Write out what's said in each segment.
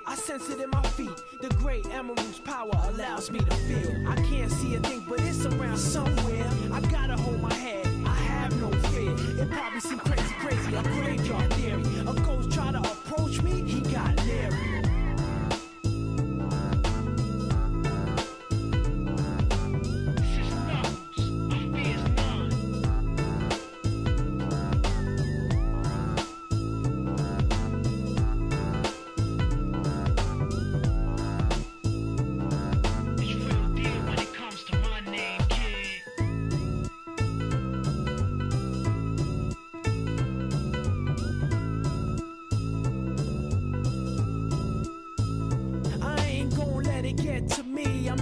I sense it in my feet. The great emerald's power allows me to feel. I can't see a thing, but it's around somewhere. I gotta hold my head, I have no fear. It probably seems crazy, a graveyard theory. A ghost try to approach me, he got leery.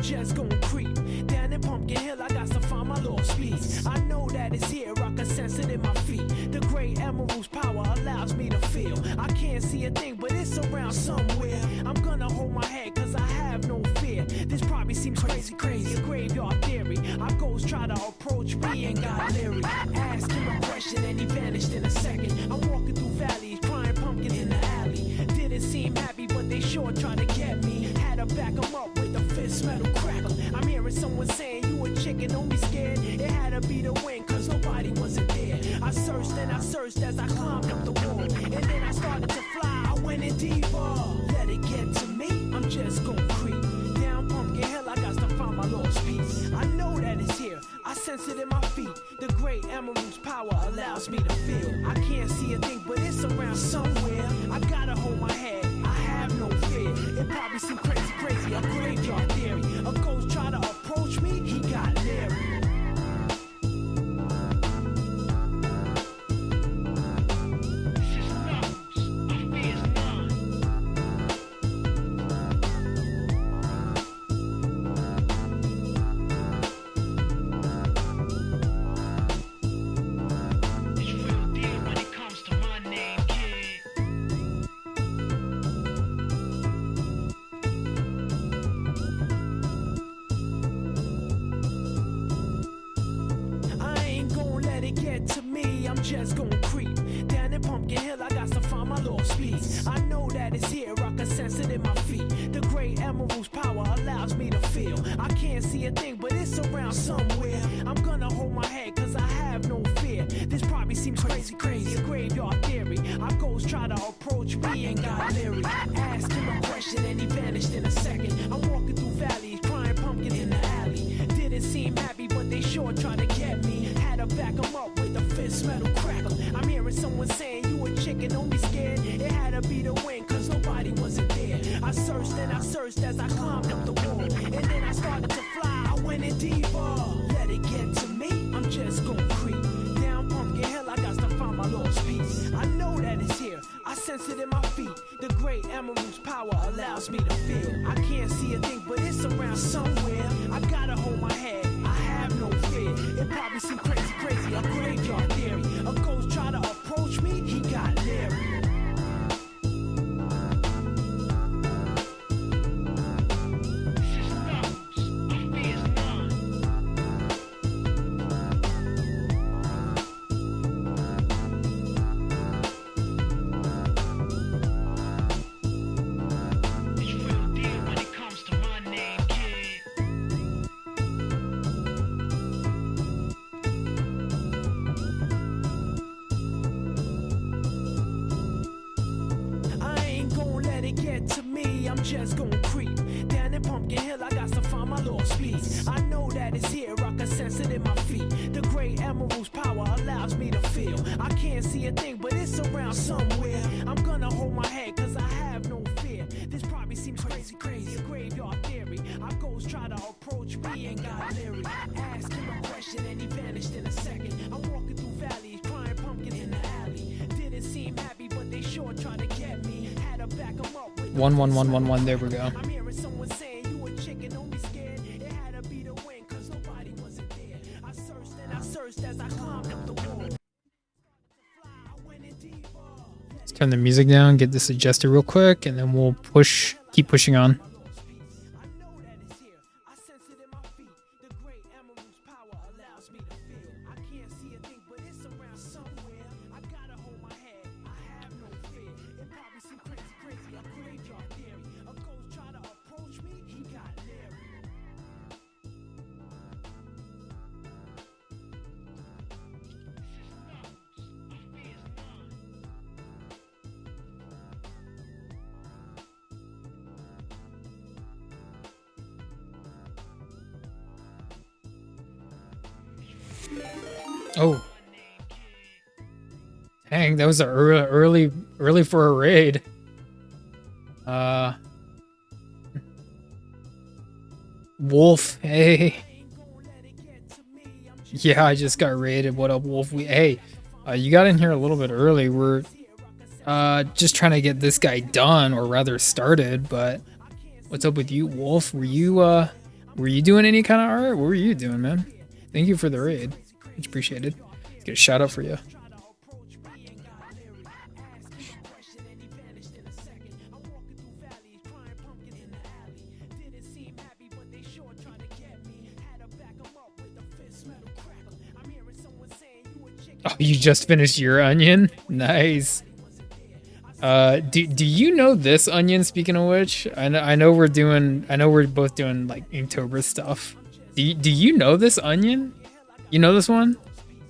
Just gon' creep down in Pumpkin Hill. I got to find my lost piece. I know that it's here, I can sense it in my feet. The great emerald's power allows me to feel. I can't see a thing, but it's around somewhere. I'm gonna hold my head, cause I have no fear. This probably seems crazy, a graveyard theory. Our ghosts try to approach me and got leery. Ask him a question and he vanished in a second. I'm walking through valleys, crying pumpkins in the alley. Didn't seem happy, but they sure tried to get me. Had to back him up with the fist metal crackle. I'm hearing someone saying you a chicken, don't be scared. It had to be the wind, cause nobody wasn't there. I searched and I searched as I climbed up the wall. And then I started to fly, I went in deeper. Let it get to me, I'm just gon' creep. Down Pumpkin Hill, I got to find my lost piece. I know that it's here, I sense it in my feet. The great emerald's power allows me to feel. I can't see a thing, but it's around somewhere. I gotta hold my head, I have no fear. It probably seems crazy, a graveyard theory. A ghost try to approach me, he got leery. Just gon' creep down in Pumpkin Hill. I got to find my lost piece. I know that it's here, I can sense it in my feet. The great emerald's power allows me to feel. I can't see a thing, but it's around somewhere. I'm gonna hold my head, cause I have no fear. This probably seems crazy, a graveyard theory. Our ghosts try to approach me and got leery. Ask him a question and he vanished in a second. I'm walking through valleys, crying pumpkins in the alley. Didn't seem happy, but they sure tried to get me. Had to back him up with the fist metal crackle. I'm hearing someone saying you a chicken, don't be scared. It had to be the wind, cause nobody wasn't there. I searched and I searched as I climbed up the wall. And then I started to fly, I went in deeper. Let it get to me, I'm just gon' creep. Down Pumpkin Hill, I got to find my lost piece. I know that it's here, I sense it in my feet. The great emerald's power allows me to feel. I can't see a thing, but it's around somewhere. I gotta hold my head, I have no fear. It probably seems crazy, a graveyard theory. A ghost try to approach me, he got leery. Just gon' creep down in Pumpkin Hill. I got to find my lost piece. I know that it's here, I can sense it in my feet. The great emerald's power allows me to feel. I can't see a thing, but it's around somewhere. I'm gonna hold my head, cause I have no fear. This probably seems crazy, a graveyard theory. Our ghosts try to approach me and got leery. Ask him a question and he vanished in a second. I'm walking through valleys, crying pumpkins in the alley. Didn't seem happy, but they sure tried to get me. Had to back him up with 11111. There we go. I'm hearing someone saying you a chicken, don't be scared. It had to be the wind, cause nobody wasn't there. I searched and I searched as I climbed up the wall. Let's turn the music down, get this adjusted real quick, and then we'll keep pushing on. Oh, dang, that was a early for a raid. Wolf, hey. Yeah, I just got raided. What up, Wolf? Hey, you got in here a little bit early. We're just trying to get this guy done, or rather started. But what's up with you, Wolf? Were you doing any kind of art? What were you doing, man? Thank you for the raid. Much appreciated. Let's get a shout out for you. Oh, you just finished your onion? Nice. Do you know this onion? Speaking of which, I know we're both doing like Inktober stuff. Do you know this onion? You know this one,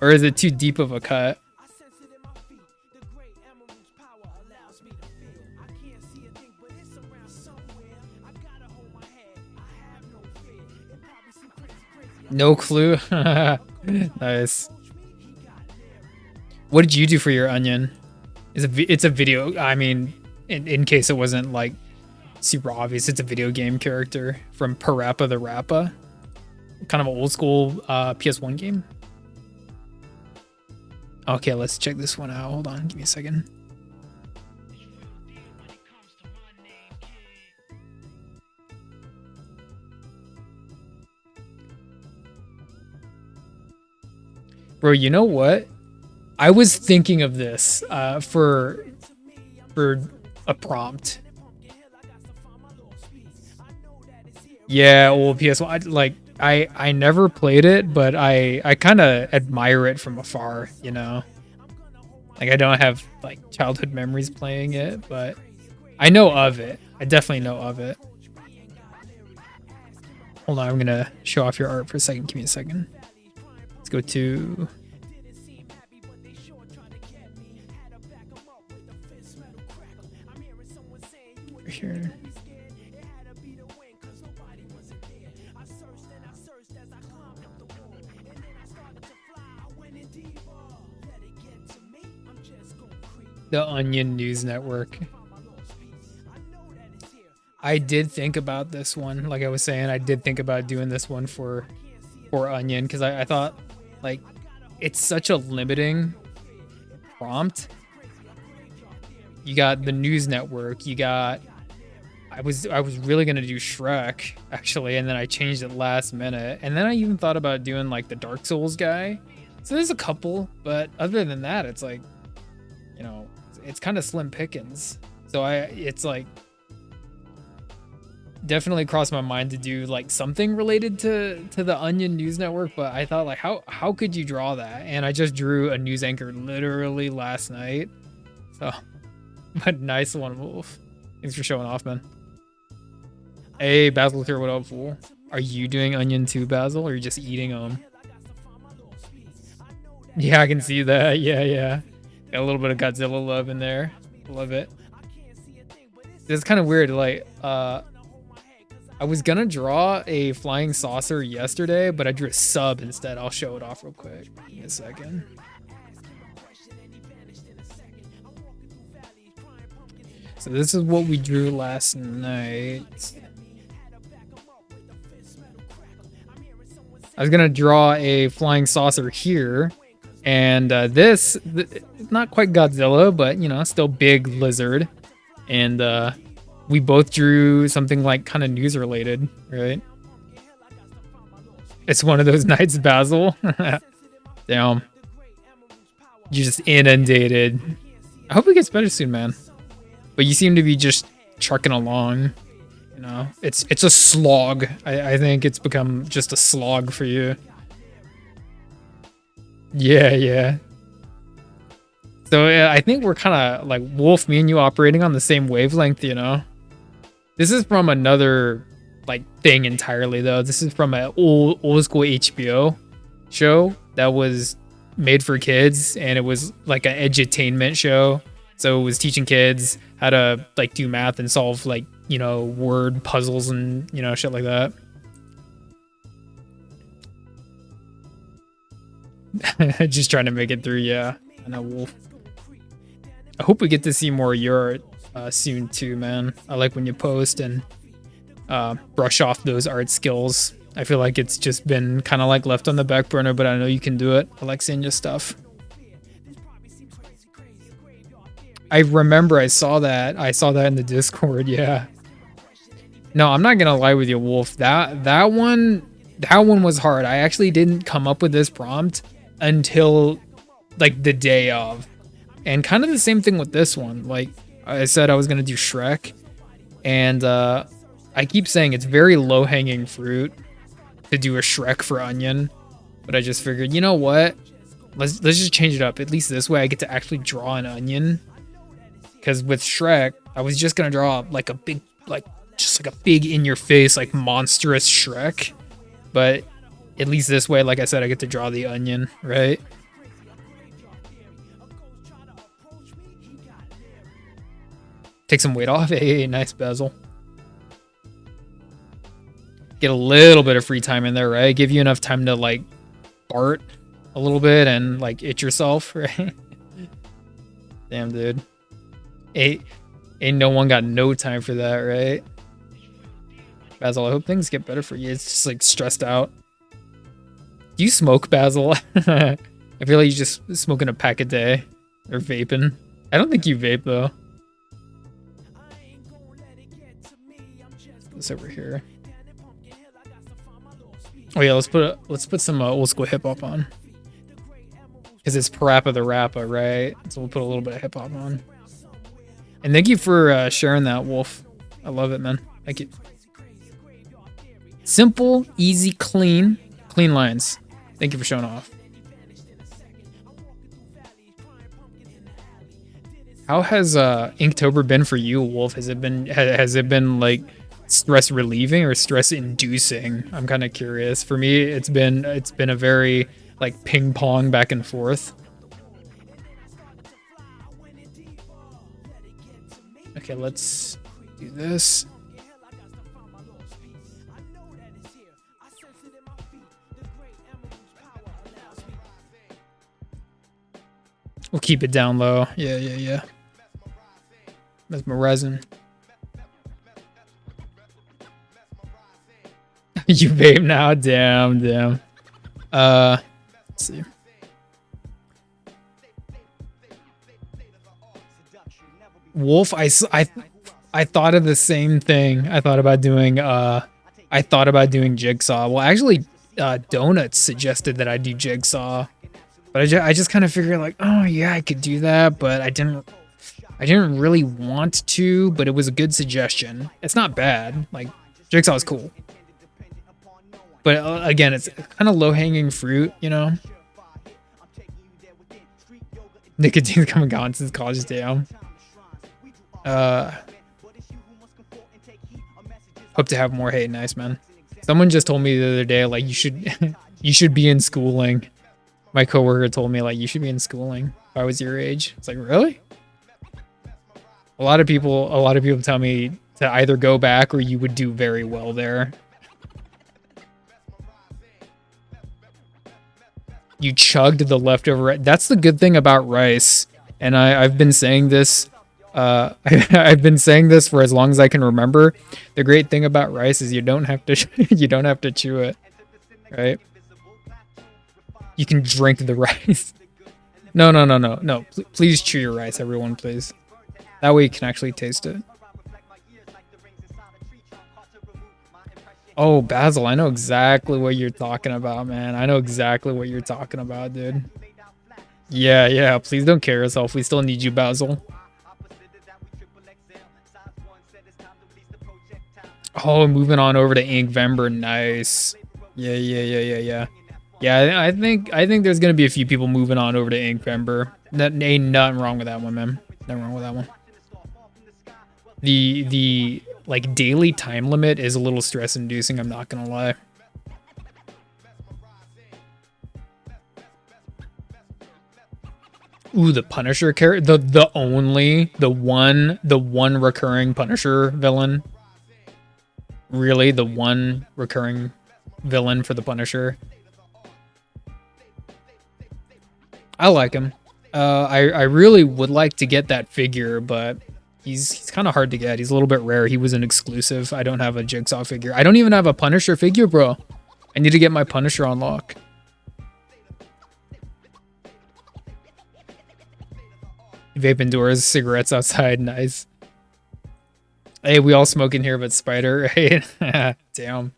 or is it too deep of a cut? No clue. Nice. What did you do for your onion? It's a video. I mean, in case it wasn't like super obvious, it's a video game character from Parappa the Rappa, kind of an old school PS1 game. Okay, let's check this one out. Hold on, give me a second. Bro, you know what? I was thinking of this for a prompt. Yeah, old PS1. Like I never played it, but I kind of admire it from afar. You know, like I don't have like childhood memories playing it, but I know of it. I definitely know of it. Hold on, I'm gonna show off your art for a second. Give me a second. Let's go to. Here. The Onion News Network. I did think about this one. Like I was saying, I did think about doing this one for Onion because I thought like it's such a limiting prompt. You got the News Network, you got I was really gonna do Shrek actually, and then I changed it last minute. And then I even thought about doing like the Dark Souls guy. So there's a couple, but other than that, it's like, you know, it's kind of slim pickings. So it's like definitely crossed my mind to do like something related to the Onion News Network, but I thought like how could you draw that? And I just drew a news anchor literally last night. So, but nice one, Wolf. Thanks for showing off, man. Hey, Basil here, what up, fool? Are you doing Onion too, Basil, or are you just eating them? Yeah, I can see that. Yeah. Got a little bit of Godzilla love in there. Love it. It's kind of weird. Like, I was gonna draw a flying saucer yesterday, but I drew a sub instead. I'll show it off real quick. Give me a second. So this is what we drew last night. I was gonna draw a flying saucer here, and this not quite Godzilla, but you know, still big lizard. And we both drew something like kind of news related, right? It's one of those nights, Basil. Damn, you just inundated. I hope it gets better soon, man. But you seem to be just trucking along. You know, it's a slog. I think it's become just a slog for you. Yeah. So I think we're kind of like Wolf, me and you operating on the same wavelength, you know? This is from another like thing entirely though. This is from an old school HBO show that was made for kids, and it was like an edutainment show. So it was teaching kids how to like do math and solve like, you know, word puzzles and, you know, shit like that. Just trying to make it through. Yeah, I know, Wolf. I hope we get to see more of your art soon too, man. I like when you post and brush off those art skills. I feel like it's just been kind of like left on the back burner, but I know you can do it. I like seeing your stuff. I remember I saw that. I saw that in the Discord. Yeah. No, I'm not gonna lie with you, Wolf. That one was hard. I actually didn't come up with this prompt until like the day of, and kind of the same thing with this one. Like I said, I was gonna do Shrek, and I keep saying it's very low-hanging fruit to do a Shrek for Onion, but I just figured, you know what? Let's just change it up. At least this way, I get to actually draw an onion. Because with Shrek, I was just gonna draw like a big, just like a big in-your-face, like monstrous Shrek. But at least this way, like I said, I get to draw the onion, right? Take some weight off. Hey, nice bezel. Get a little bit of free time in there, right? Give you enough time to like fart a little bit and like itch yourself, right? Damn, dude. Ain't no one got no time for that, right? Basil, I hope things get better for you. It's just like stressed out. Do you smoke, Basil? I feel like you're just smoking a pack a day or vaping. I don't think you vape though. What's over here? Oh yeah, let's put some old school hip hop on. Cause it's Parappa the Rappa, right? So we'll put a little bit of hip hop on. And thank you for sharing that, Wolf. I love it, man. Thank you. Simple, easy, clean lines. Thank you for showing off. How has Inktober been for you, Wolf? Has it been like stress relieving or stress inducing? I'm kind of curious. For me, it's been a very like ping pong back and forth. Okay, let's do this. We'll keep it down low. Yeah. Mesmerizing. You vape now? Damn. Let's see. Wolf, I thought of the same thing. I thought about doing Jigsaw. Well, actually, Donuts suggested that I do Jigsaw, but I just kind of figured like, oh yeah, I could do that, but I didn't really want to. But it was a good suggestion. It's not bad. Like Jigsaw is cool, but again, it's kind of low hanging fruit, you know. Nicotine's coming gone since college. Damn. Hope to have more hate. Nice, man. Someone just told me the other day, like, you should be in schooling. My coworker told me, like, you should be in schooling if I was your age. It's like, really? A lot of people tell me to either go back or you would do very well there. You chugged the leftover. That's the good thing about rice. And I've been saying this. I've been saying this for as long as I can remember. The great thing about rice is you don't have to chew it, right? You can drink the rice. No. Please chew your rice, everyone, please. That way you can actually taste it. Oh, Basil, I know exactly what you're talking about, man. I know exactly what you're talking about, dude. Yeah. Please don't kill yourself. We still need you, Basil. Oh, moving on over to Inkvember. Nice. Yeah. Yeah, I think there's gonna be a few people moving on over to Inkvember. That ain't nothing wrong with that one, man. Nothing wrong with that one. The like daily time limit is a little stress inducing, I'm not gonna lie. Ooh, the Punisher character, the one recurring Punisher villain. Really, the one recurring villain for the Punisher. I like him. I really would like to get that figure, but he's kind of hard to get. He's a little bit rare. He was an exclusive. I don't have a Jigsaw figure. I don't even have a Punisher figure, bro. I need to get my Punisher on lock. Vape indoors, cigarettes outside. Nice. Hey, we all smoke in here but Spider, right? Damn.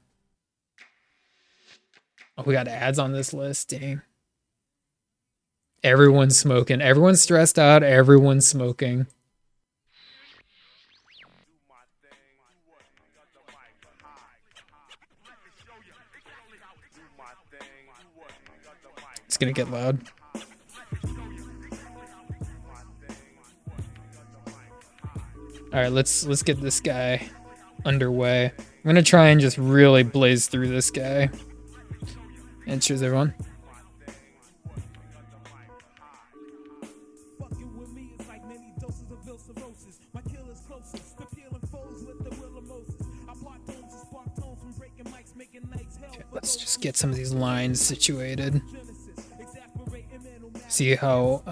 Oh, we got ads on this list. Dang. Everyone's smoking. Everyone's stressed out. Everyone's smoking. It's gonna get loud. All right, let's get this guy underway. I'm gonna try and just really blaze through this guy. And cheers, everyone. Okay, let's just get some of these lines situated. See how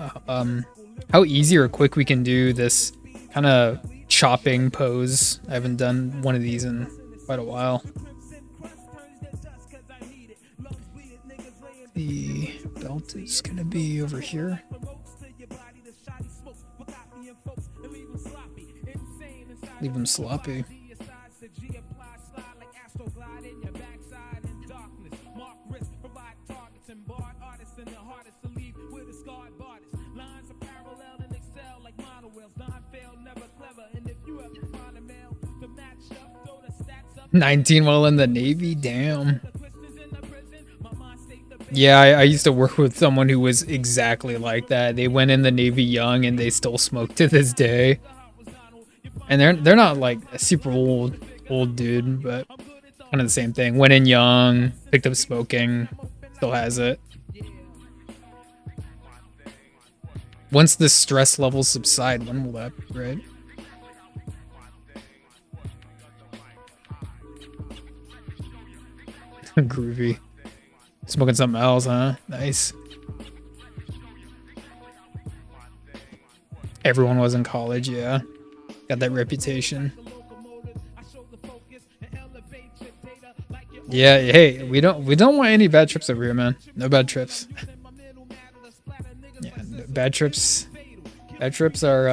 easy or quick we can do this kind of chopping pose. I haven't done one of these in quite a while. The belt is gonna be over here. Leave him sloppy. $19 while in the Navy, damn. Yeah, I used to work with someone who was exactly like that. They went in the Navy young and they still smoke to this day. And they're not like a super old dude, but kind of the same thing. Went in young, picked up smoking, still has it. Once the stress levels subside, when will that be, right? Groovy. Smoking something else, huh? Nice. Everyone was in college, yeah. Got that reputation. Yeah, hey, we don't want any bad trips over here, man. No bad trips. Yeah, bad trips. Bad trips are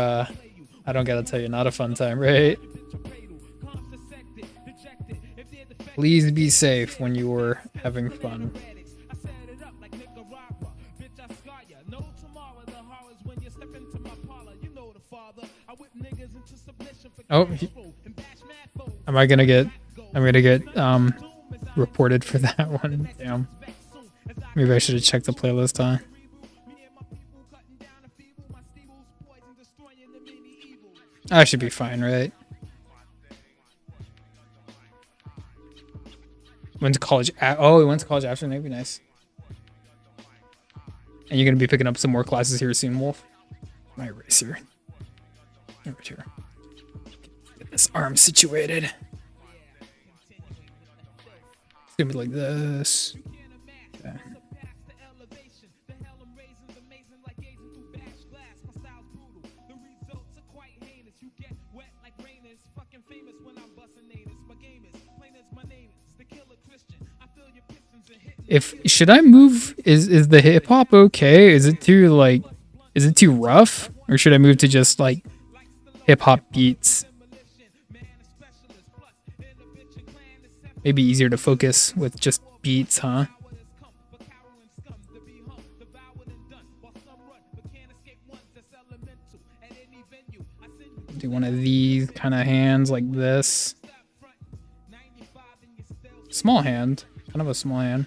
I don't gotta tell you, not a fun time, right? Please be safe when you are having fun. Oh, am I gonna get? I'm gonna get reported for that one. Damn. Maybe I should have checked the playlist, huh? I should be fine, right? Went to college. Oh, he went to college after Navy. Nice. And you're gonna be picking up some more classes here soon, Wolf. My eraser. Over here. Get this arm situated. It's gonna be like this. Okay. Should I move? Is the hip hop okay? Is it too rough? Or should I move to just like hip hop beats? Maybe easier to focus with just beats, huh? Do one of these kind of hands like this. Small hand, kind of a small hand.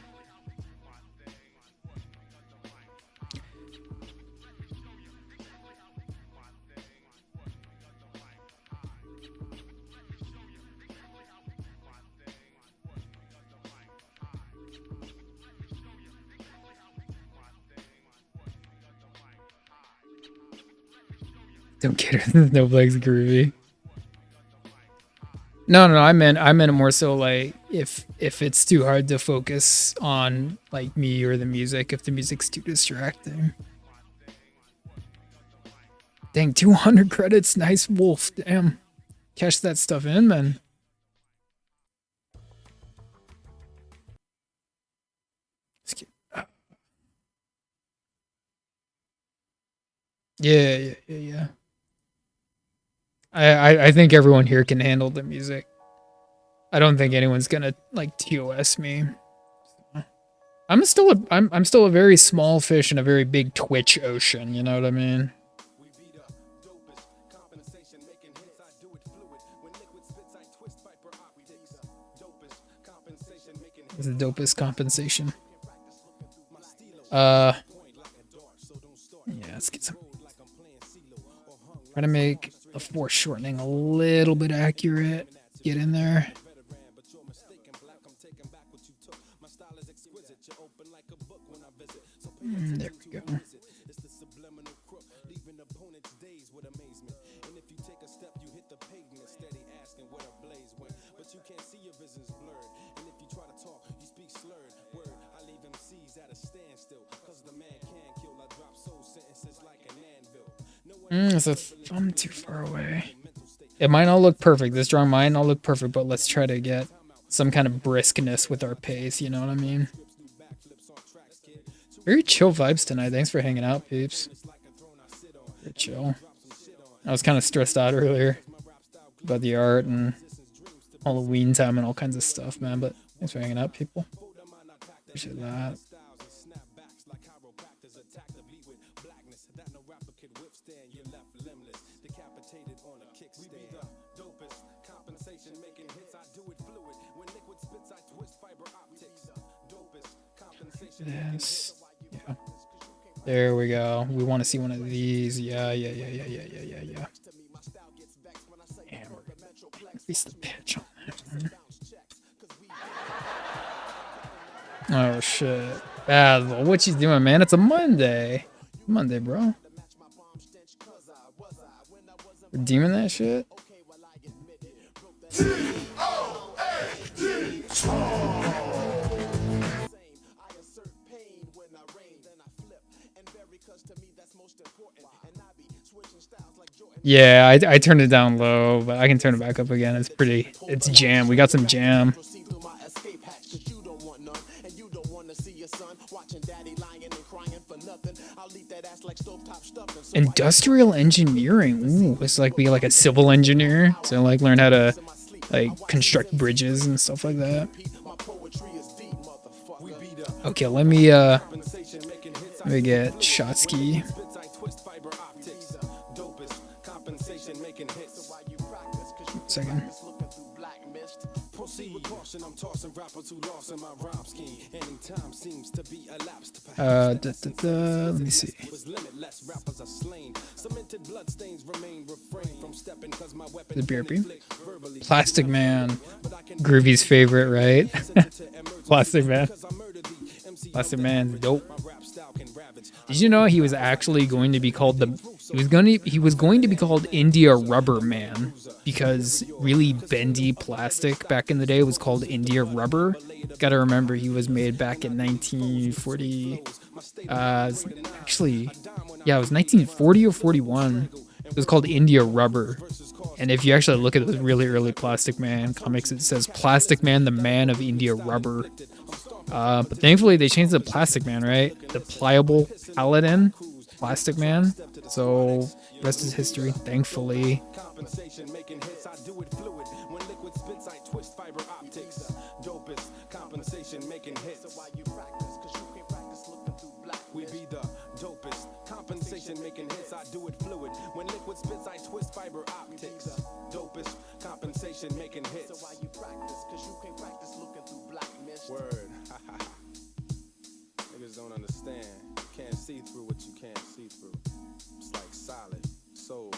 Don't get her. No legs groovy. No, I meant it more so like if it's too hard to focus on like me or the music, if the music's too distracting. Dang, 200 credits. Nice, Wolf. Damn. Cash that stuff in, man. Yeah. I think everyone here can handle the music. I don't think anyone's gonna like TOS me. I'm still a very small fish in a very big Twitch ocean, you know what I mean? It's the dopest compensation. Yeah, let's get some. Try to make the foreshortening a little bit accurate. Get in there. There we go. Is the thumb too far away? It might not look perfect. This drawing might not look perfect, but let's try to get some kind of briskness with our pace, you know what I mean? Very chill vibes tonight. Thanks for hanging out, peeps. Very chill. I was kind of stressed out earlier about the art and Halloween time and all kinds of stuff, man, but thanks for hanging out, people. Appreciate that. This. Yeah. There we go. We want to see one of these. Yeah. Damn, we're gonna increase the pitch on that one. Oh shit. Basil, what you doing, man? It's a Monday. Monday, bro. Redeeming that shit? Yeah, I turned it down low, but I can turn it back up again. It's jam. We got some jam. Industrial engineering. Ooh, it's like be like a civil engineer. So like learn how to like construct bridges and stuff like that. Okay, let me get Shotsky. Second. Let me see. The BRB. Plastic Man. Groovy's favorite, right? Plastic Man. Plastic Man's dope. Did you know he was actually going to be called he was going to be called India Rubber Man because really bendy plastic back in the day was called India Rubber. Gotta remember he was made back in 1940. Actually, yeah, it was 1940 or 41. It was called India Rubber. And if you actually look at the really early Plastic Man comics, it says Plastic Man, the man of India Rubber. But thankfully they changed the Plastic Man, right? The pliable paladin Plastic Man. So rest is history, thankfully. Word. Niggas don't understand. Can't see through what you can't see through. It's like solid soul.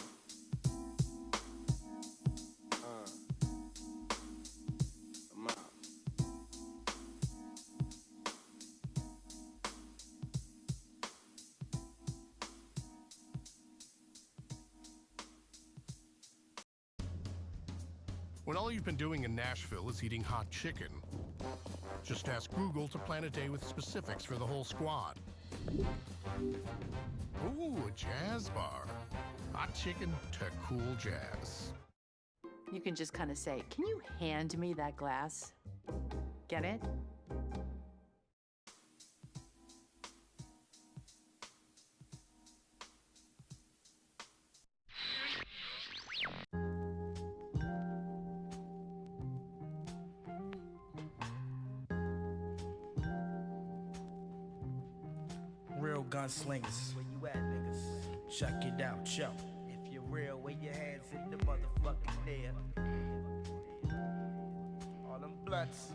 I'm out. When all you've been doing in Nashville is eating hot chicken, just ask Google to plan a day with specifics for the whole squad. Ooh, a jazz bar. hot chicken to cool jazz. You can just kind of say, "Can you hand me that glass?" Get it? Real gunslingers. Where you at, niggas? Check it out, yo. If you're real, where your hands in the motherfucking air. All them blunts.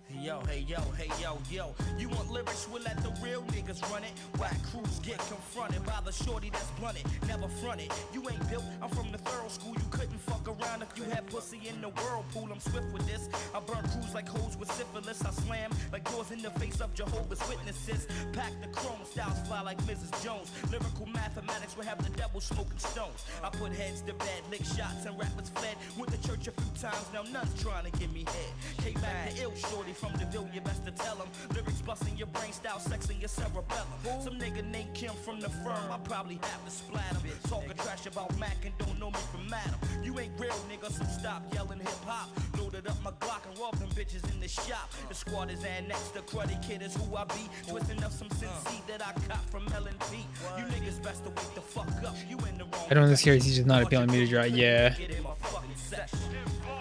Hey yo, hey yo, hey yo, yo. You want lyrics? We'll let the real niggas run it. Whack crews get confronted by the shorty that's blunted. Never fronted. You ain't built. I'm from the thorough school. You couldn't fuck around if you had pussy in the whirlpool. I'm swift with this. I burn crews like hoes with syphilis. I slam like doors in the face of Jehovah's Witnesses. Pack the chrome, styles fly like Mrs. Jones. Lyrical mathematics will have the devil smoking stones. I put heads to bed, lick shots and rappers fled. Went to church a few times, now none's trying to give me head. Came back to ill shorty from the Ville, you best to tell him. Lyrics busting your brain style, sexing your cerebellum. Some nigga named Kim from the firm, I probably have to splat him. Talking trash about Mac and don't know me from Madam. You ain't real, nigga, so stop yelling hip hop. Loaded up my Glock and robbed them bitches in the shop. The squad is annexed, the cruddy kid is who I be. Twisting up some sin seed that I caught from LNP. You niggas best to wake the fuck up. You in the wrong. I don't know this character. He's just not appealing to me to draw. Yeah.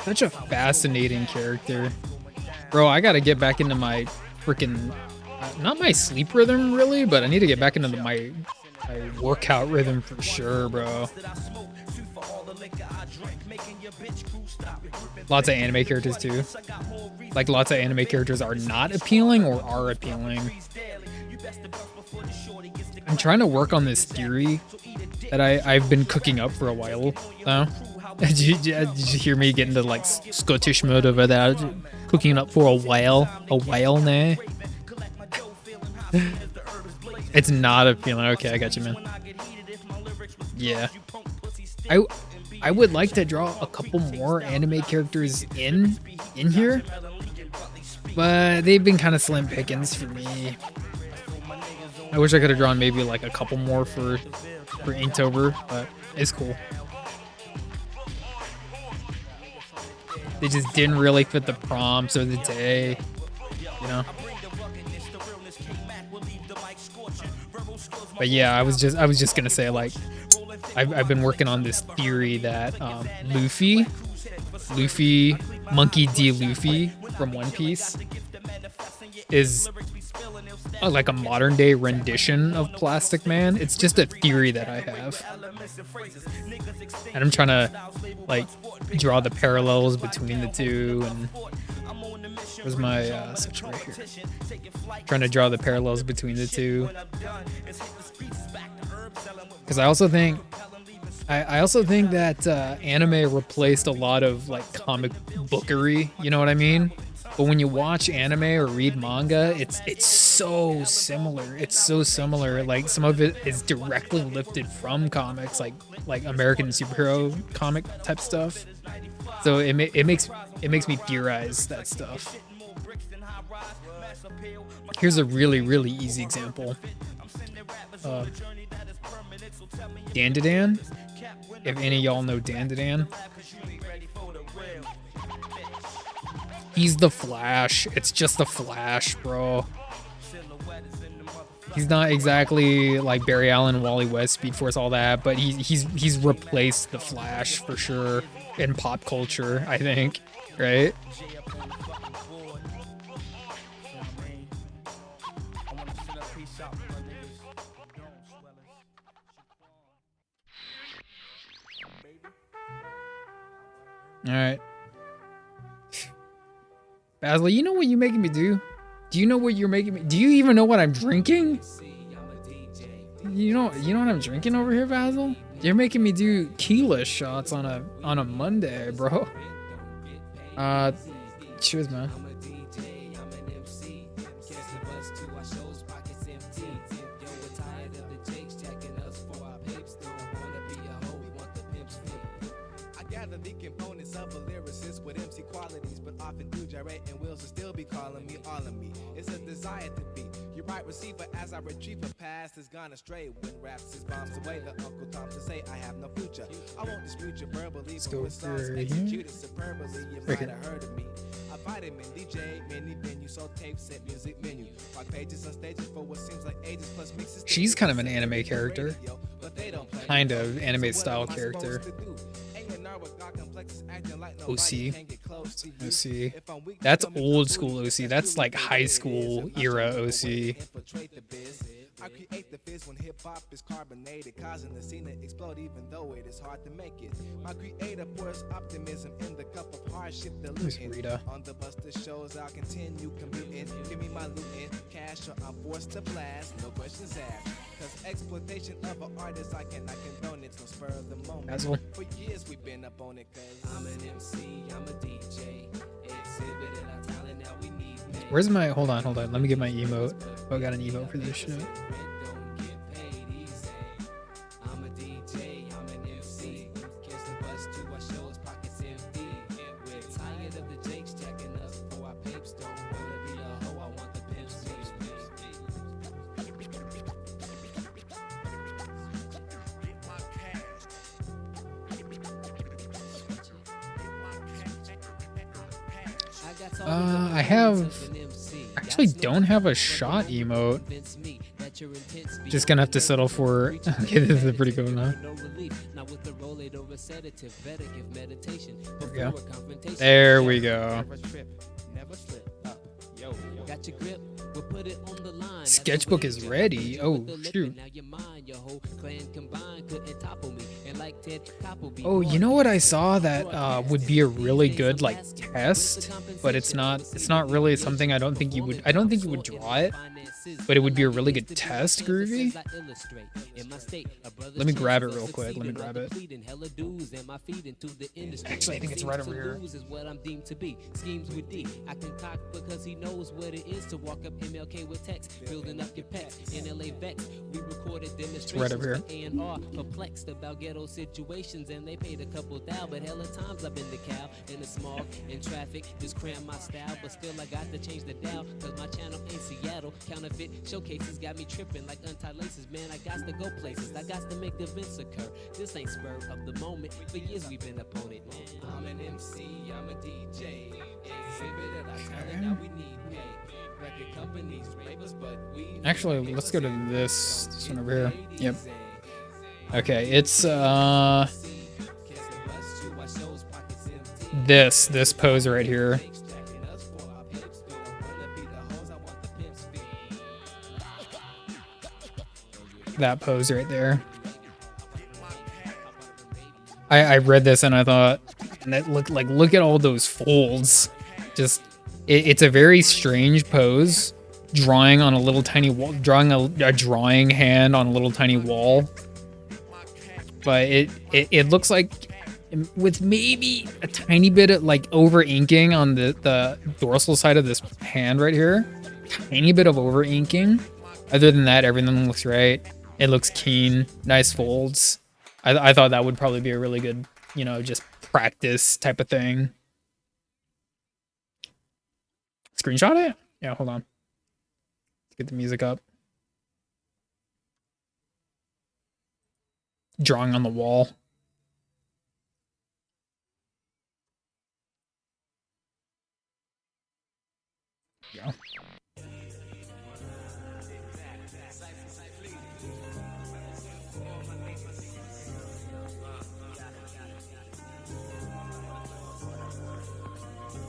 Such a fascinating character. Bro, I gotta get back into my freaking, not my sleep rhythm really, but I need to get back into my workout rhythm for sure, bro. Lots of anime characters too. Like lots of anime characters are not appealing or are appealing. I'm trying to work on this theory that I've been cooking up for a while now. Did you hear me get into like Scottish mode over there? Cooking it up for a while now. It's not appealing. Okay, I got you, man. Yeah, I would like to draw a couple more anime characters in here, but they've been kind of slim pickings for me. I wish I could have drawn maybe like a couple more for Inktober, but it's cool. They just didn't really fit the prompts or the day, you know. But yeah, I was just gonna say, like, I've been working on this theory that Luffy, Monkey D. Luffy from One Piece is like a modern day rendition of Plastic Man. It's just a theory that I have, and I'm trying to like draw the parallels between the two. And where's my section right here? Trying to draw the parallels between the two, because I also think that anime replaced a lot of like comic bookery. You know what I mean? But when you watch anime or read manga, it's so similar. It's so similar. Like some of it is directly lifted from comics, like American superhero comic type stuff. So it makes me theorize that stuff. Here's a really, really easy example. Dandadan. If any of y'all know Dandadan. He's the Flash. It's just the Flash, bro. He's not exactly like Barry Allen, Wally West, Speed Force, all that, but he's replaced the Flash for sure in pop culture, I think, right? All right. Basil, you know what you're making me do? Do you know what you're making me? Do you even know what I'm drinking? You know what I'm drinking over here, Basil? You're making me do tequila shots on a Monday, bro. Cheers, man. I gather they can components of a lyricist with MC qualities, but often do gyrate and wills will still be calling me all of me. It's a desire to be your right receiver as I retrieve a past has gone astray. When raps his bombs away, the Uncle Tom to say I have no future. I won't dispute your verbally, Let's but go with songs for executed superbly, you Right might here. have heard of me. A vitamin, DJ, mini venue, so tape set music menu. Rock pages on stages for what seems like ages plus mixes. She's kind of an anime character. Kind of anime style character. OC. OC. That's old school OC. That's like high school era OC. I create the fizz when hip hop is carbonated, causing the scene to explode even though it is hard to make it. My creator pours optimism in the cup of hardship diluting. Rita. On the Buster shows, I'll continue commuting. Give me my loot in cash or I'm forced to blast. No questions asked. Cause exploitation of an artist, I cannot condone it. No spur of the moment. Basil. For years we've been up on it. Cause I'm an MC, I'm a DJ. Exhibited our talent, now we need pay. Where's my? Hold on. Let me get my emote. Oh, I got an emote for this shit. Don't get paid easy. I'm a DJ, I'm an MC. Catch the bus to our shows, pockets empty. We're tired of the jakes jacking us for our papes. Don't wanna be a hoe, I want the pimps. I have. Actually, don't have a shot emote. Just gonna have to settle for. Okay, this is a pretty good one, huh? There we go. Sketchbook is ready. Oh shoot. Oh, you know what I saw that would be a really good like test, but it's not really something I don't think you would draw it, but it would be a really good test, Groovy. Let me grab it real quick. Let me grab it. Actually, I think it's right over here. It's right over here. Perplexed about ghetto situations, and they paid a couple thou, but hella times I've been the cow in the smog in traffic, just cram my style, but still I got to change the dial, cause my channel ain't Seattle. Counterfeit showcases got me tripping like untied laces, man. I got to go places, I got to make events occur. This ain't spur of the moment, for years we've been up on it, man. I'm an MC, I'm a DJ, exhibited our talent, now we need pay. Record companies, labels, but we Actually, let's go to this one over here. Yep. Okay, it's this pose right here. That pose right there. I read this and I thought, and it looked like, look at all those folds. Just it's a very strange pose, drawing on a little tiny wall, drawing a drawing hand on a little tiny wall. But it looks like, with maybe a tiny bit of like over inking on the dorsal side of this hand right here, tiny bit of over inking. Other than that, everything looks right. It looks keen, nice folds. I thought that would probably be a really good, just practice type of thing. Screenshot it? Yeah, hold on. Let's get the music up. Drawing on the wall. Yeah.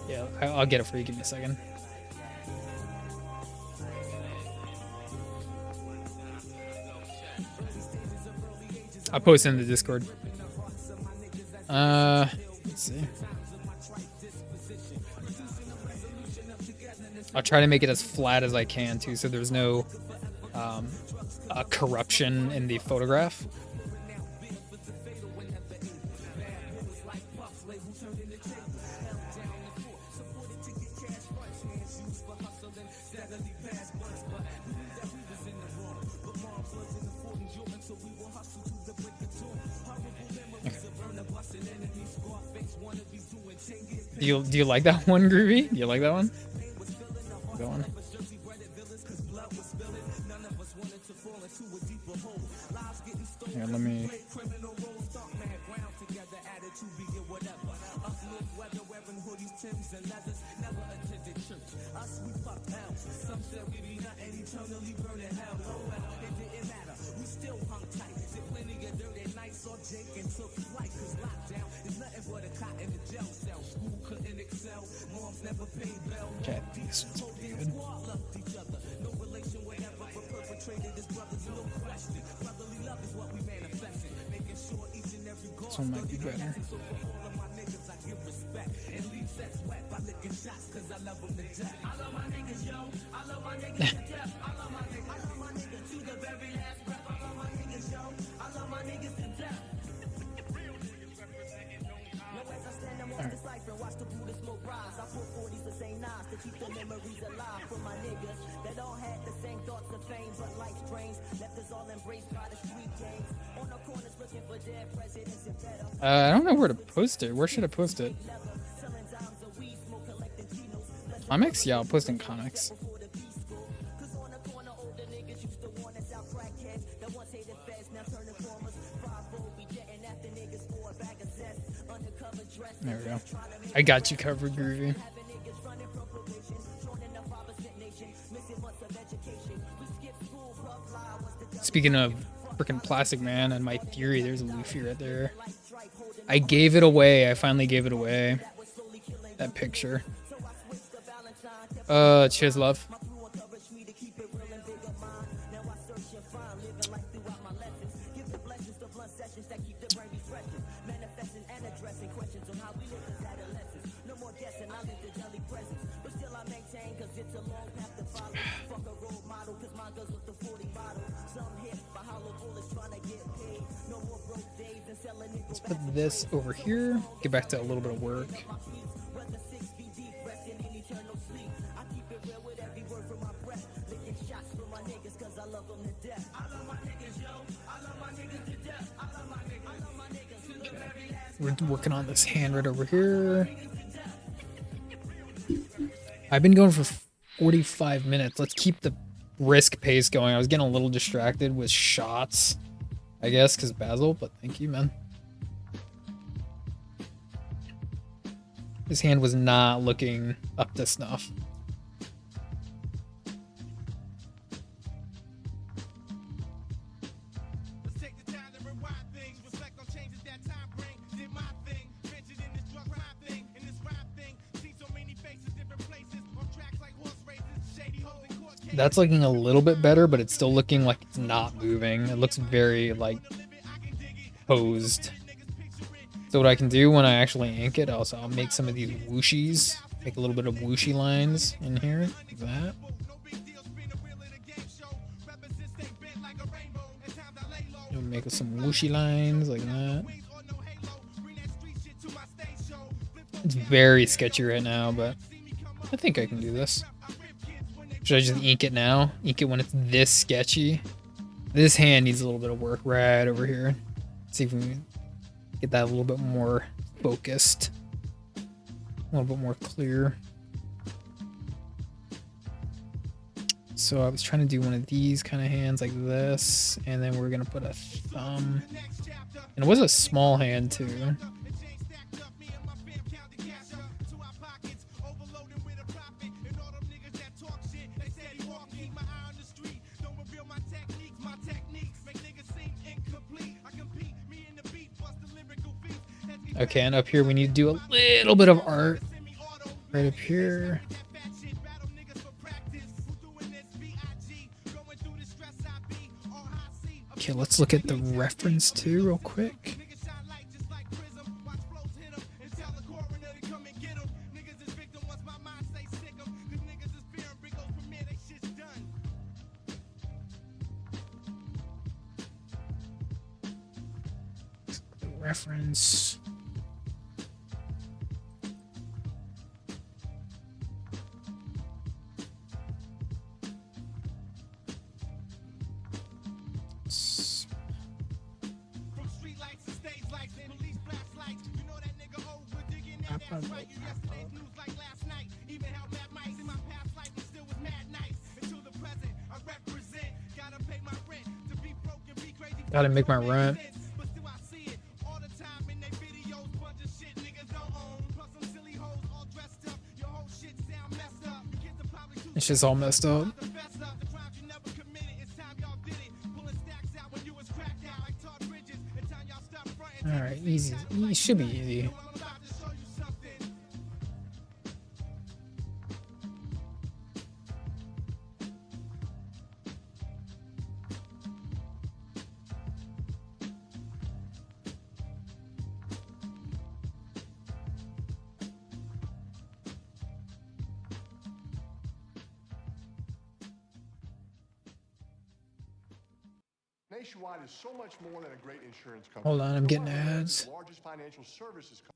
Yeah, I'll get it for you. Give me a second. I'll post it in the Discord. Let's see. I'll try to make it as flat as I can too, so there's no corruption in the photograph. Do you like that one, Groovy? Do you like that one? That one. Here, let me. Okay, I think this one's pretty good. This one might be better. I don't know where to post it. Where should I post it? Comics? Yeah, I'll post in comics. There we go. I got you covered, Groovy. Speaking of freaking Plastic Man and my theory, there's a Luffy right there. I gave it away. I finally gave it away. That picture. Cheers, love. Let's put this over here. Get back to a little bit of work. We're working on this hand right over here. I've been going for 45 minutes. Let's keep the brisk pace going. I was getting a little distracted with shots, I guess, because Basil, but thank you, man. His hand was not looking up to snuff. That's looking a little bit better, but it's still looking like it's not moving. It looks very, like, posed. So what I can do when I actually ink it, also I'll make some of these whooshies. Make a little bit of whooshy lines in here, like that. I'll make some whooshy lines like that. It's very sketchy right now, but I think I can do this. Should I just ink it now? Ink it when it's this sketchy? This hand needs a little bit of work right over here. See if we can get that a little bit more focused. A little bit more clear. So I was trying to do one of these kind of hands like this. And then we're going to put a thumb. And it was a small hand too. Okay, and up here we need to do a little bit of art. Right up here. Okay, let's look at the reference too real quick. The reference. Gotta make my rent. It's just all messed up. Alright, easy. It should be easy. Nationwide is so much more than a great insurance company. Hold on, I'm getting ads. The largest financial services company.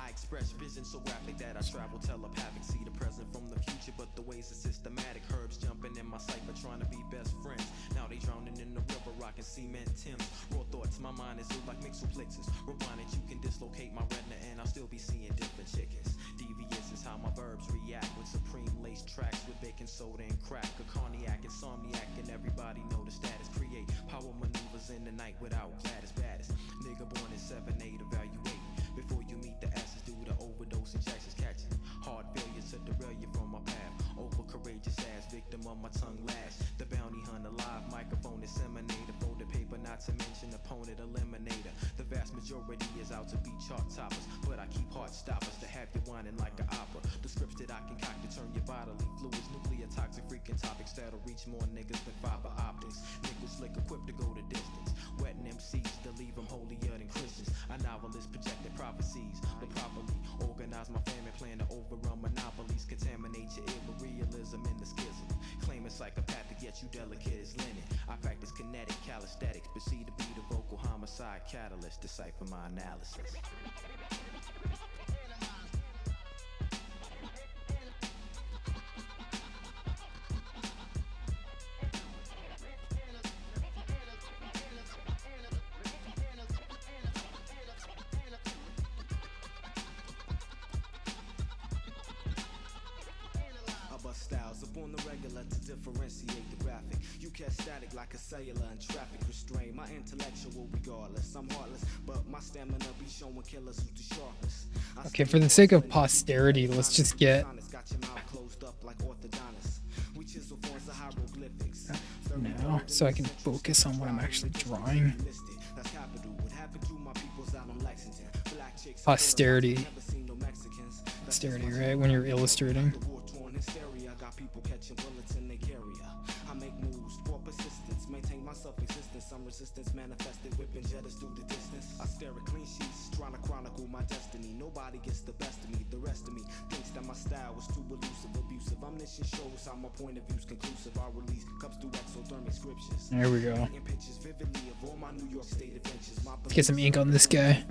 Express vision so graphic that I travel telepathic. See the present from the future, but the ways are systematic. Herbs jumping in my cipher, trying to be best friends. Now they drowning in the river, rocking cement Timbs. Raw thoughts, my mind is like mixoplexes. Rewind it, you can dislocate my retina, and I'll still be seeing different chickens. Devious is how my verbs react with supreme lace tracks with baking soda and crack. A cognac, insomniac, and everybody know the status. Create power maneuvers in the night without Gladys baddest. Nigga born in 7-8, evaluate. Before you meet the asses, do the overdose injections catching. Hard failure to derail you from my path. Over courageous ass, victim of my tongue lash. The bounty hunter, live microphone disseminator. Folded paper, not to mention opponent eliminator. The vast majority is out to be chart toppers, but I keep heart stoppers to have you whining like an opera. The scripts that I concoct to turn your bodily fluids, nuclear toxic freaking topics that'll reach more niggas than fiber optics. Niggas slick equipped to go the distance. Wetting MCs to leave them holier than Christians. A novelist projected prophecies, but properly organize my family plan to overrun monopolies. Contaminate your ear with realism in the schism. Claim it's psychopathic, yet you delicate as linen. I practice kinetic calisthenics, proceed to be the vocal homicide catalyst. Decipher my analysis. Styles upon the regular to differentiate the graphic. You catch static like a cellular and traffic restrain. My intellectual regardless, I'm heartless, but my stamina be showing killers who's the sharpest. Okay, for the sake of posterity, let's just get now so I can focus on what I'm actually drawing. Posterity. Posterity, right? When you're illustrating. People catching bullets in their carrier. I make moves for persistence, maintain my self-existence. Some resistance manifested, whipping jetters through the distance. I stare at clean sheets, trying to chronicle my destiny. Nobody gets the best of me. The rest of me thinks that my style was too elusive, abusive. Omniscient shows how my point of view's conclusive. I release comes through exothermic scriptures. There we go. In pictures vividly of all my New York State adventures. Let's get some ink on this guy.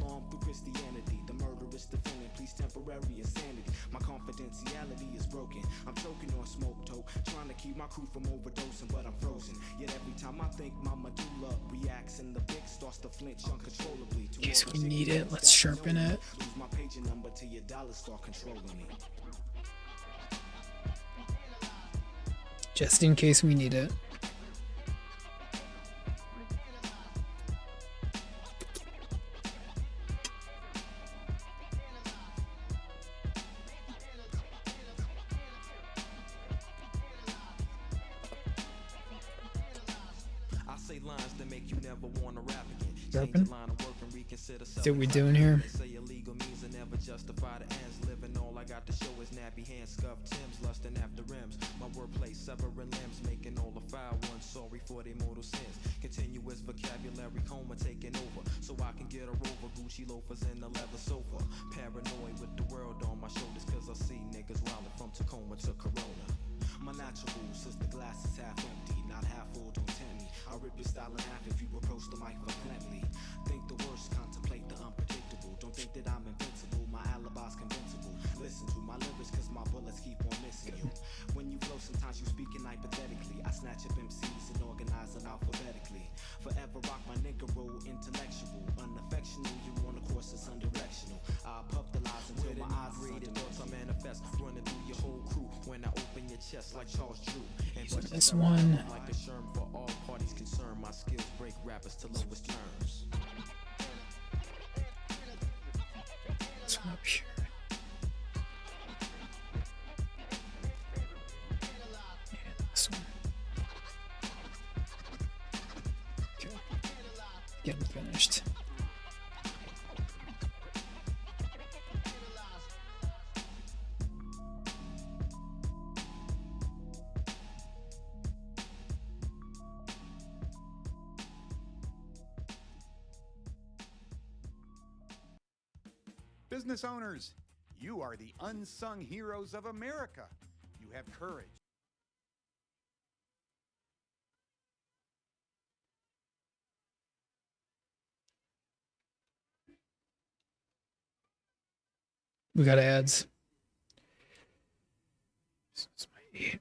Christianity, the murderous defendant, please temporary insanity. My confidentiality is broken. I'm choking on smoke toke, trying to keep my crew from overdosing, but I'm frozen. Yet every time I think my medulla reacts and the big starts to flinch uncontrollably. In case we need it, let's sharpen it. Lose my paging number till your dollars start controlling me. Just in case we need it. Sharpen. See what we doing here. Living all I got to show is nappy hands, scuffed Timbs, lusting after rims. My wordplay severing limbs, making all the foul ones sorry for their mortal sins. Continuous vocabulary coma taking over, so I can get her over. Gucci loafers and a leather sofa. Paranoid with the world on my shoulders, cause I see niggas wildin' from Tacoma to Corona. My natural rules is the glass is half empty, not half full, don't tempt me. I'll rip your style in half if you approach the mic violently. Think the worst, contemplate the unpredictable. Don't think that I'm invincible, my alibi's convincible. Listen to my lyrics cause my bullets keep on missing you. When you flow, sometimes you speaking hypothetically. I snatch up MCs and organize them alphabetically. Forever rock my nigga roll, intellectual. Unaffectional, you on a course that's undirectional. I puff the lies until my eyes created thoughts I manifest. Running through your whole crew when I open your chest like Charles Drew. And So this one. like a Sherm for all parties concerned. My skills break rappers to lowest terms. This one up here. And this one. Okay. Getting finished. Business owners, you are the unsung heroes of America. You have courage. We got ads. This is my 8.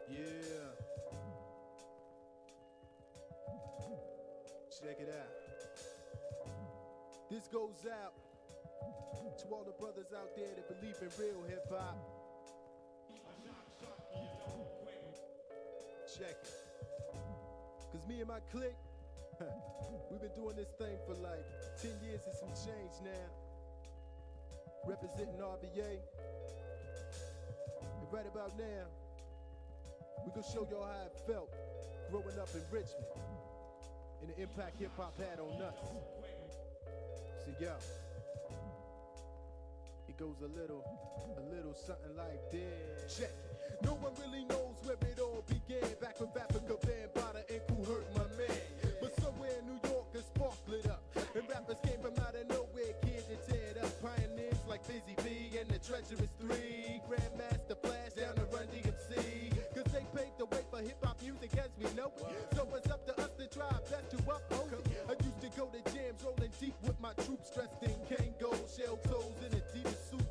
Yeah. Check it out. This goes out to all the brothers out there that believe in real hip hop. Check it. Cause me and my clique, we've been doing this thing for like 10 years and some change now. Representing RVA. And right about now, we gonna show y'all how it felt growing up in Richmond and the impact hip hop had on us. So yo, it goes a little something like this. Check it. No one really knows where it all began. Back when Africa Bambaataa and Kool hurt my man. But somewhere in New York a spark lit up, and rappers came from out of nowhere, kids to tear it up. Pioneers like Busy B and the Treacherous Three, Grandmaster Flash down to Run DMC. Cause they paved the way for hip hop music as we know it. So it's up to us to try our best to uphold it. I used to go to jams rolling deep with my troops dressed in Kango, shell toes in Adidas suits.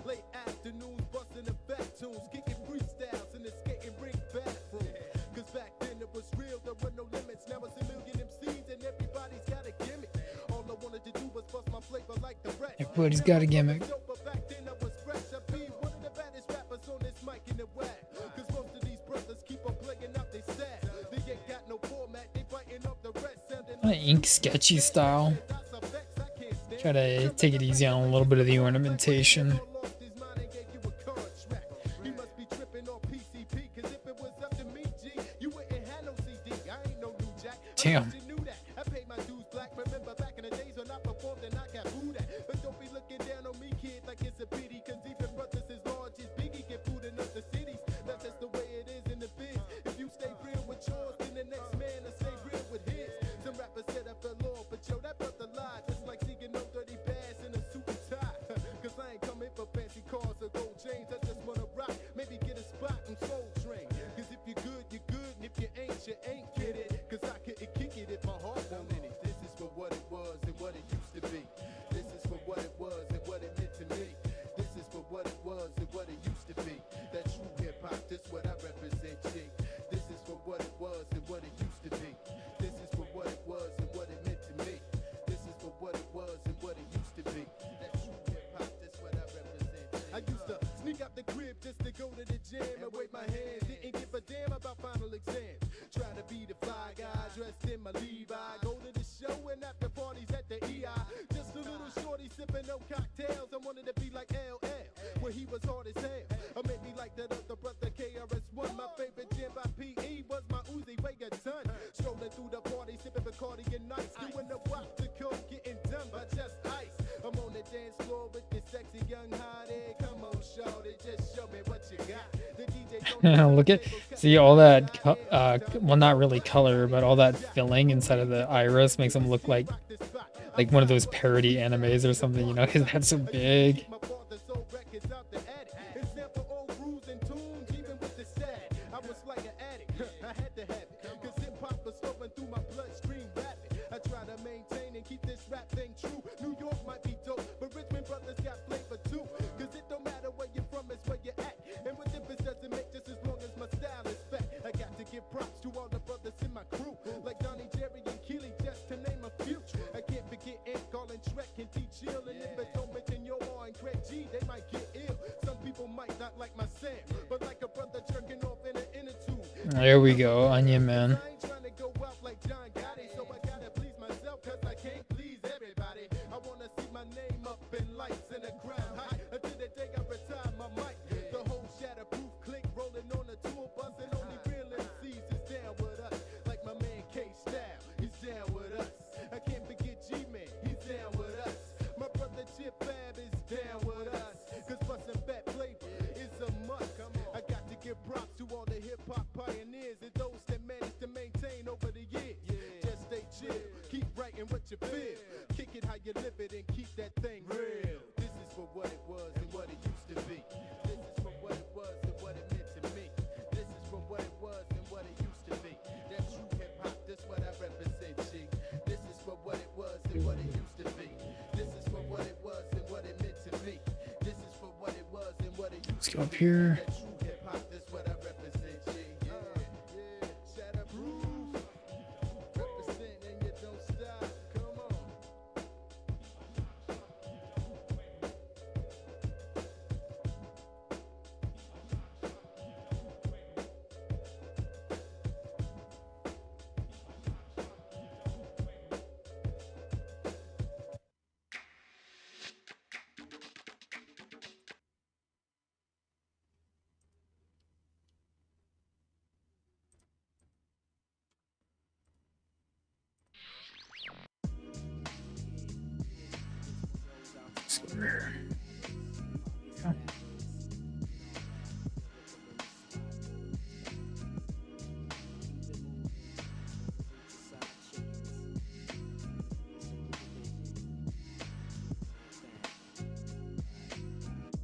Late afternoons busting the back tunes, kicking freestyles in the skating rink bathroom. Cause back then it was real, there were no limits. Now it's a million MCs and everybody's got a gimmick. All I wanted to do was bust my flavor like the rest. Everybody's got a gimmick. But back then I was fresh. I'd be one of the baddest rappers on this mic in the web. Cause most of these brothers keep on playing out they sad. They ain't got no format, they biting up the rest. Kind of ink sketchy style. Try to take it easy on a little bit of the ornamentation. Damn. I paid my dues black. Remember back in the days when I performed and I got booed at. But don't be looking down on me, kid, like it's a pity. Cause even brothers as large as Biggie get food in other cities. That's just the way it is in the biz. If you stay real with yours, then the next man will stay real with his. Some rappers said I fell off, but yo, that brother lied. Just like seeing no dirty bass in a suit and tie. Cause I ain't coming for fancy cars or gold chains. I just wanna rock, maybe get a spot and soul train. Cause if you're good, you're good. And if you ain't, you ain't. Get it? Cause I couldn't kick it if my heart wanted it. This is for what it was and what it used to be. This is for what it was and what it meant to me. This is for what it was and what it used to be. That true hip hop, this what I represent, G. This is for what it was and what it used to be. This is for what it was and what it meant to me. This is for what it was and what it used to be. That true hip hop, this what I represent. I used to sneak out the crib just to go to the gym and wave my hands. Didn't give a damn about final exams. Try to be the fly guy dressed in my Levi. Go to the show and after parties at the EI. Just a little shorty sipping no cocktails. I wanted to be like LL, where he was hard as hell. Or maybe like that other partying nice, doing the walk to cold, getting done by just ice. I'm on the dance floor with the sexy young hottie. Come on, shorty, just show me what you got. The DJ don't Look at, see all that, well, not really color, but all that filling inside of the iris makes him look like one of those parody animes or something, you know, his head's so big. my father's old records out the attic. Example old grooves and tunes, even with the sad. I was like an addict, I had to have it. Cause hip hop was flowing through my bloodstream rapid. I try to maintain and keep this rap thing true. New York might be dope, but Richmond brothers got flavor too. Cause it don't matter where you're from, it's where you're at. And what difference does it make just as long as my style is fat? I got to give props to all the brothers in my crew. Like Donnie, Jerry, and Keely, just to name a few. I can't forget Ink, Garland, Trek, and T-Chill. And if I don't mention Yo R and Craig G, they might get ill. Some people might not like my sound, but like a brother jerking off in an inner tube. There we go, Onion Man. I ain't trying to go out like John Gotti, so I gotta please myself, cause I can't please everybody. I wanna see my name up in lights and a crown high until the day I retire my mic. The whole shatterproof clique rolling on the tour bus, and only real MCs is down with us. Like my man K-Style, he's down with us. I can't forget G-Man, he's down with us. My brother Chip Fab is down with us. Cause bustin' fat flavor is a must. I got to give props to all the hip-hop pioneers and those that managed to maintain over the years. Just stay chill, keep writing what you feel. Kick it how you live it and keep that thing real. This is for what it was and what it used to be. This is for what it was and what it meant to me. This is for what it was and what it used to be. That true hip-hop, that's what I represent, G. This is for what it was and what it used to be. This is for what it was and what it meant to me. This is for what it was and what it used Let's to go be. up here. That true hip-hop, that's what I represent, G. Yeah, Shatterproof. Represent and you don't stop. Come on. Let's go over here.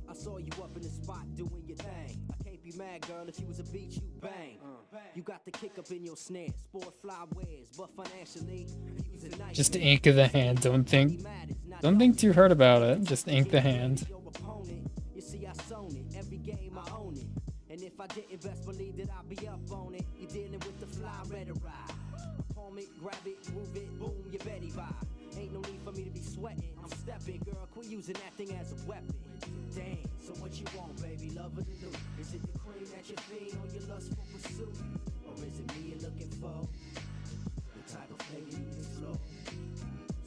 I saw you up in the spot doing your thing. I can't be mad, girl, if you was a beat, you bang. You got the kick up in your snare, sport fly wares, but financially, you was a nice Just ink of the hand. Don't think too hard about it. Just ink the hand. your opponent. You see, I sewn it. Every game I own it. And if I didn't, best believe that I'll be up on it. You're dealing with the fly rhetoric. Palm it, grab it, move it, boom, you're Betty by. Ain't no need for me to be sweating. I'm stepping, girl, quit using that thing as a weapon. Damn, so what you want, baby? Love or the loot? Is it the cream that you feed or your lustful pursuit? Or is it me you're looking for? The type of flavor you explore.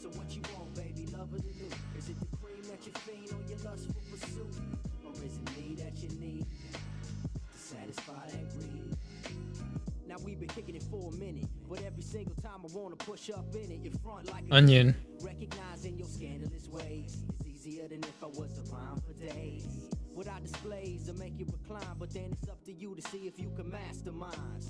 So what you want, baby? Love or the loot? Is it the cream that you feed or your lustful pursuit? Or is it me that you need to satisfy that greed? Now we've been kicking it for a minute, but every single time I wanna push up in it, you front like a Onion. recognizing your scandalous ways. It's easier than if I was around for days. Without displays to make you recline, but then it's up to you to see if you can mastermind.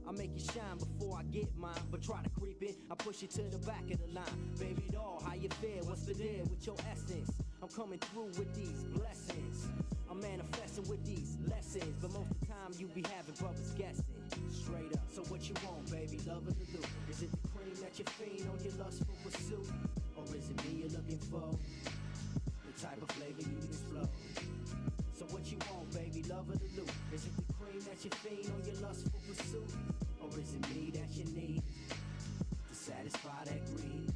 I make you shine before I get mine, but try to creep in, I push you to the back of the line. Baby doll, how you feel? What's the deal with your essence? I'm coming through with these blessings. I'm manifesting with these lessons, but most of the time you be having brothers guessing. Straight up, so what you want, baby? Love or the loot? Is it the cream that you feed on your lustful pursuit? Or is it me you're looking for? The type of flavor you explode. So what you want, baby? Love or the loot? Is it the cream that you feed on your lustful pursuit? Or is it me that you need to satisfy that greed?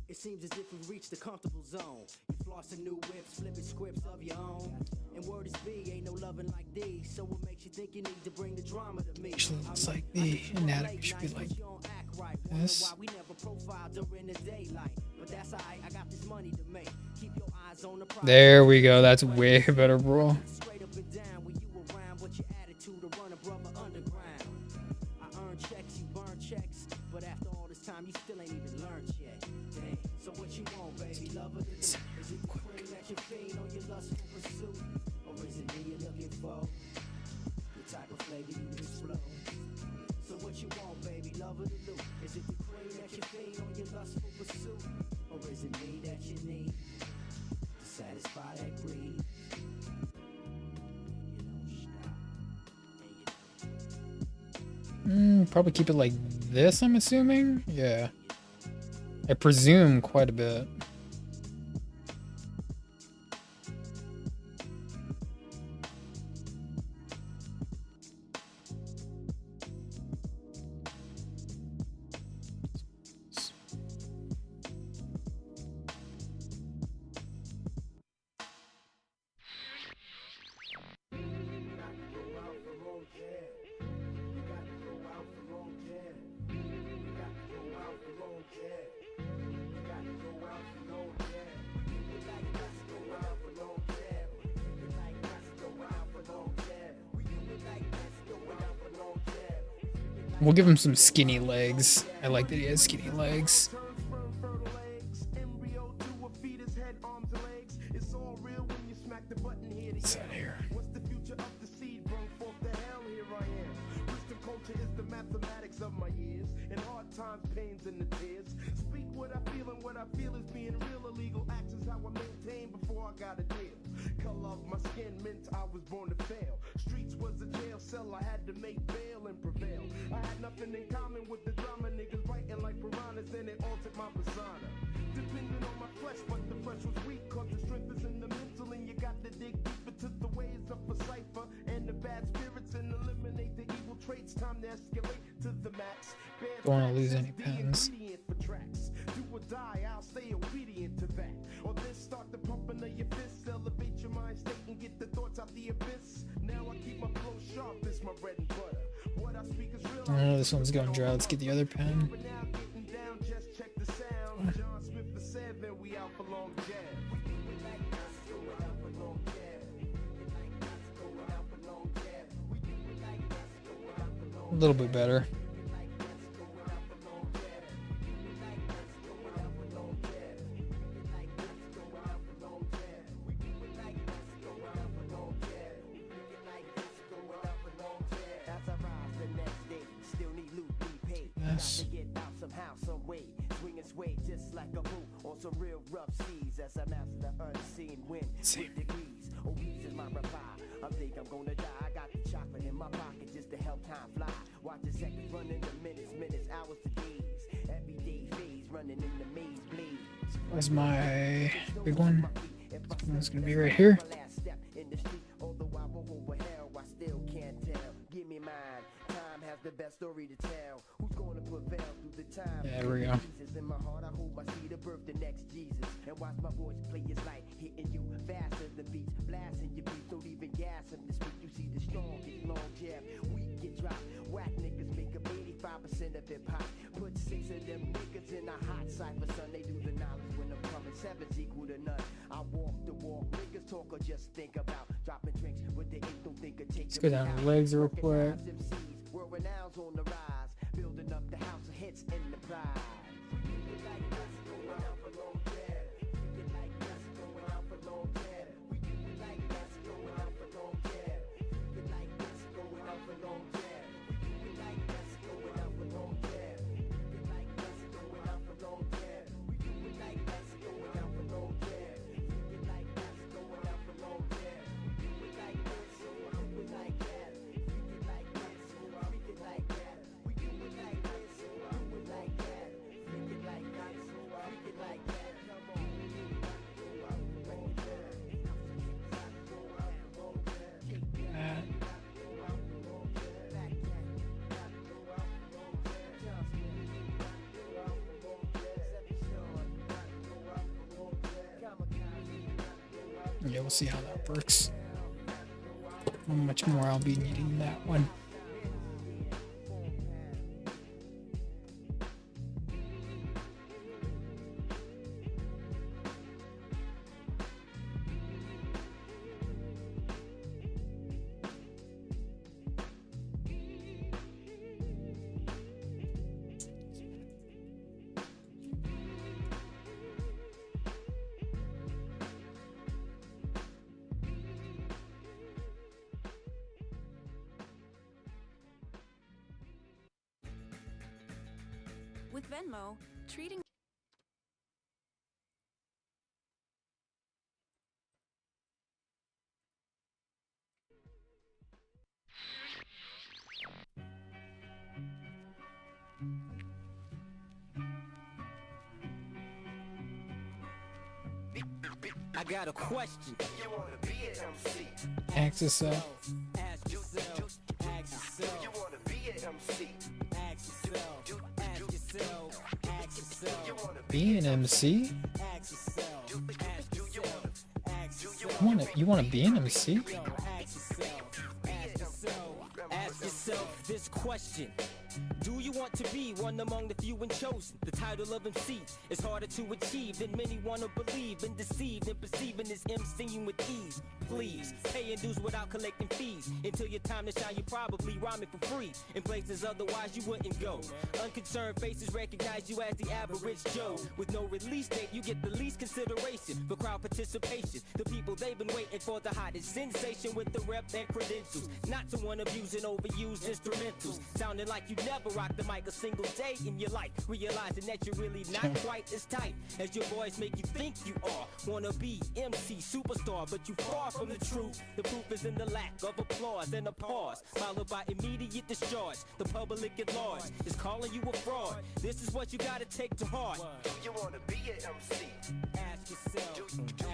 It seems as if we've reached the comfortable zone. You flossing new whips, flipping scripts of your own. And word is B, ain't no loving like these. So what makes you think you need to bring the drama to me? Actually, looks like the anatomy should be like this. We never profiled during the daylight. But that's alright, I got this money to make. Keep your eyes on the prize. There we go. That's way better, bro. Straight up and down when you around, what's your attitude to run a brother underground? I earn checks, you burn checks, but after all this time time, you still ain't even learned yet. Dang. So what you want, baby? Love or the loot? Is it the cream that you feed or your lustful pursuit? Or is it me you're looking for? The type of flavor you explode. So what you want, baby? Love or the loot? Is it the cream that you feed or your lustful pursuit? Or is it me that you need to satisfy that greed? Probably keep it like this, I'm assuming. Yeah. I presume quite a bit. We'll give him some skinny legs. I like that he has skinny legs. What's that here? Of my years and hard times, pains and the tears. Speak what I feel, and what I feel is being real. Illegal acts is how I maintain before I got a deal. Color of my skin meant I was born to fail. Streets was a jail cell, I had to make bail and prevail. I had nothing in common with the drama niggas biting like piranhas, and it altered my persona. Depending on my flesh, but the flesh was weak, cause the strength is in the mental, and you got to dig deeper to the ways of a cipher and the bad spirits and eliminate the evil traits. Time to escalate to the max. Don't want to lose any pens. Do or die, I'll stay obedient to that. Or then start the pumping of your fists, elevate your mind state and get the thoughts out the abyss. Now I keep my flow sharp, it's my bread and butter. What I speak is real. Oh, this one's going dry. Let's get the other pen. Just check the sound. John Smith for 7, we out for long jab. A little bit better. Yes. Just like a boot on some real rough seas as I master the unseen wind with degrees. Oh, is my reply. I think I'm gonna die. I got the chocolate in my pocket just to help time fly. Watch the seconds run into minutes, hours to days. Everyday phase running in the maze bleeds. Where's my big one? It's gonna be right here. The best story to tell. Who's gonna prevail through the time? Yeah, there we go. In my heart, I hope I see the birth the next Jesus. And watch my voice play his light, hitting you faster than beats, blasting your beats, don't even gas him to speak. You see the strong get long jab, weak get dropped. Whack niggas make up 85% of hip hop. Put 6 of them niggas in a hot cipher, son. They do the knowledge when I'm coming. 7's equal to none. I walk the walk, niggas talk or just think about dropping drinks with the ink. Don't think of taking. Let's go down the legs real quick. World renown's on the rise, building up the house of hits and the prize. Yeah, we'll see how that works. How much more I'll be needing that one. With Venmo, treating I got a question. You wanna be an MC? Ask yourself. Ask yourself. Ask yourself. You wanna be an MC? Ask yourself. Ask yourself. Ask yourself. You wanna Be an MC? Ask yourself. Ask yourself. Ask yourself. You wanna be an MC? Yo, ask yourself. Ask yourself. Ask yourself this question. Do you want to be one among the few and chosen? The title of MC is harder to achieve than many want to believe, and deceived in perceiving this MCing with ease. Please, paying dues without collecting fees. Until your time to shine, you probably rhyming for free in places otherwise you wouldn't go. Unconcerned faces recognize you as the average Joe. With no release date, you get the least consideration for crowd participation. The people they've been waiting for, the hottest sensation with the rep and credentials. Not someone abusing overused instrumentals, sounding like you never rock the mic a single day in your life, realizing that you're really not quite as tight as your boys make you think you are. Wanna be MC superstar, but you far from the truth. The proof is in the lack of applause and a pause, followed by immediate discharge. The public at large is calling you a fraud. This is what you gotta take to heart. You wanna be an MC? Ask yourself.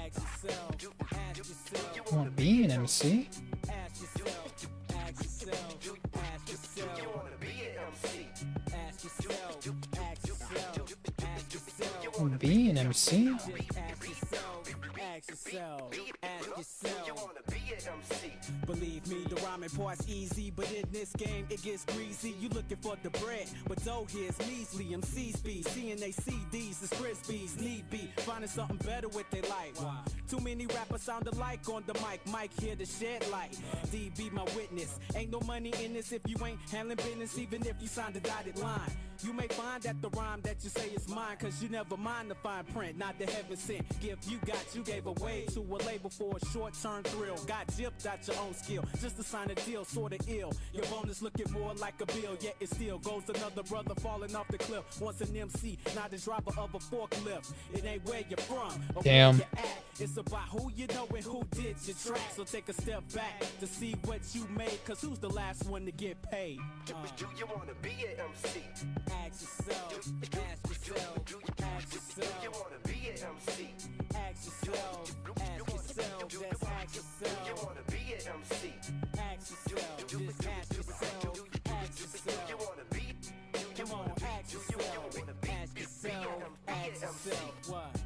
Ask yourself. Ask yourself. You wanna be an MC? Ask yourself. Ask yourself. Ask yourself. You wanna be an MC? Ask yourself. Ask yourself. Ask yourself. Wanna be an MC? Ask yourself. Ask yourself. Ask yourself. You wanna be an MC? Believe me, the rhyming part's easy, but in this game it gets greasy. You looking for the bread, but dough here's measly. MC speed, seeing they CDs, the frisbees need be finding something better with their life. Too many rappers sound alike on the mic. Mike here to shed light. D be my witness. Ain't no money in this if you ain't handling business, even if you signed a dotted line. You may find that the rhyme that you say is mine, cause you never mind the fine print, not the heaven sent gift you got. You gave away to a label for a short-term thrill. Got gypped out your own skill, just to sign a deal, sorta ill. Your bonus looking more like a bill, yet it still goes another brother falling off the cliff. Once an MC, not the driver of a forklift. It ain't where you're from, or Damn. where you're at. It's about who you know and who did your track. So take a step back to see what you made, cause who's the last one to get paid? Do you wanna be an MC? Ask yourself, ask yourself, ask yourself. You wanna be an MC? Ask yourself, ask yourself, just ask yourself. You wanna be an MC? Ask yourself, just ask yourself, ask yourself. You wanna be? Come on, ask yourself, ask yourself, ask yourself. What?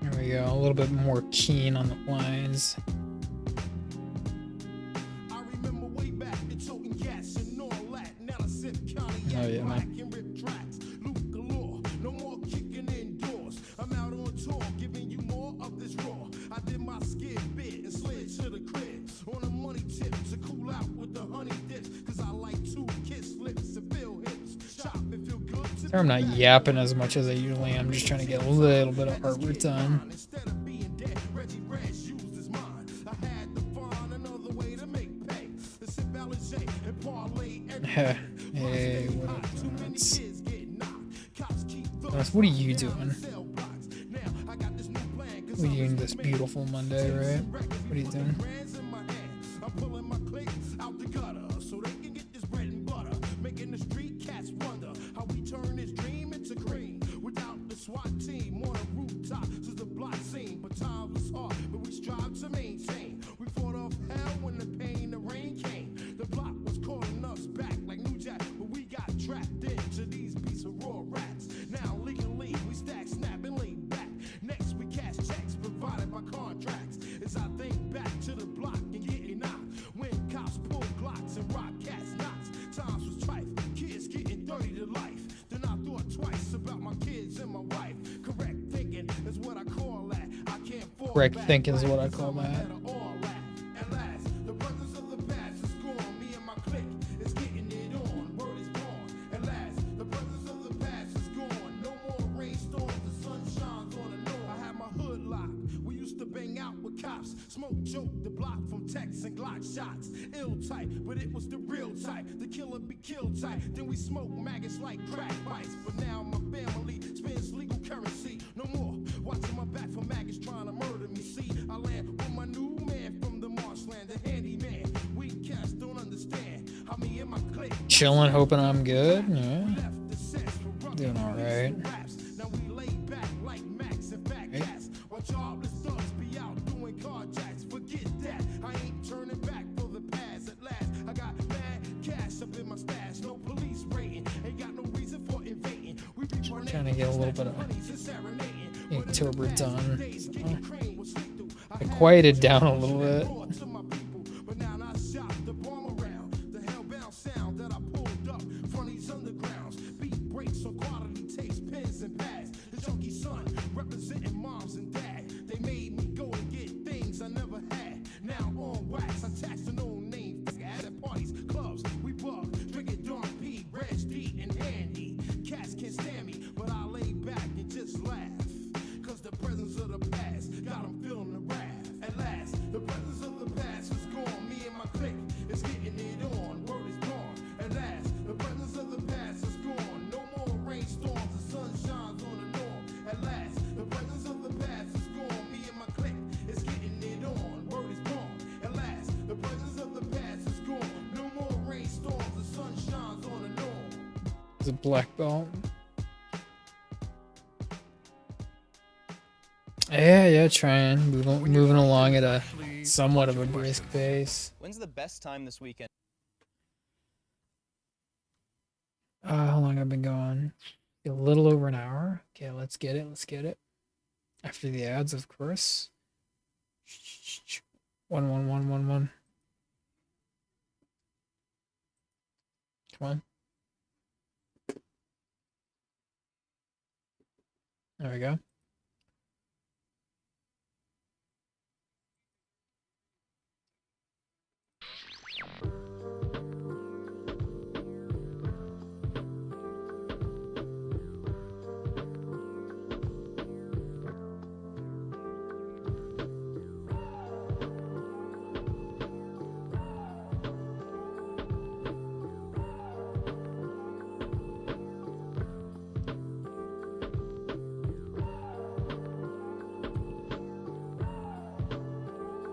There we go. A little bit more keen on the lines. I remember way back in toting gas and all that. Now I sip County Oh, yeah, man. and rip tracks. Luke galore, no more kicking indoors. I'm out on tour, giving you more of this raw. I did my skid bit and slid to the crib on a money tip to cool out with the honey dips. Cause I like to kiss lips and feel hips. Chop and feel good to Sorry I'm not yapping as much as I usually am. I'm just trying to get a little bit of artwork done. Instead of being dead, Reggie Branch used his mind. I had to find another way to make pay. To sip Alizé and parlay Hey, what up, Donuts? Donuts, what are you doing? What are you doing this beautiful Monday, right? What are you doing? I'm pulling my cliques out the gutter so they can get this bread and butter. Making the street cats wonder how we turn this dream into cream. Without the SWAT team on a rooftop to the block scene. But time was hard, but we strive to maintain. We fought off hell when the pain, the rain came. The block was calling us back like New Jack, but we got trapped into these beats of raw rats. Now legally we stack, snap, and lay back. Next we cash checks provided by contracts. As I think back to my wife. Correct thinking is what I call that. I can't fall Correct back. thinking is what I call that. All that. At last, the brothers of the past is gone. Me and my clique is getting it on. Word is born. At last, the brothers of the past is gone. No more rainstorms, the sun shines on the north. I had my hood locked. We used to bang out with cops. Smoke joke the block from texts and Glock shots. Ill type, but it was the real type. The killer be killed type. Then we smoke maggots like crack bites. But now my family spends legal currency. No more watching my back for maggots trying to murder me. See, I land with my new man from the marshland, the handyman. We cats don't understand how me and my clique Chilling, hoping I'm good. Yeah. Doing all right. now we lay back like Max and Fat Cats. While jobless thugs be out doing carjacks. Forget that, I ain't turning back for the past. At last, I got mad cash up in my stash. No police raiding, ain't got no reason for invading. We be Trying to get a little bit of October done. So I quieted down a little bit. But now I shop the bomb around. The hellbound sound that I pulled up from these undergrounds. Beat breaks on quality tapes, pens and pads. The junkie son representing moms and dad. They made me go and get things I never had. Now on wax, attached to no name. At parties, clubs, we bug. Drinking Don P, Reg D, and Andy. Cats can't stand me, but I lay back and just laugh. Cause the presence of the past got them feeling the wrath. At last, the presence of the past is gone. Me and my clique is getting it on. Word is gone. At last, the presence of the past is gone. No more rainstorms, the sun shines on the norm. At last, the presence of the past is gone. Me and my clique is getting it on. Word is gone. At last, the presence of the past is gone. No more rainstorms, the sun shines on the norm. It's a black belt. Yeah, trying. Moving along at a somewhat of a brisk pace. When's the best time this weekend? How long I've been going? A little over an hour. Okay, let's get it. After the ads, of course. 11111. Come on. There we go.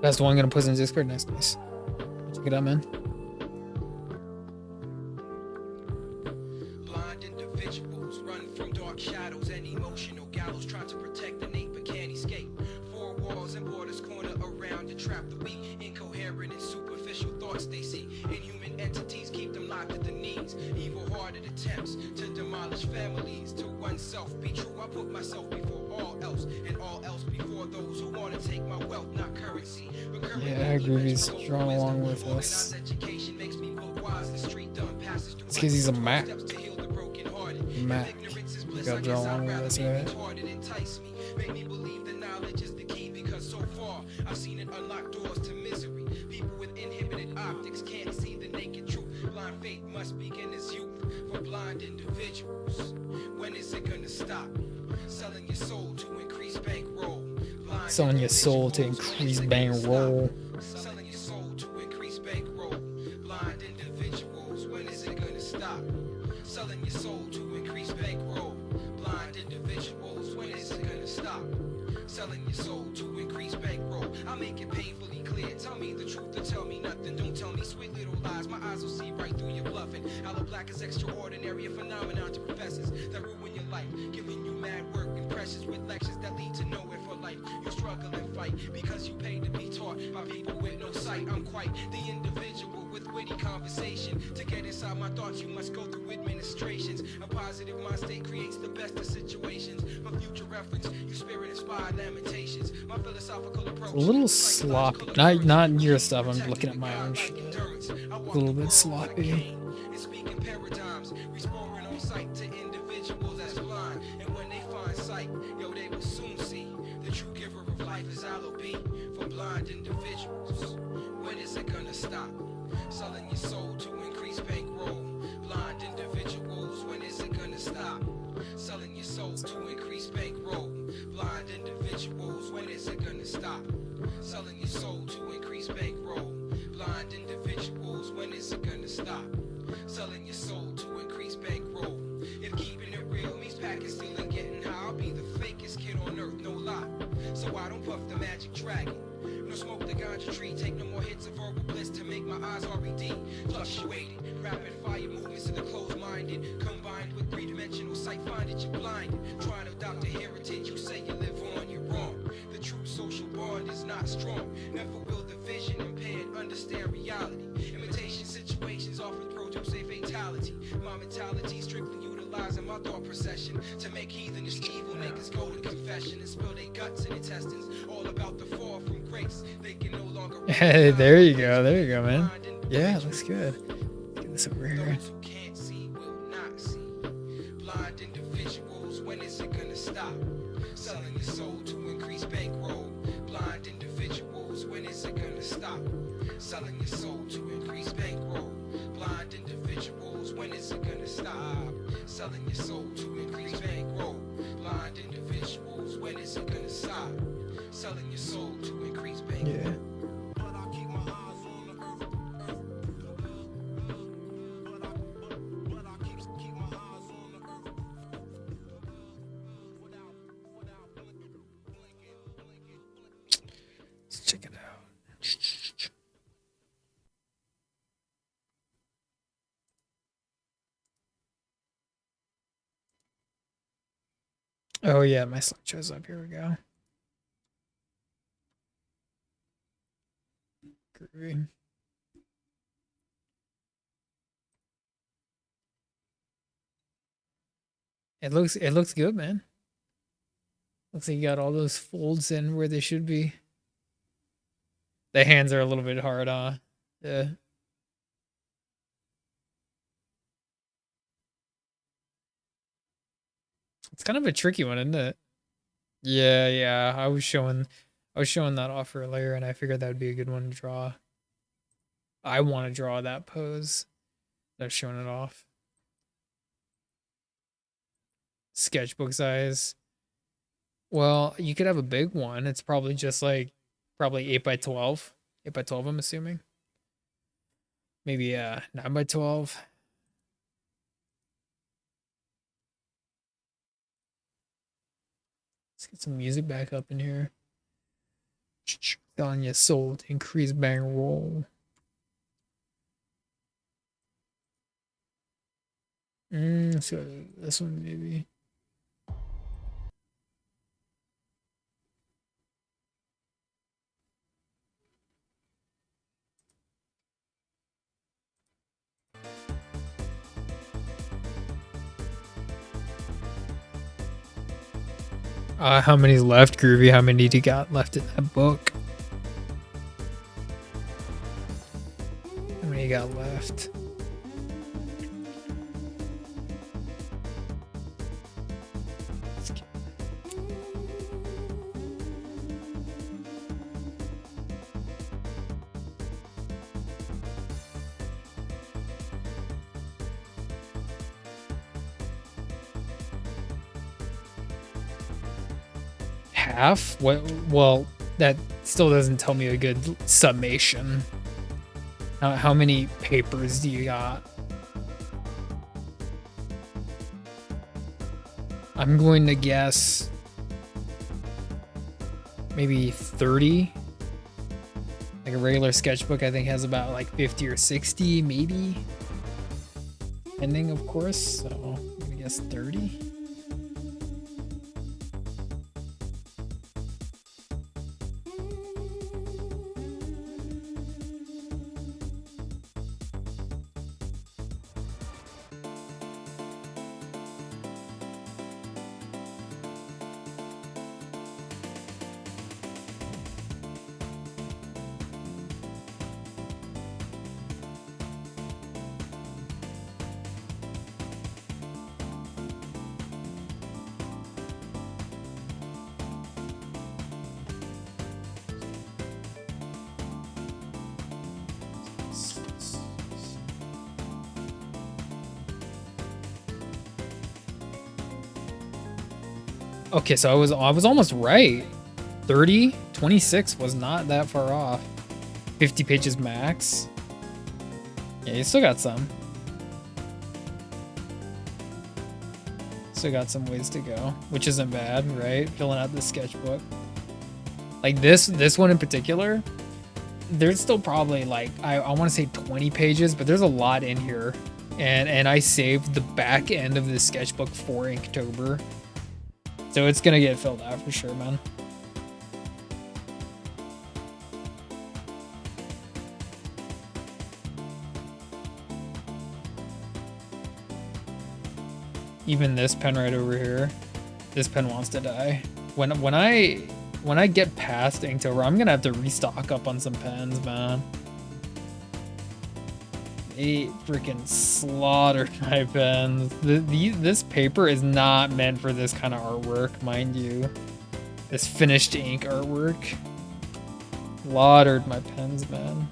That's the one I'm gonna put in Discord. Nice. Check it out, man. Blind individuals run from dark shadows and emotional gallows, trying to protect the nape but can't escape. Four walls and borders corner around to trap the weak. Incoherent and superficial thoughts they see. Inhuman entities keep them locked at the knees. Evil-hearted attempts to demolish families. To oneself be true, I put myself before all else, and all else before those who want to take my wealth, not currency. Yeah, Groovy's drawn along with us. It's because he's a Mac. Mac. You gotta draw along with us, right? Make me believe the knowledge is the key, because so far I've seen it unlock doors to misery. People with inhibited optics can't see the naked truth. Blind faith must begin as youth for blind individuals. When is it gonna stop? Selling your soul to increase bankroll. Selling your soul to increase bankroll. Selling your soul to increase bankroll. Blind individuals, when is it gonna stop? Selling your soul to increase bankroll. Blind individuals, when is it gonna stop? Selling your soul to increase bankroll. I make it painfully clear. Tell me the truth or tell me nothing. Don't tell me sweet little lies. My eyes will see right through your bluffing. Aloe Black is extraordinary, a phenomenon to professors that ruin your life, giving you mad work and pressures with lectures that lead to nowhere for life. You struggle and fight because you paid to be taught by people with no sight. I'm quite the individual with witty conversation. To get inside my thoughts, you must go through administrations. A positive mind state creates the best of situations. For future reference, you spirit-inspired lamentations. My philosophical approach. A little sloppy. Not your stuff. I'm looking at my own shit. A little bit sloppy. And speaking paradigms, restoring on sight to individuals as blind. And when they find sight. Yo, they will soon see the true giver of life is LOB for blind individuals. When is it gonna stop? Selling your soul to increase bankroll. Blind individuals, when is it gonna stop? Selling your soul to increase bankroll. Blind individuals, when is it gonna stop? Selling your soul to increase bankroll. Blind individuals, when is it gonna stop? Selling your soul to increase bankroll. If keeping it real means packing, stealing, getting high, I'll be the fakest kid on earth, no lie. So I don't puff the magic dragon, no smoke the ganja tree, take no more hits of verbal bliss to make my eyes RED. Fluctuating, rapid fire movements of the closed-minded, combined with three-dimensional sight, find it you're blinded. Trying to adopt a heritage, you say you live on, you're wrong. The true social bond is not strong. Never will the vision impaired understand reality. Imitation situations often produce a fatality. My mentality strictly utilizing my thought procession to make heathenish evil makers go to confession and spill their guts and intestines. All about the fall from grace. They can no longer. Hey, there you go, man. Yeah, looks good. Get this over here. Those who can't see will not see. Blind individuals, when is it gonna stop? Selling your soul to increase bankroll. Blind individuals, when is it gonna stop? Selling your soul to increase bankroll. Blind individuals, when is it gonna stop? Selling your soul to increase bankroll. Blind individuals, when is it gonna stop? Selling your soul to increase bankroll. Yeah. But I keep my eyes on the earth. But I keep my eyes on the earth. Let's check it out. Oh yeah, my slideshow's up. Here we go. Groovy. It looks good, man. Looks like you got all those folds in where they should be. The hands are a little bit hard, yeah. It's kind of a tricky one, isn't it? Yeah. I was showing that off earlier, and I figured that would be a good one to draw. I want to draw that pose. I was showing it off. Sketchbook size. Well, you could have a big one. It's probably just like 8x12. 8x12, I'm assuming. Maybe 9x12. Let's get some music back up in here. Selling your soul to increase bankroll. Let's go to this one maybe. How many's left, Groovy? How many do you got left in that book? How many you got left? Half? What? Well, that still doesn't tell me a good summation. How many papers do you got? I'm going to guess maybe 30. Like a regular sketchbook, I think has about like 50 or 60, maybe. Depending, of course. So I'm gonna guess 30. Okay, so I was almost right. 30, 26 was not that far off. 50 pages max. Yeah, you still got some. Still got some ways to go, which isn't bad, right? Filling out the sketchbook. Like this one in particular, there's still probably like, I want to say 20 pages, but there's a lot in here. And I saved the back end of this sketchbook for Inktober. So it's gonna get filled out for sure, man. Even this pen right over here, this pen wants to die. When I get past Inktober, I'm gonna have to restock up on some pens, man. They freaking slaughtered my pens. This paper is not meant for this kind of artwork, mind you. This finished ink artwork. Slaughtered my pens, man.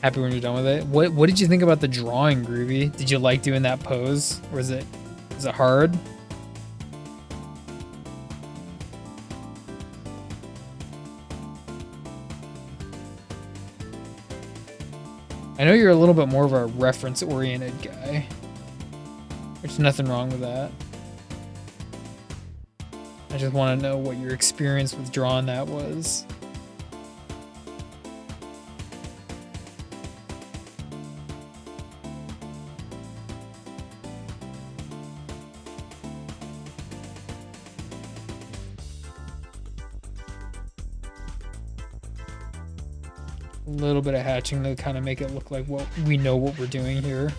Happy when you're done with it. What did you think about the drawing, Groovy? Did you like doing that pose? Or was it hard? I know you're a little bit more of a reference-oriented guy. There's nothing wrong with that. I just want to know what your experience with drawing that was. A little bit of hatching to kind of make it look like what we know what we're doing here.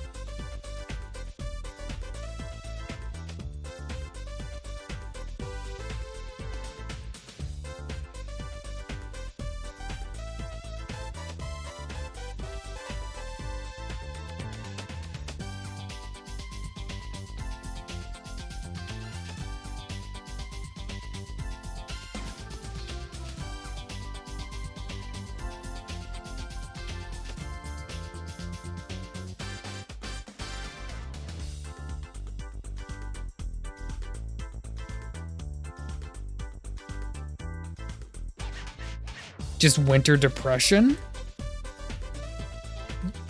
Just winter depression?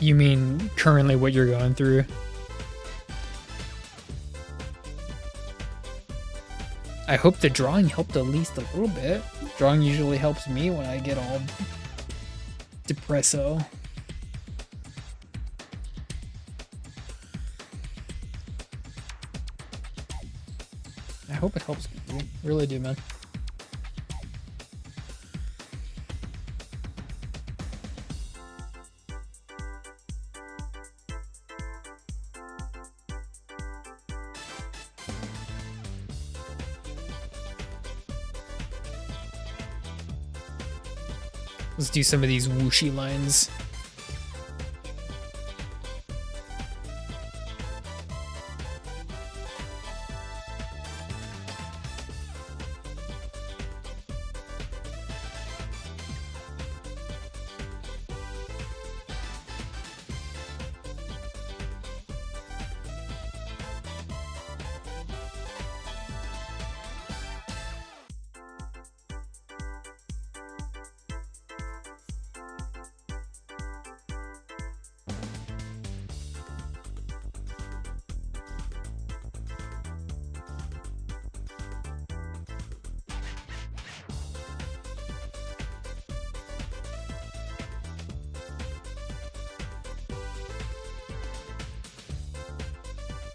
You mean currently what you're going through? I hope the drawing helped at least a little bit. Drawing usually helps me when I get all depresso. I hope it helps you. Really do, man. Let's do some of these whooshy lines.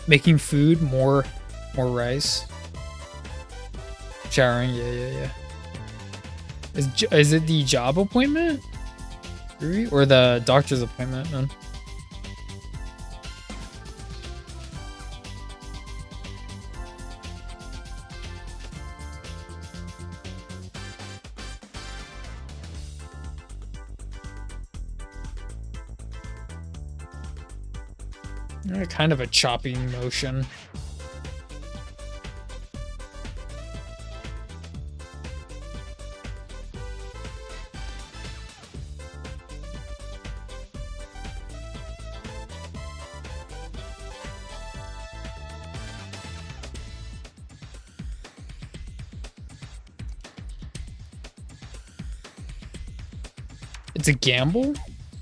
Making food, more rice. Showering, yeah. Is it the job appointment? Or the doctor's appointment, man? Kind of a choppy motion. It's a gamble?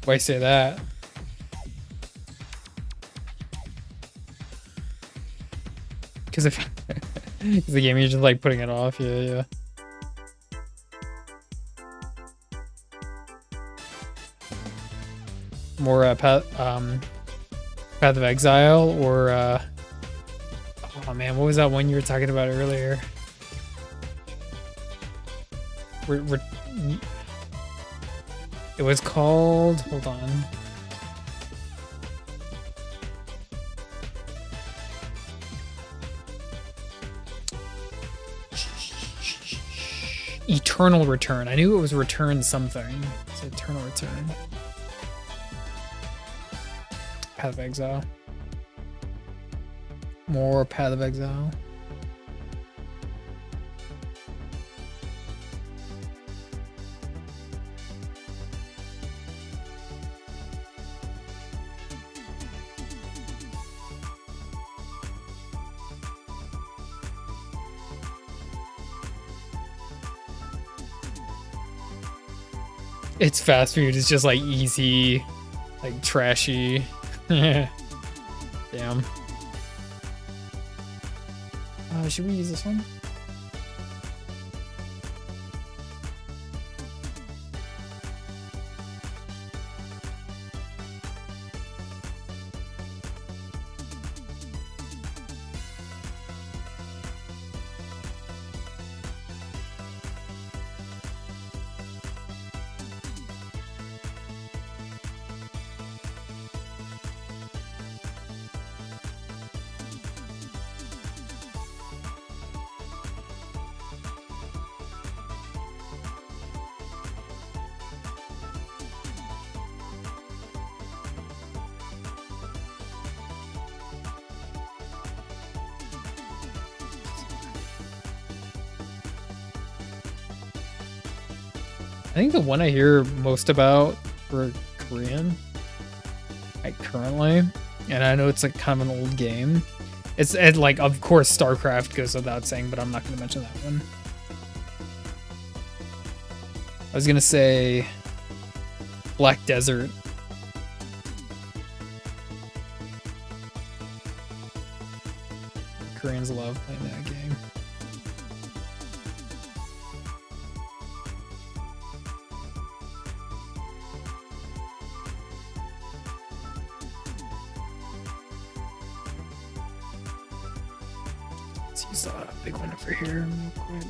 Why say that? Because if the game, you're just like putting it off. Yeah. More Path of Exile or oh man, what was that one you were talking about earlier? It was called, hold on. Eternal Return. I knew it was Return something. It's Eternal Return. Path of Exile. More Path of Exile. It's fast food. It's just like easy, like trashy. Damn. Should we use this one? I think the one I hear most about for Korean, like currently, and I know it's like kind of an old game. It's like, of course, StarCraft goes without saying, but I'm not going to mention that one. I was going to say Black Desert. Koreans love playing that game. Let's use a big one over here real quick.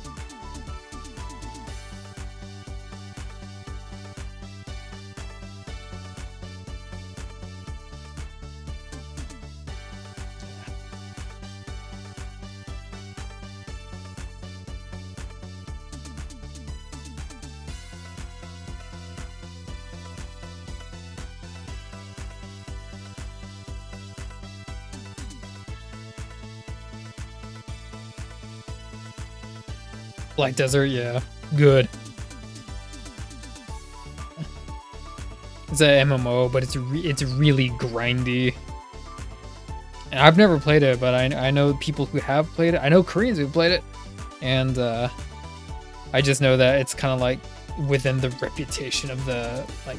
Black Desert, yeah, good. It's a MMO, but it's really grindy. And I've never played it, but I know people who have played it. I know Koreans who played it, and I just know that it's kind of like within the reputation of the like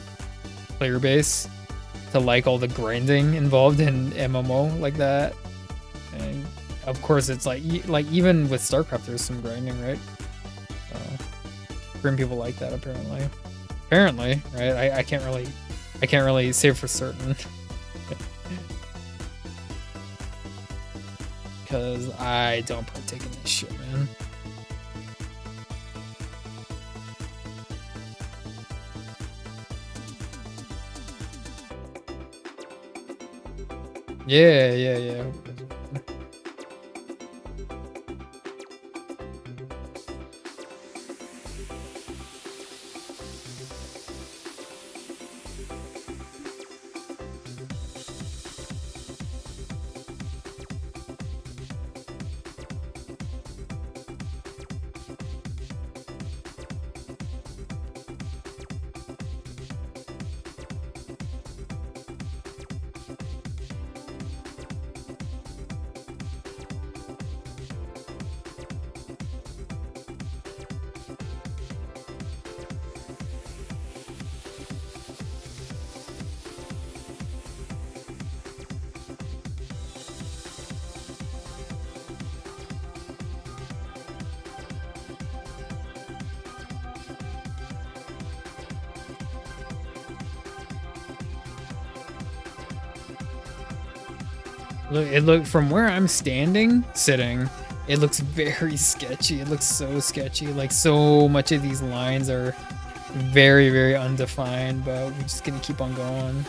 player base to like all the grinding involved in MMO like that. And of course, it's like even with StarCraft, there's some grinding, right? Korean people like that apparently. Apparently, right? I can't really say for certain. Because I don't partake in this shit, man. Yeah. It looked from where I'm sitting, it looks very sketchy. It looks so sketchy. Like so much of these lines are very, very undefined, but we're just gonna keep on going.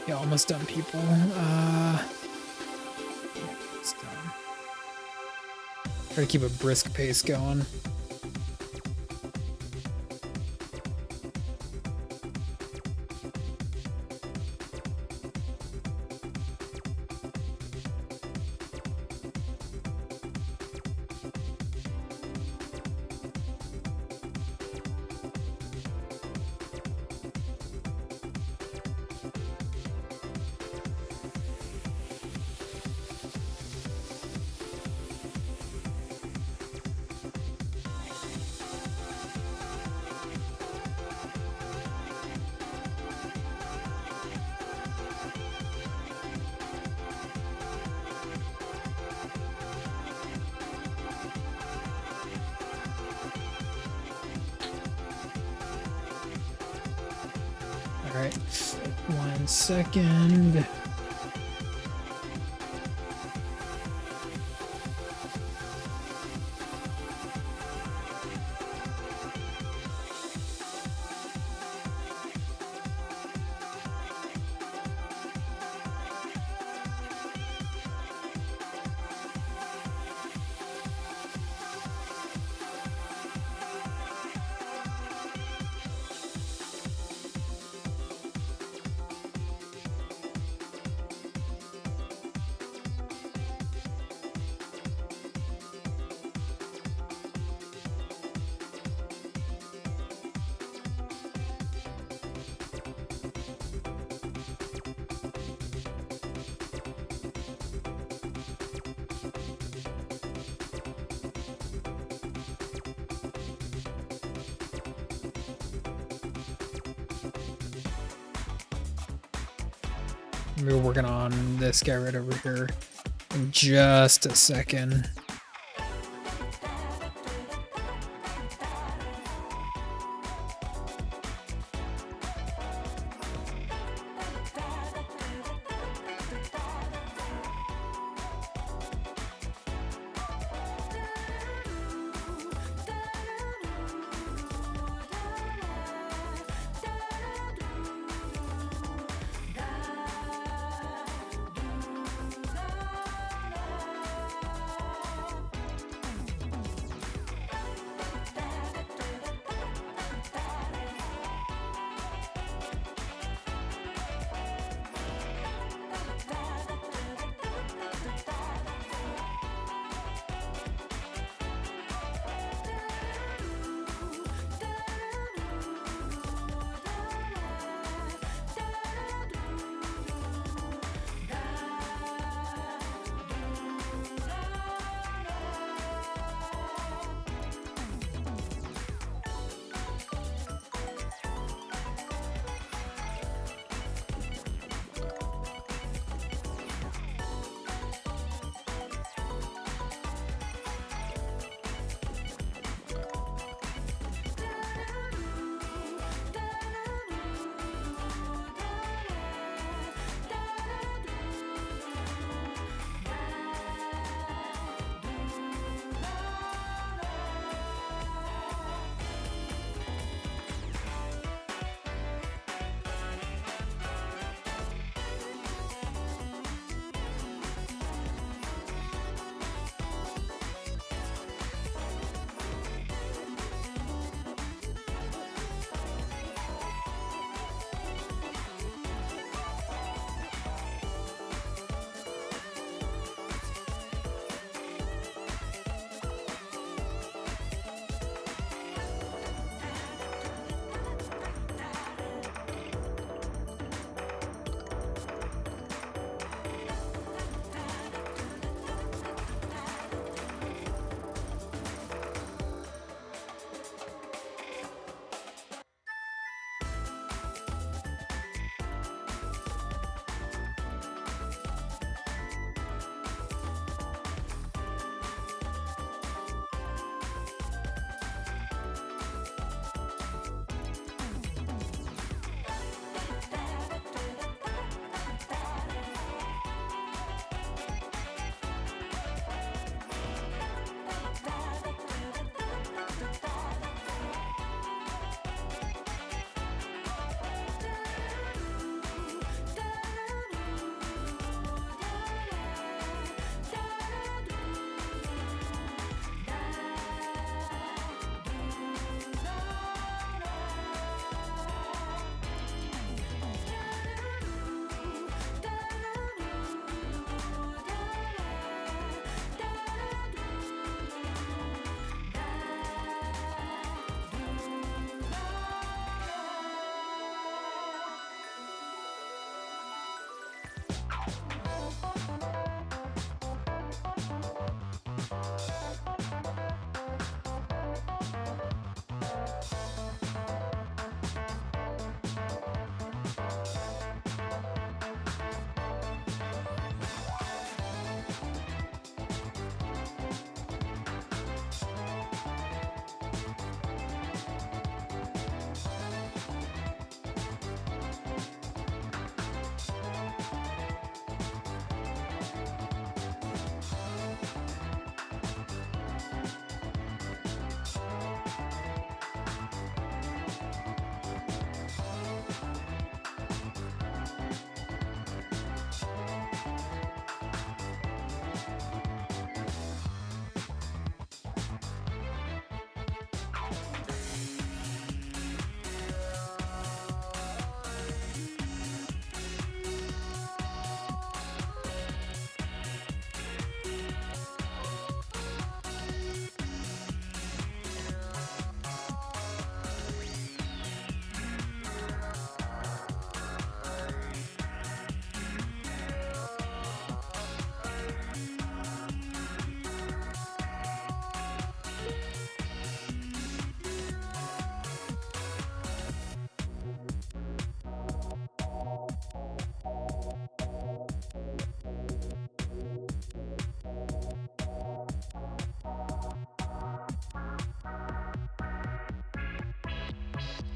Yeah, almost done, people. Almost done. Try to keep a brisk pace going. All right, 1 second. We're working on this guy right over here in just a second.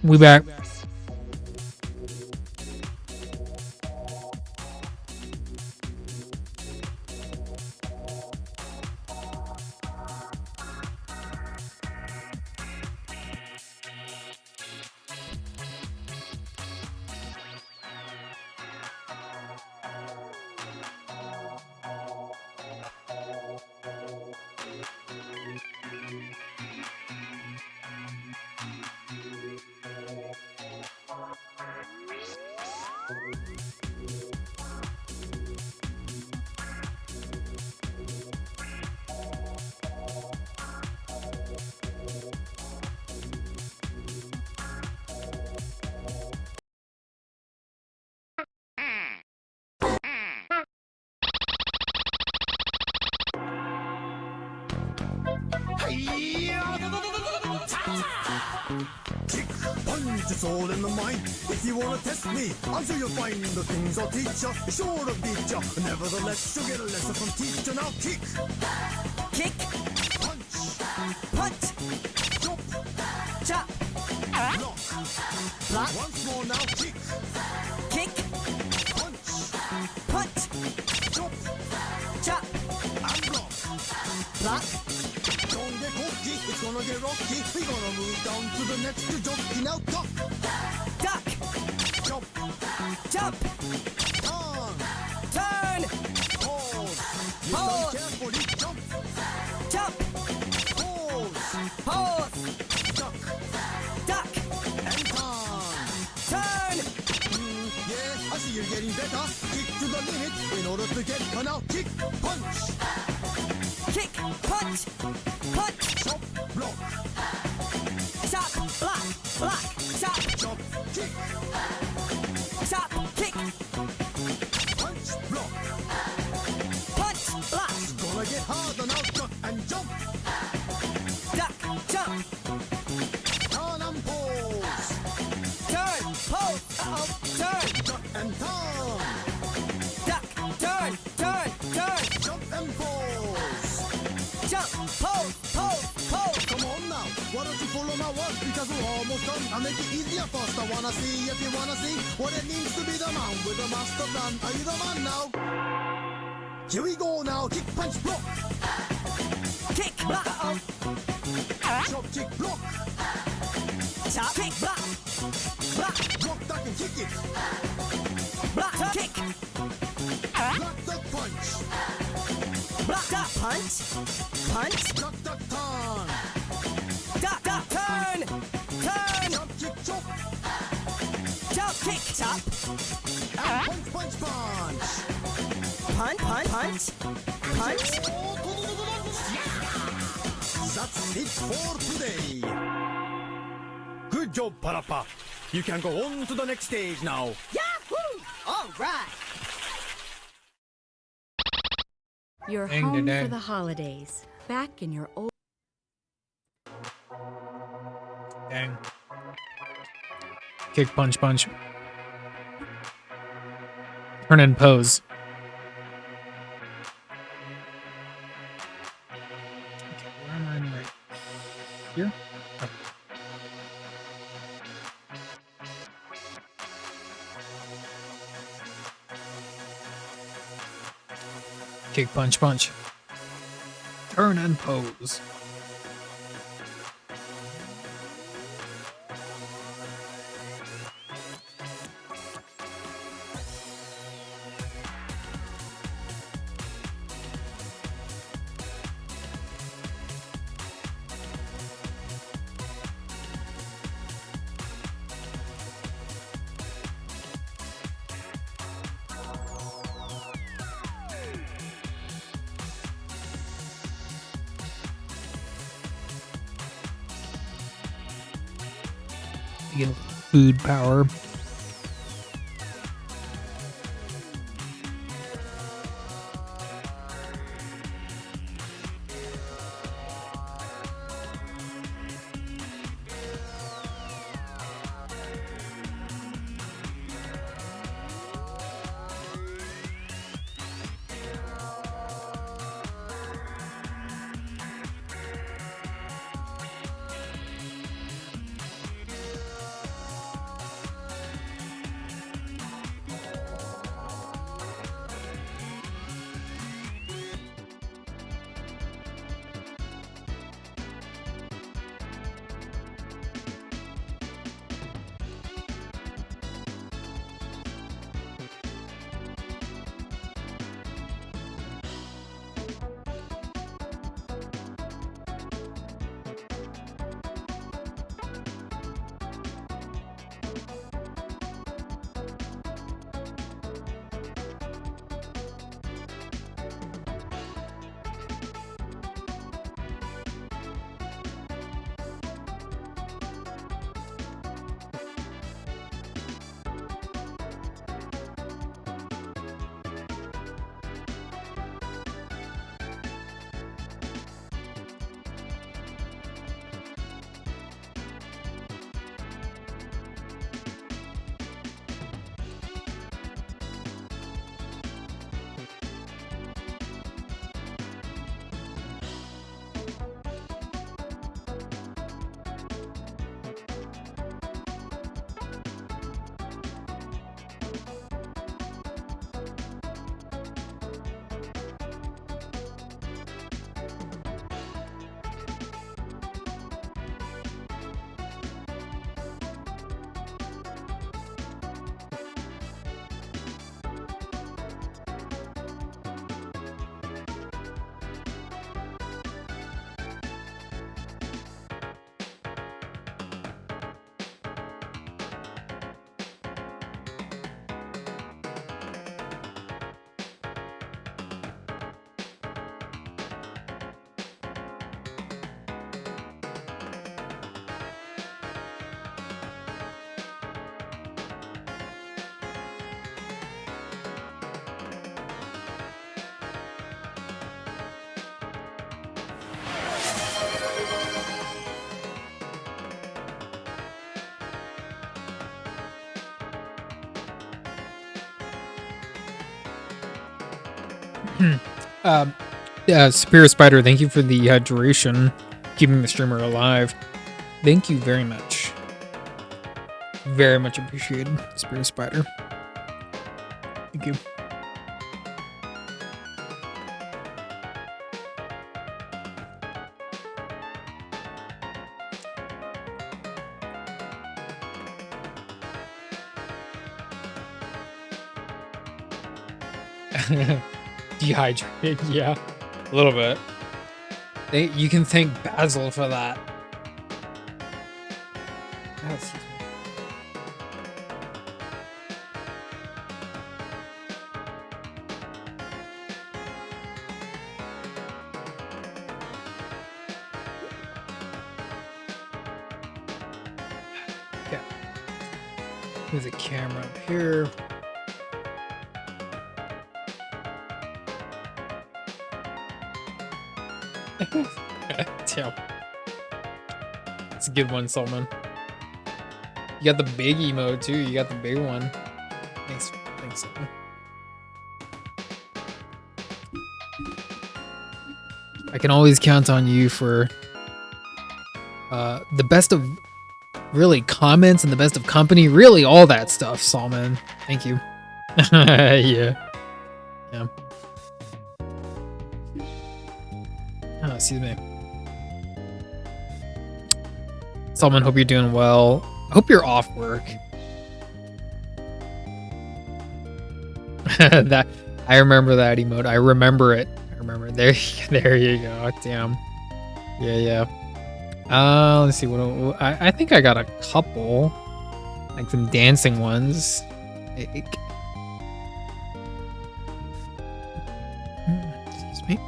We back. Kick, punch, it's all in the mind. If you wanna test me, I'm sure you'll find the things I'll teach ya. Sure to beat ya. Nevertheless, you'll get a lesson from teacher. Now kick, kick, punch, punch, jump, chop, block, block. Once more now, kick, kick, punch, punch, jump, chop, and block, block. Don't get cocky, it's gonna get rocky. We're gonna move down to the next jockey. Now duck, duck, jump, jump, turn, pause, pause, carefully jump, jump, pause, duck, duck, and turn. Yeah, I see you're getting better. Kick to the limit in order to get now kick, punch. Kick, punch, punch, chop, block, chop, block, block, chop, chop, kick, chop, kick, punch, block, punch, block. It's gonna get harder now, duck and jump, duck, jump, turn and pose, turn, pose, turn, duck and turn, duck, turn, turn, turn, jump and pose. Jump, pose, pose, pose. Come on now, why don't you follow my words? Because we're almost done. I'll make it easier first. I wanna see if you wanna see what it means to be the man with the master plan. Are you the man now? Here we go now. Kick, punch, block. Kick, block. Chop, kick, block. Chop, kick, block. Block, block, duck and kick it. Block, kick. Block, duck, punch. Block, duck, punch. Punch. Duck, duck, turn. Duck, duck, turn. Turn. Jump, kick, chop. Jump, kick, chop. And punch, punch, punch. Punch, punch, punch. Punch. That's it for today. Good job, Parappa. You can go on to the next stage now. Yahoo! All right. You're Dang, home dang. for the holidays, back in your old... Dang. Kick, punch, punch. Turn and pose. Okay, where am I right here? Oh. Kick, punch, punch. Turn and pose. Get food power. Superior Spider, thank you for the duration, keeping the streamer alive. Thank you very much. Very much appreciated, Superior Spider. Thank you. Dehydrated, yeah, a little bit. You can thank Basil for that. Oh, excuse me. Okay. Move the camera up here. Damn. It's a good one, Solomon. You got the big emote too. You got the big one. Thanks, Solomon. I can always count on you for the best of really comments and the best of company. Really, all that stuff, Solomon. Thank you. Yeah. Oh, excuse me. Solomon, hope you're doing well. I hope you're off work. That I remember that emote. I remember it. There you go. Damn. Yeah. Let's see. I think I got a couple, like some dancing ones. Excuse me.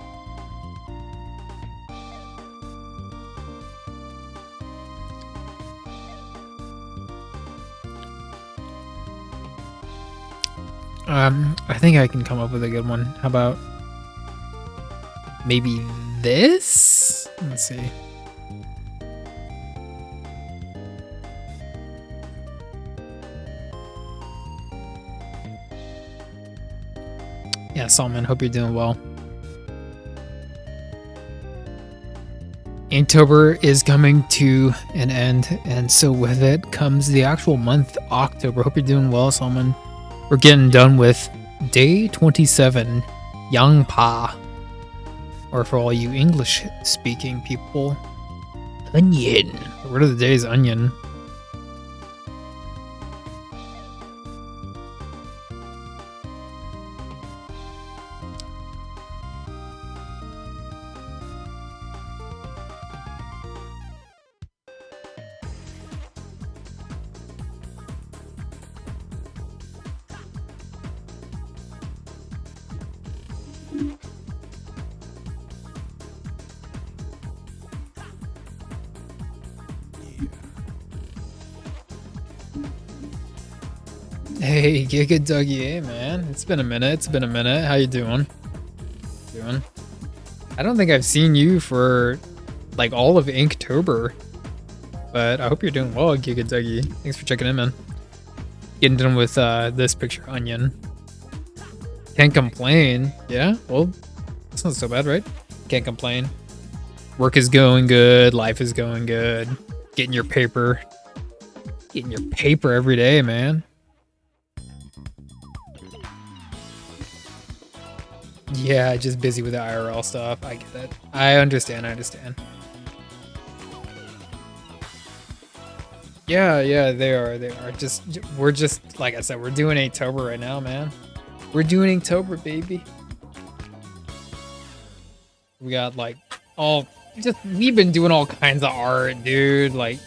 I think I can come up with a good one. How about maybe this? Let's see. Yeah, Solomon, hope you're doing well. Inktober is coming to an end, and so with it comes the actual month, October. Hope you're doing well, Solomon. We're getting done with day 27, Yangpa. Or for all you English-speaking people, onion. The word of the day is onion. Hey, Giga Dougie, hey man. It's been a minute. How you doing? I don't think I've seen you for like all of Inktober. But I hope you're doing well, Giga Dougie. Thanks for checking in, man. Getting done with this picture, onion. Can't complain. Yeah, well, that's not so bad, right? Can't complain. Work is going good. Life is going good. Getting your paper every day, man. Yeah, just busy with the IRL stuff. I get it. I understand. Yeah, they are. We're just, like I said, we're doing Inktober right now, man. We're doing Inktober, baby. We got like we've been doing all kinds of art, dude. Like,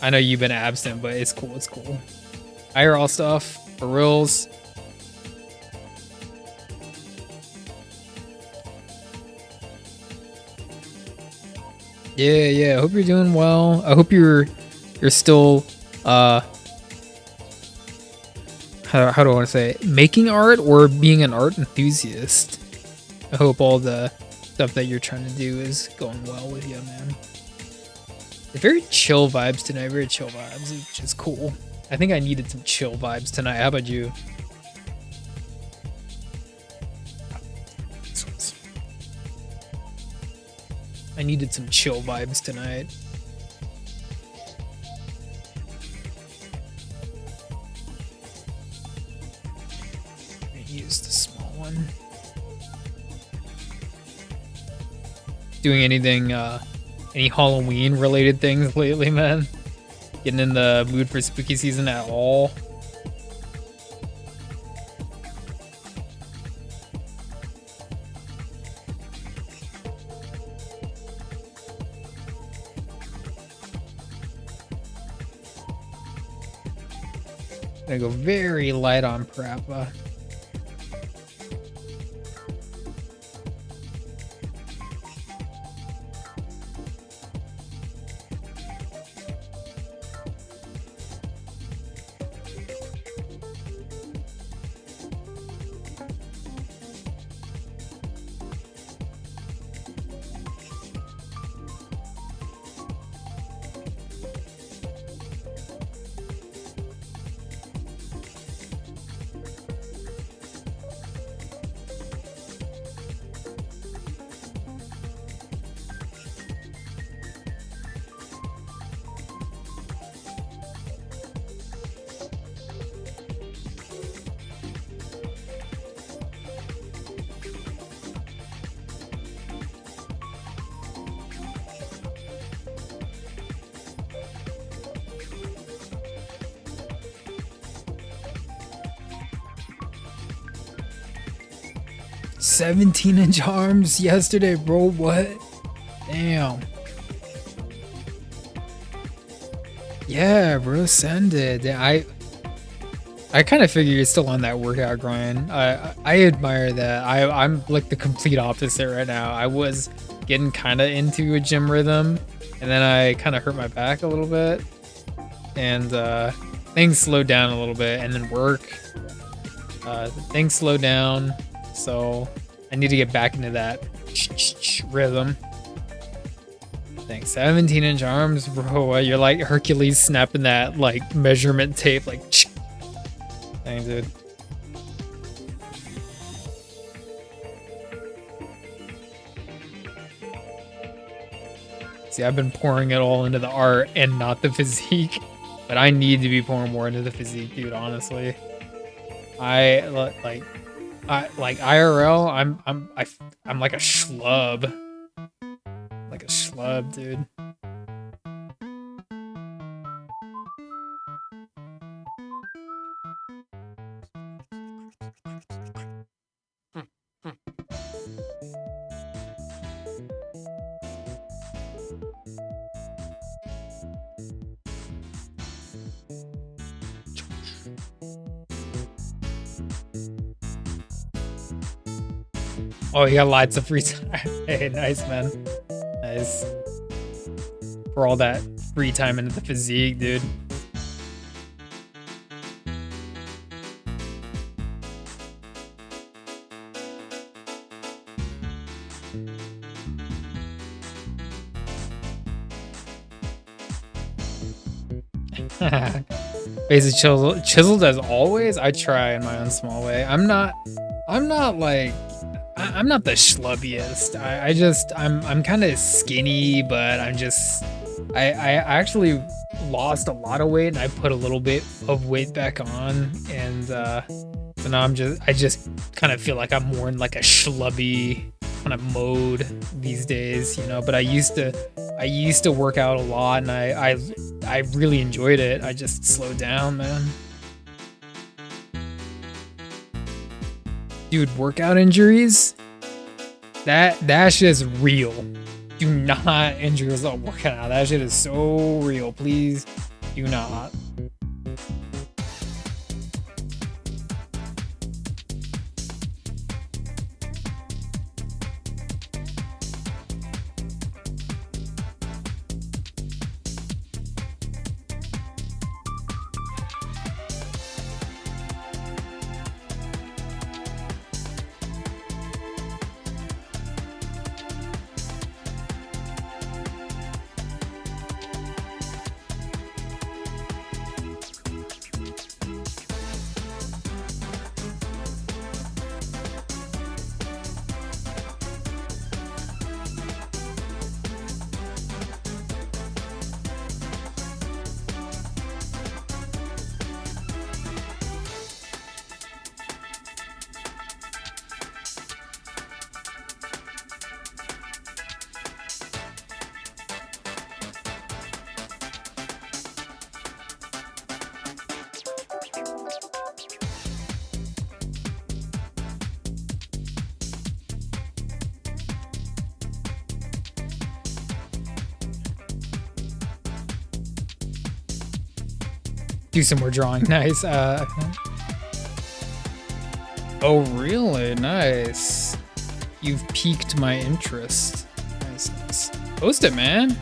I know you've been absent, but it's cool. IRL stuff, for reals. Yeah. I hope you're doing well. I hope you're still how do I want to say it? Making art or being an art enthusiast. I hope all the stuff that you're trying to do is going well with you, man. Very chill vibes tonight. Very chill vibes, which is cool. I think I needed some chill vibes tonight. How about you? I needed some chill vibes tonight. I used the small one. Doing anything, any Halloween related things lately, man? Getting in the mood for spooky season at all? Gonna go very light on prep. $17-inch arms yesterday, bro. What? Damn. Yeah, bro, send it. I kind of figure you're still on that workout grind. I admire that. I'm like the complete opposite right now. I was getting kind of into a gym rhythm, and then I kind of hurt my back a little bit, and things slowed down a little bit, and then work. Things slowed down, so I need to get back into that rhythm. Thanks. 17-inch arms, bro. You're like Hercules snapping that like measurement tape, like. Dang, dude. See, I've been pouring it all into the art and not the physique, but I need to be pouring more into the physique, dude. Honestly, I like IRL. I'm like a schlub. Like a schlub, dude. Oh, you got lots of free time. Hey, nice, man. Nice. For all that free time into the physique, dude. Basically chiseled as always. I try in my own small way. I'm not the schlubbiest. I'm kind of skinny, but I actually lost a lot of weight and I put a little bit of weight back on, and so now I just kind of feel like I'm more in like a schlubby kind of mode these days, you know. But I used to work out a lot, and I really enjoyed it. I just slowed down, man. Dude, workout injuries? That shit is real. Do not injure yourself working out. That shit is so real. Please do not. do some more drawing. Nice. Oh, really? Nice. You've piqued my interest. Nice, nice. Post it, man.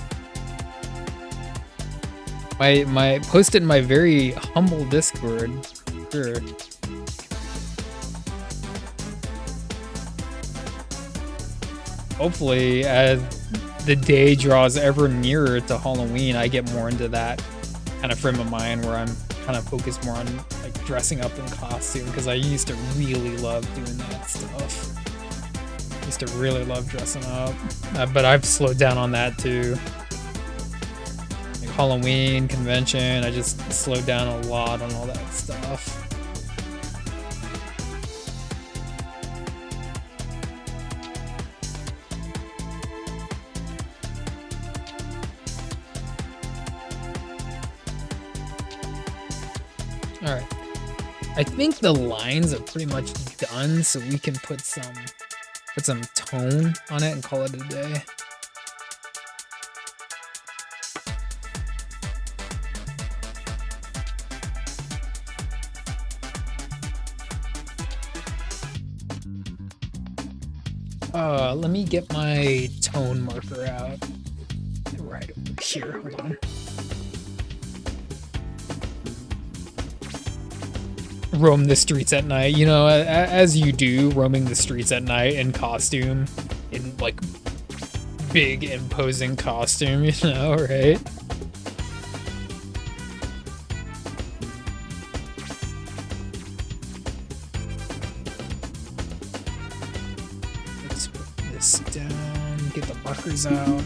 Post it in my very humble Discord. Sure. Hopefully, as the day draws ever nearer to Halloween, I get more into that kind of frame of mind where I'm kind of focused more on like dressing up in costume, because I used to really love doing that stuff. I used to really love dressing up, but I've slowed down on that too. Like Halloween convention, I just slowed down a lot on all that stuff. All right, I think the lines are pretty much done, so we can put some tone on it and call it a day. Let me get my tone marker out. Right over here, hold on. Roam the streets at night, you know, as you do, roaming the streets at night in costume, in like big imposing costume, you know, right? Let's put this down, get the markers out.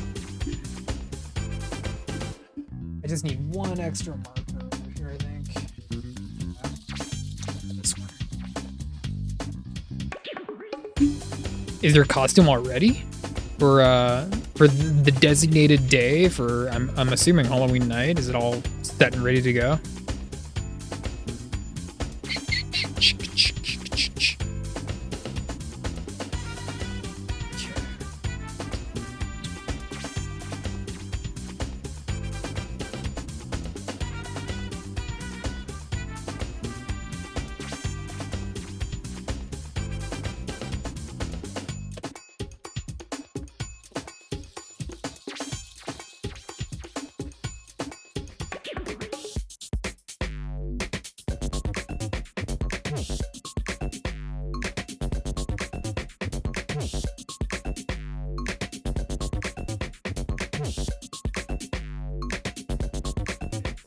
I just need one extra marker over here, I think. Is there a costume already for the designated day for I'm assuming Halloween night? Is it all set and ready to go?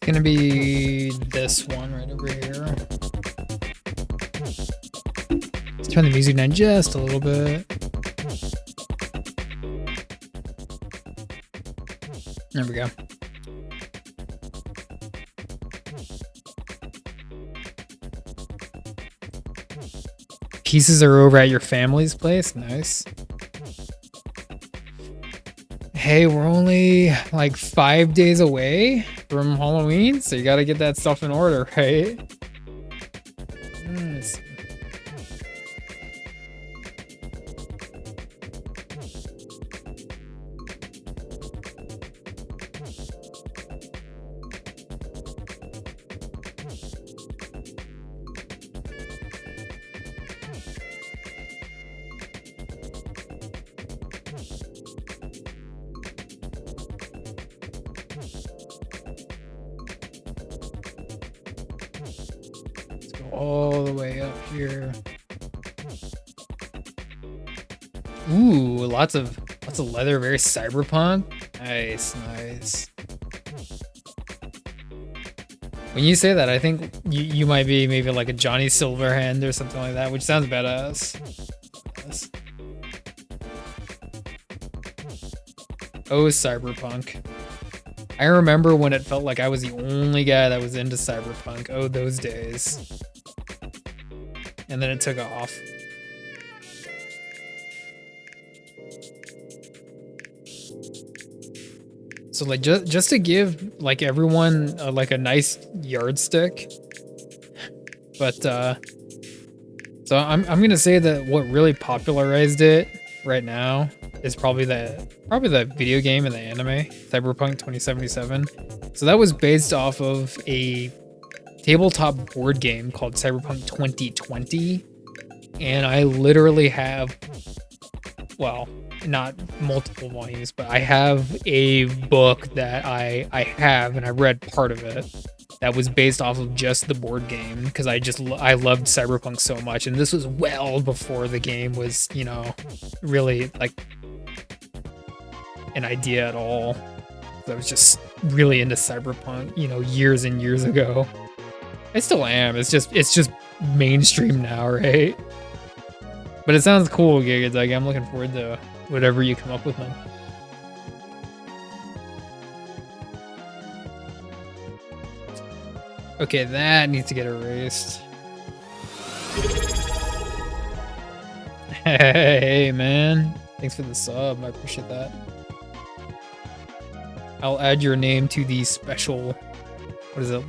Gonna be this one right over here. Let's turn the music down just a little bit. There we go. Pieces are over at your family's place. Nice. Hey, we're only like 5 days away from Halloween, so you gotta get that stuff in order, right? Let's see. All the way up here. Ooh, lots of leather, very cyberpunk. Nice, nice. When you say that, I think you might be maybe like a Johnny Silverhand or something like that, which sounds badass. Yes. Oh, cyberpunk. I remember when it felt like I was the only guy that was into cyberpunk. Oh, those days. And then it took off. So like just to give like everyone like a nice yardstick. But so I'm gonna say that what really popularized it right now is probably the video game and the anime, Cyberpunk 2077. So that was based off of a tabletop board game called Cyberpunk 2020, and I literally have, well, not multiple volumes, but I have a book that I have, and I read part of it, that was based off of just the board game, because I loved Cyberpunk so much, and this was well before the game was, you know, really like an idea at all. I was just really into Cyberpunk, you know, years and years ago. I still am. It's just mainstream now, right? But it sounds cool, Gigadug. I'm looking forward to whatever you come up with, man. Okay, that needs to get erased. Hey, man. Thanks for the sub. I appreciate that. I'll add your name to the special, what is it?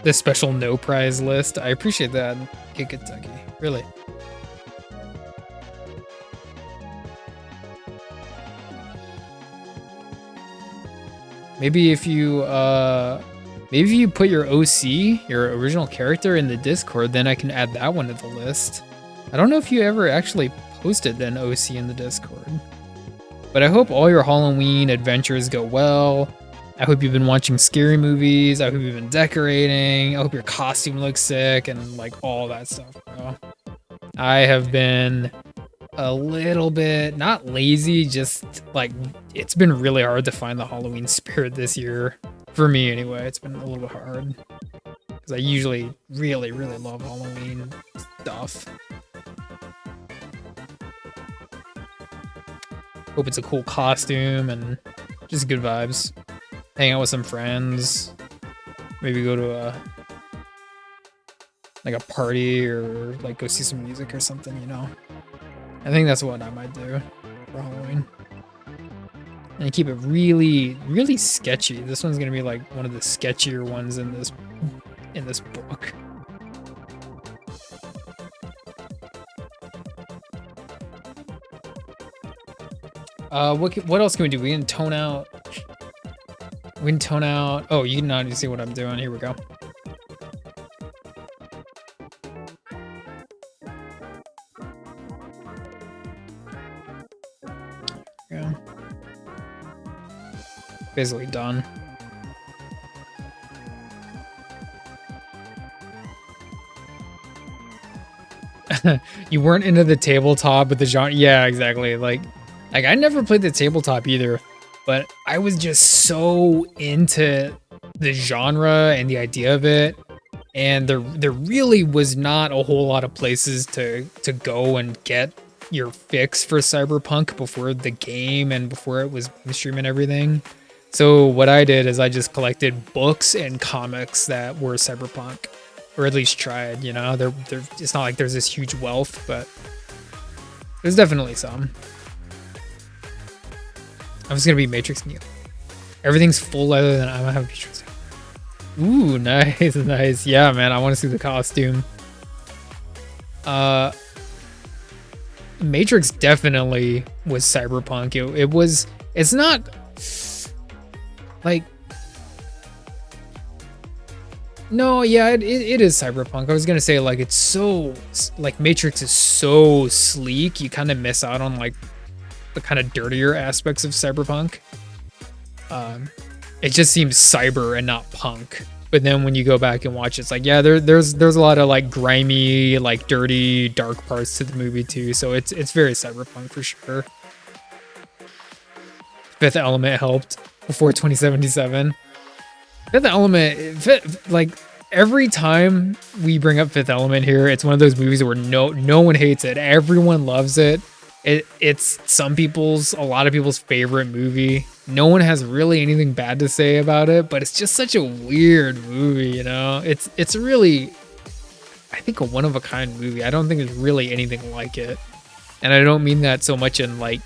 The special no prize list. I appreciate that, Gigateki. Really. Maybe if you put your OC, your original character, in the Discord, then I can add that one to the list. I don't know if you ever actually posted an OC in the Discord. But I hope all your Halloween adventures go well. I hope you've been watching scary movies. I hope you've been decorating. I hope your costume looks sick and like all that stuff, bro. I have been a little bit, not lazy, just like it's been really hard to find the Halloween spirit this year. For me anyway, it's been a little bit hard. Because I usually really, really love Halloween stuff. Hope it's a cool costume and just good vibes. Hang out with some friends. Maybe go to a party or like go see some music or something, you know. I think that's what I might do for Halloween. And keep it really, really sketchy. This one's gonna be like one of the sketchier ones in this book. What else can we do? We can tone out. Oh, you can already see what I'm doing. Here we go. Yeah. Basically done. You weren't into the tabletop with the genre. Yeah, exactly. Like I never played the tabletop either, but I was just so into the genre and the idea of it. And there really was not a whole lot of places to go and get your fix for Cyberpunk before the game and before it was mainstream and everything. So what I did is I just collected books and comics that were Cyberpunk, or at least tried, you know. It's not like there's this huge wealth, but there's definitely some. I was gonna be Matrix Neo. Everything's full leather, then I'm gonna have Matrix. Ooh, nice, nice. Yeah, man, I want to see the costume. Matrix definitely was Cyberpunk. It's not like, no, yeah, it is Cyberpunk. I was gonna say, like, it's so, like, Matrix is so sleek, you kind of miss out on like the kind of dirtier aspects of Cyberpunk. It just seems cyber and not punk. But then when you go back and watch, it's like, yeah, there's a lot of like grimy, like dirty, dark parts to the movie too. So it's very Cyberpunk for sure. Fifth Element helped before 2077. Fifth Element, like every time we bring up Fifth Element here, it's one of those movies where no one hates it. Everyone loves it. It's a lot of people's favorite movie. No one has really anything bad to say about it, but it's just such a weird movie, you know? It's really, I think, a one-of-a-kind movie. I don't think there's really anything like it. And I don't mean that so much in like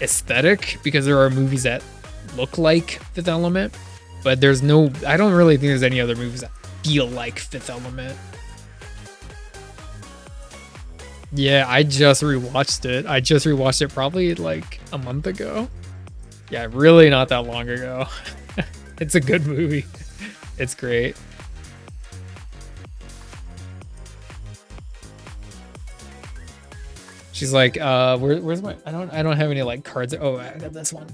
aesthetic, because there are movies that look like Fifth Element, but I don't really think there's any other movies that feel like Fifth Element. Yeah, I just rewatched it. I just rewatched it probably like a month ago. Yeah, really not that long ago. It's a good movie. It's great. She's like, where's my? I don't have any like cards. Oh, I got this one.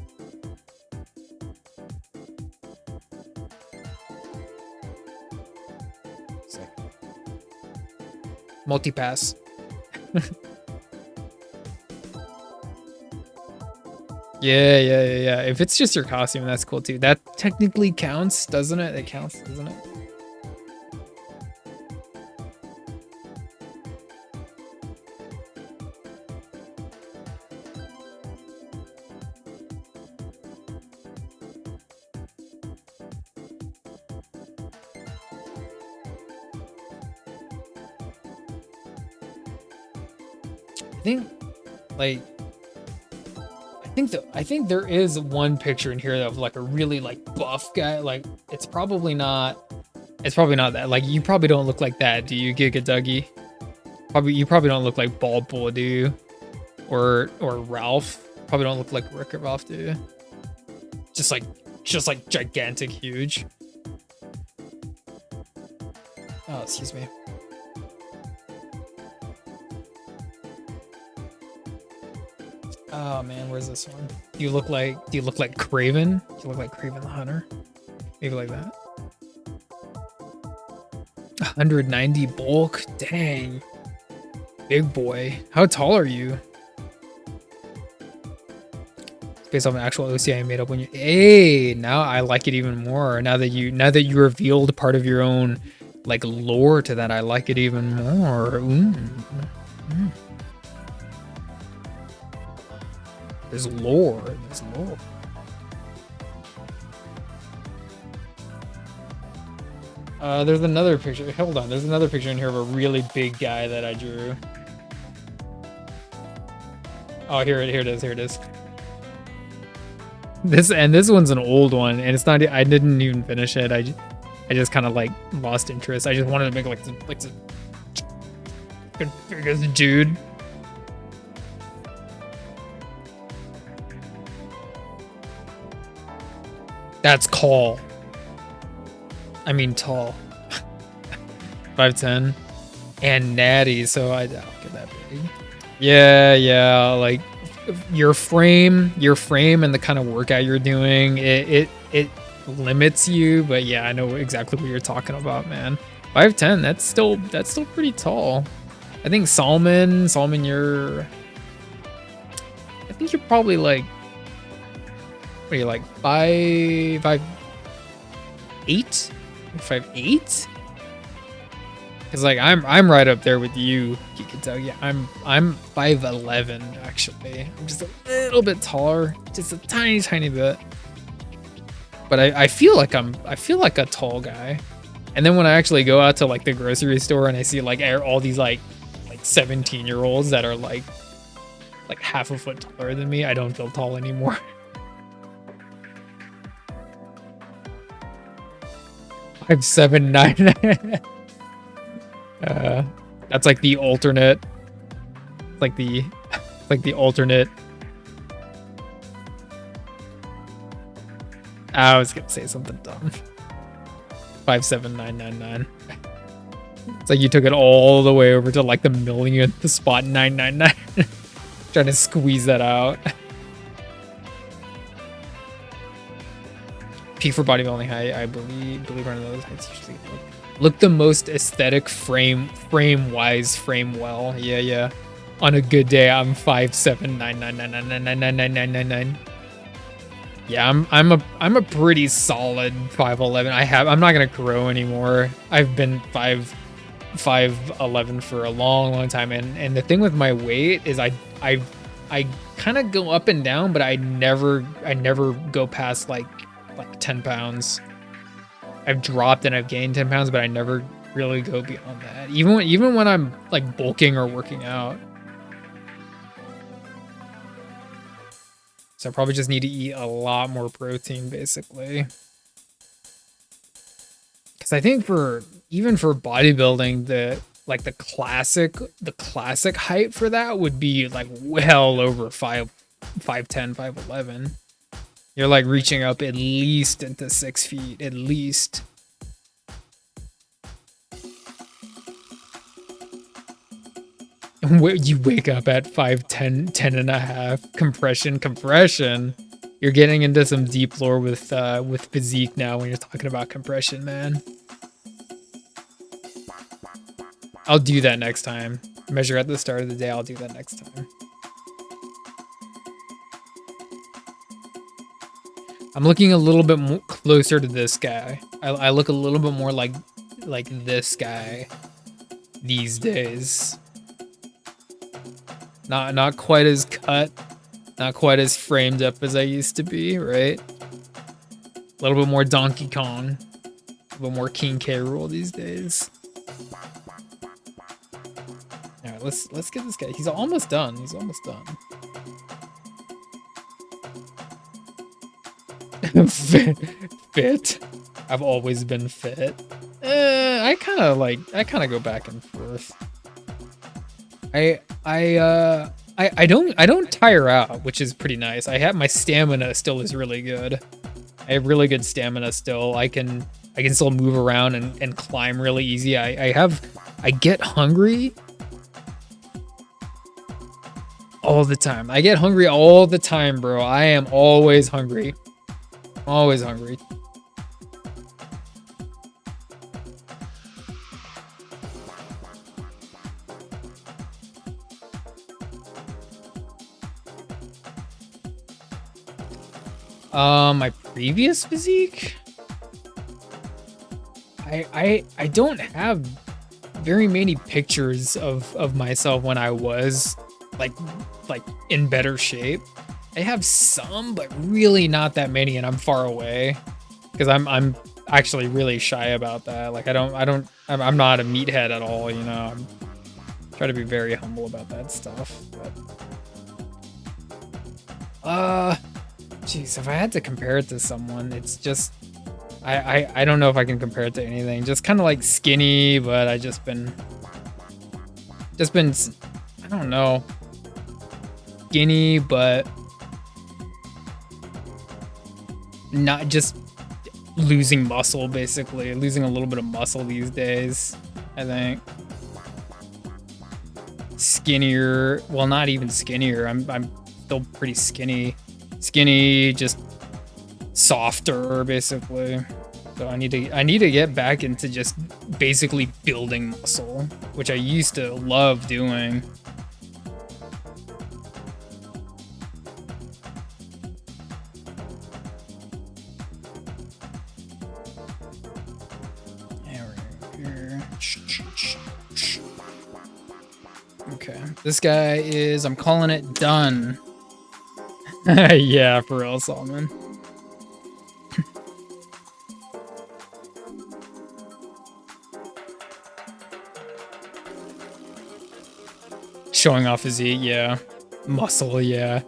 Multi-pass. Yeah. If it's just your costume, that's cool too. That technically counts, doesn't it? It counts, doesn't it? I think there is one picture in here of like a really like buff guy. Like it's probably not that. Like you probably don't look like that, do you, Giga Dougie? You probably don't look like Bald Bull, do you? Or Ralph. Probably don't look like Rick or Ralph, do you? Just like gigantic, huge. Oh, excuse me. Oh man, where's this one? Do you look like Kraven? Do you look like Kraven the Hunter? Maybe like that. 190 bulk? Dang. Big boy. How tall are you? It's based off an actual OCI made up when you. Hey, now I like it even more. Now that you revealed part of your own like lore to that, I like it even more. There's lore. There's another picture. Hold on. There's another picture in here of a really big guy that I drew. Oh, here it is. This one's an old one, and it's not. I didn't even finish it. I just kind of like lost interest. I just wanted to make like the biggest dude. That's tall. I mean tall. 5'10" and natty, so I don't get that big. Yeah, like your frame and the kind of workout you're doing, it limits you, but yeah, I know exactly what you're talking about, man. 5'10", that's still pretty tall. I think Salman, I think you're probably like, what are you, like 5'8"? 5'8"? Because like I'm right up there with you can tell. Yeah, I'm 5'11" actually. I'm just a little bit taller, just a tiny bit. But I feel like a tall guy. And then when I actually go out to like the grocery store and I see like all these like 17-year-olds that are like half a foot taller than me, I don't feel tall anymore. 5'7", 9". That's like the alternate. Like the alternate. I was gonna say something dumb. 5'7", 9". It's like you took it all the way over to like the millionth spot, 999. Trying to squeeze that out. P for bodybuilding height, I believe one of those heights usually look the most aesthetic frame wise, frame well. Yeah. On a good day, I'm 5'7", 999999999. Yeah, I'm a pretty solid 5'11". I'm not gonna grow anymore. I've been 5'11" for a long time, and the thing with my weight is I kind of go up and down, but I never go past like 10 pounds. I've dropped and I've gained 10 pounds, but I never really go beyond that. Even when I'm like bulking or working out. So I probably just need to eat a lot more protein, basically. Because I think even for bodybuilding, the classic height for that would be like well over 5'10", 5'11". You're like reaching up at least into 6 feet, at least. You wake up at 5'10", 10 and a half, compression. You're getting into some deep lore with physique now when you're talking about compression, man. I'll do that next time. Measure at the start of the day. I'll do that next time. I'm looking a little bit more closer to this guy. I look a little bit more like this guy these days. Not quite as cut, not quite as framed up as I used to be, right? A little bit more Donkey Kong, a little more King K. Rool these days. All right, let's get this guy. He's almost done. He's almost done. Fit. I've always been fit. I kind of go back and forth. I don't tire out, which is pretty nice. I have my stamina still is really good. I have really good stamina still. I can still move around and climb really easy. I get hungry all the time. I get hungry all the time, bro. I am always hungry. Always hungry. My previous physique? I don't have very many pictures of myself when I was like in better shape. I have some, but really not that many, and I'm far away because I'm actually really shy about that. Like I'm not a meathead at all, you know. I'm trying to be very humble about that stuff. But jeez, if I had to compare it to someone, it's just I don't know if I can compare it to anything. Just kind of like skinny, but I just been I don't know, skinny, but not just losing muscle, basically losing a little bit of muscle these days. I think skinnier, well, not even skinnier. I'm still pretty skinny, just softer, basically. So I need to get back into just basically building muscle, which I used to love doing. Okay, this guy is, I'm calling it done. Yeah, for real, Solomon. Showing off physique, yeah. Muscle, yeah.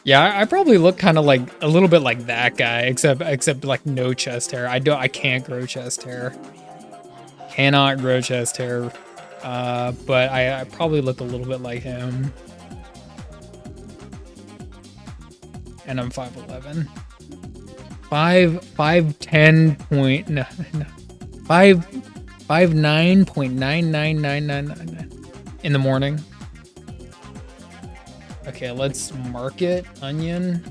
Yeah, I probably look kind of like a little bit like that guy, except like no chest hair. I can't grow chest hair. Cannot grow chest hair. But I probably look a little bit like him. And I'm 5'11". 5'9.99999 in the morning. Okay, let's mark it. Onion.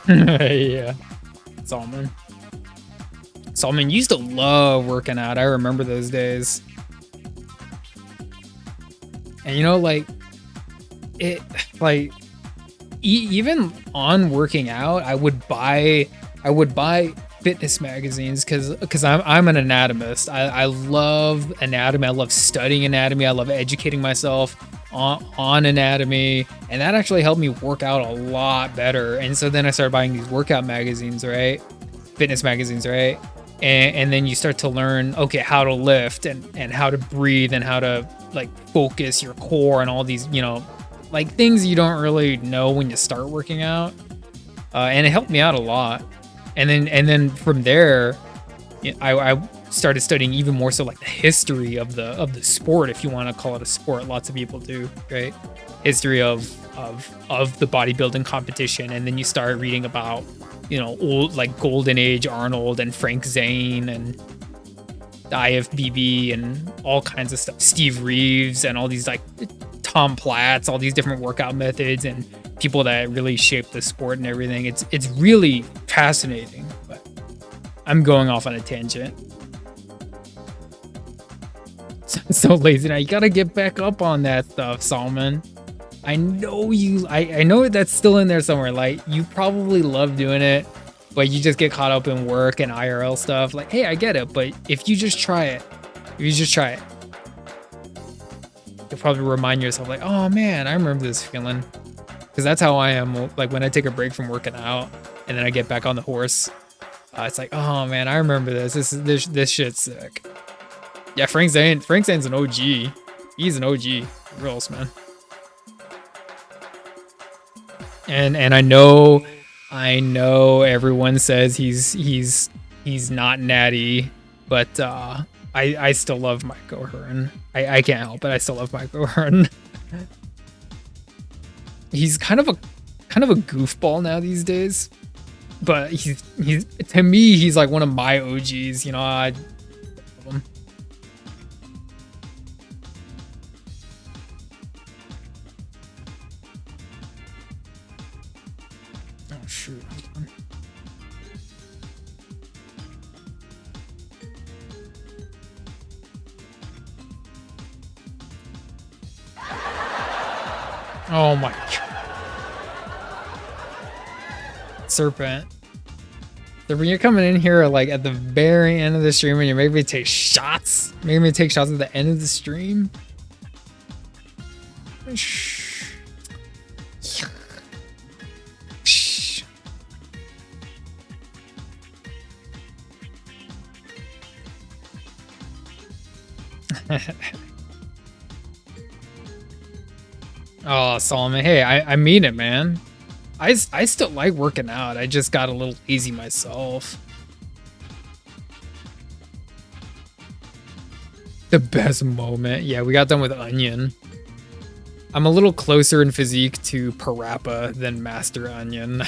Yeah. Salman used to love working out. I remember those days. And you know, like, it, like, even on working out, I would buy fitness magazines because I'm an anatomist. I love anatomy. I love studying anatomy. I love educating myself on anatomy, and that actually helped me work out a lot better. And so then I started buying these workout magazines, right? Fitness magazines, right? And then you start to learn, okay, how to lift and how to breathe and how to like focus your core and all these, you know, like things you don't really know when you start working out. And it helped me out a lot. And then from there, I started studying even more so like the history of the sport, if you want to call it a sport. Lots of people do, right? History of the bodybuilding competition, and then you start reading about you know, old like Golden Age Arnold and Frank Zane and the IFBB and all kinds of stuff. Steve Reeves and all these like Tom Platts, all these different workout methods and people that really shaped the sport and everything. It's really fascinating, but I'm going off on a tangent. So lazy now. You gotta get back up on that stuff, Salman. I know you. I know that's still in there somewhere. Like you probably love doing it, but you just get caught up in work and IRL stuff. Like, hey, I get it, but if you just try it, you'll probably remind yourself, like, oh man, I remember this feeling. Because that's how I am. Like when I take a break from working out and then I get back on the horse, it's like, oh man, I remember this. This shit's sick. Yeah, Frank Zane's an OG. He's an OG. Reals, man. And I know everyone says he's not natty, but I still love Mike O'Hearn. I can't help it. I still love Mike O'Hearn. He's kind of a goofball now these days, but he's to me he's like one of my OGs. You know, I love him. Oh shoot. Oh my god. Serpent. So when you're coming in here like at the very end of the stream and you're making me take shots. Making me take shots at the end of the stream. Shh. Shh. Oh, Solomon. Hey, I mean it, man. I still like working out. I just got a little lazy myself. The best moment. Yeah, we got done with Onion. I'm a little closer in physique to Parappa than Master Onion.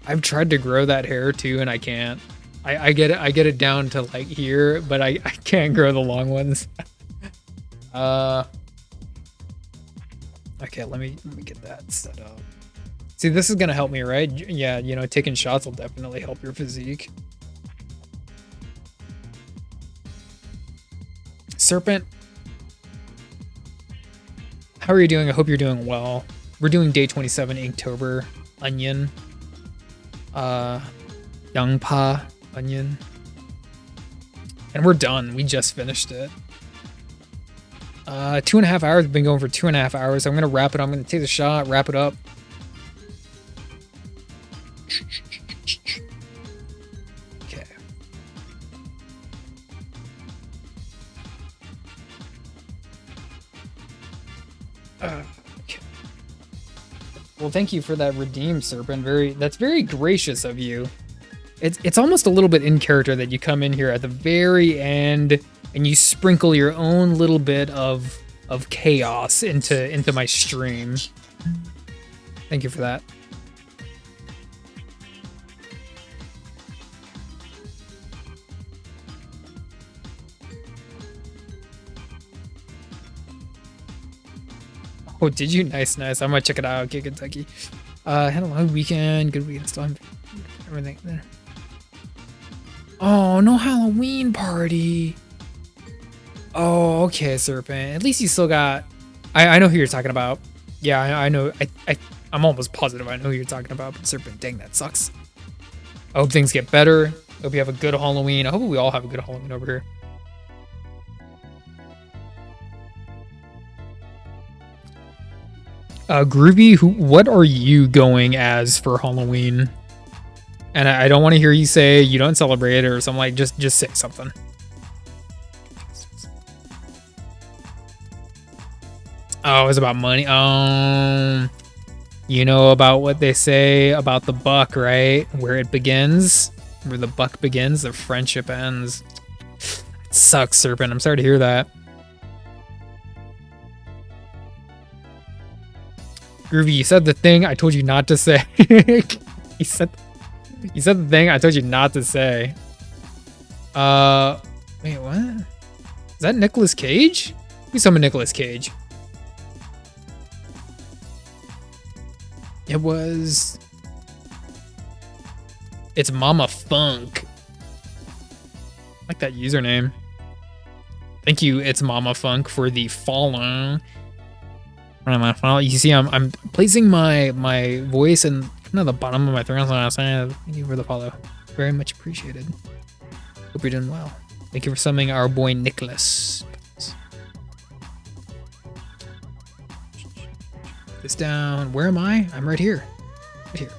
I've tried to grow that hair too, and I can't. I get it down to like here, but I can't grow the long ones. Okay, let me get that set up. See, this is gonna help me, right? Yeah, you know, taking shots will definitely help your physique. Serpent, how are you doing? I hope you're doing well. We're doing day 27, Inktober, Onion, Youngpa, Onion, and we're done. We just finished it. 2.5 hours. We've been going for 2.5 hours. I'm gonna wrap it up. I'm gonna take the shot, wrap it up. Okay. Okay. Well, thank you for that redeem, Serpent. That's very gracious of you. It's almost a little bit in character that you come in here at the very end and you sprinkle your own little bit of chaos into my stream. Thank you for that. Oh, did you? Nice. I might check it out. Okay, Kentucky. Had a long weekend. Good weekend. Still everything there. Oh, no Halloween party. Oh, okay, Serpent. At least you still got... I know who you're talking about. Yeah, I know. I'm almost positive I know who you're talking about. But Serpent, dang, that sucks. I hope things get better. I hope you have a good Halloween. I hope we all have a good Halloween over here. Groovy, what are you going as for Halloween? And I don't want to hear you say you don't celebrate it or something like. Just say something. Oh, it's about money. You know about what they say about the buck, right? Where it begins, where the buck begins, the friendship ends. It sucks, Serpent. I'm sorry to hear that. Groovy, you said the thing I told you not to say. You said the thing I told you not to say. Wait, what? Is that Nicolas Cage? We summon Nicolas Cage. It was... It's Mama Funk. I like that username. Thank you, It's Mama Funk, for the follow. You see, I'm placing my voice in the bottom of my throat. Thank you for the follow. Very much appreciated. Hope you're doing well. Thank you for summoning our boy Nicholas. This down. Where am I? I'm right here. Right here.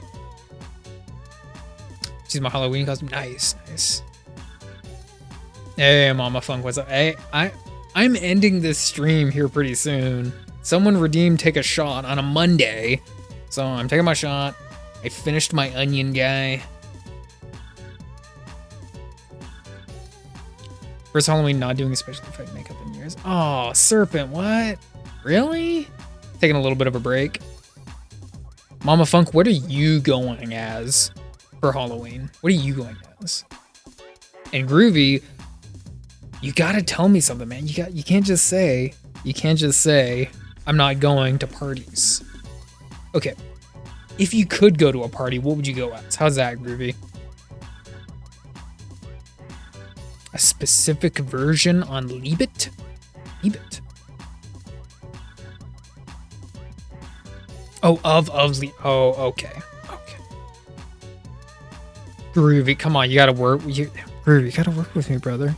She's my Halloween costume. Nice, nice. Hey, Mama Funk, what's up? Hey, I'm ending this stream here pretty soon. Someone redeemed Take a Shot on a Monday. So I'm taking my shot. I finished my onion guy. First Halloween not doing special effect makeup in years. Oh, Serpent, what? Really? Taking a little bit of a break. Mama Funk, what are you going as for Halloween? What are you going as? And Groovy, you gotta tell me something, man. You can't just say I'm not going to parties. Okay. If you could go to a party, what would you go as? How's that, Groovy? A specific version on Leebit? Leebit. Oh, oh, okay. Okay. Groovy, come on, you gotta work. Groovy, you gotta work with me, brother.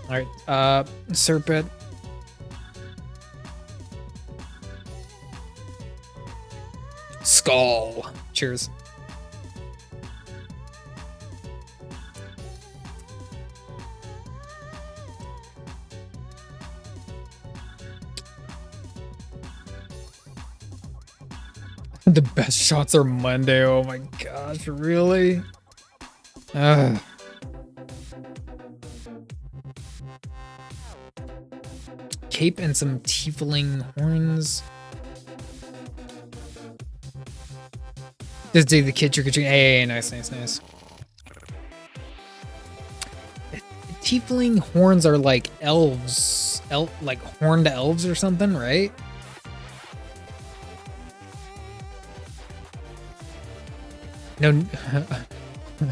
Alright, Serpent. Skull. Cheers. The best shots are Monday. Oh my gosh, really? Ugh. Cape and some tiefling horns. This day the kid trick or treat. Hey, nice, nice, nice. Tiefling horns are like elves, like horned elves or something, right? No,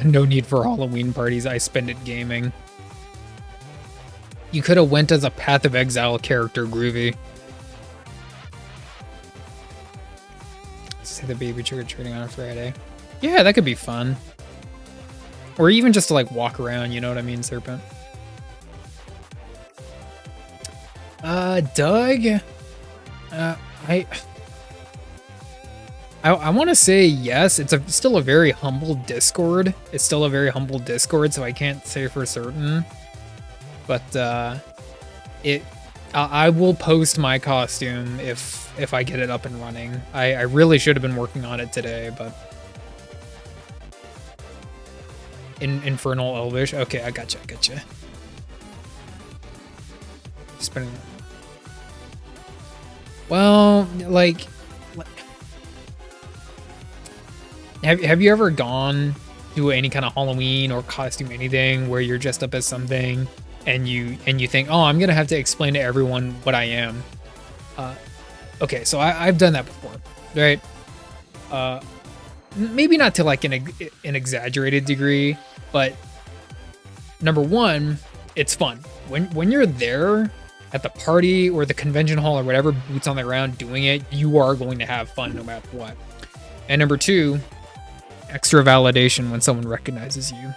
no need for Halloween parties. I spend it gaming. You could have went as a Path of Exile character, Groovy. Say the baby trick-or-treating on a Friday. Yeah, that could be fun. Or even just to like walk around, you know what I mean, Serpent? Doug? I want to say yes. It's still a very humble Discord. It's still a very humble Discord, so I can't say for certain. But I will post my costume if I get it up and running. I really should have been working on it today, but Infernal Elvish. Okay, I gotcha. Spinning. Well, like. Have you ever gone to any kind of Halloween or costume anything where you're dressed up as something and you think, oh, I'm gonna have to explain to everyone what I am? Okay, so I've done that before, right? Maybe not to like an exaggerated degree, but number one, it's fun when you're there at the party or the convention hall or whatever, boots on the ground doing it. You are going to have fun no matter what. And number two, extra validation when someone recognizes you.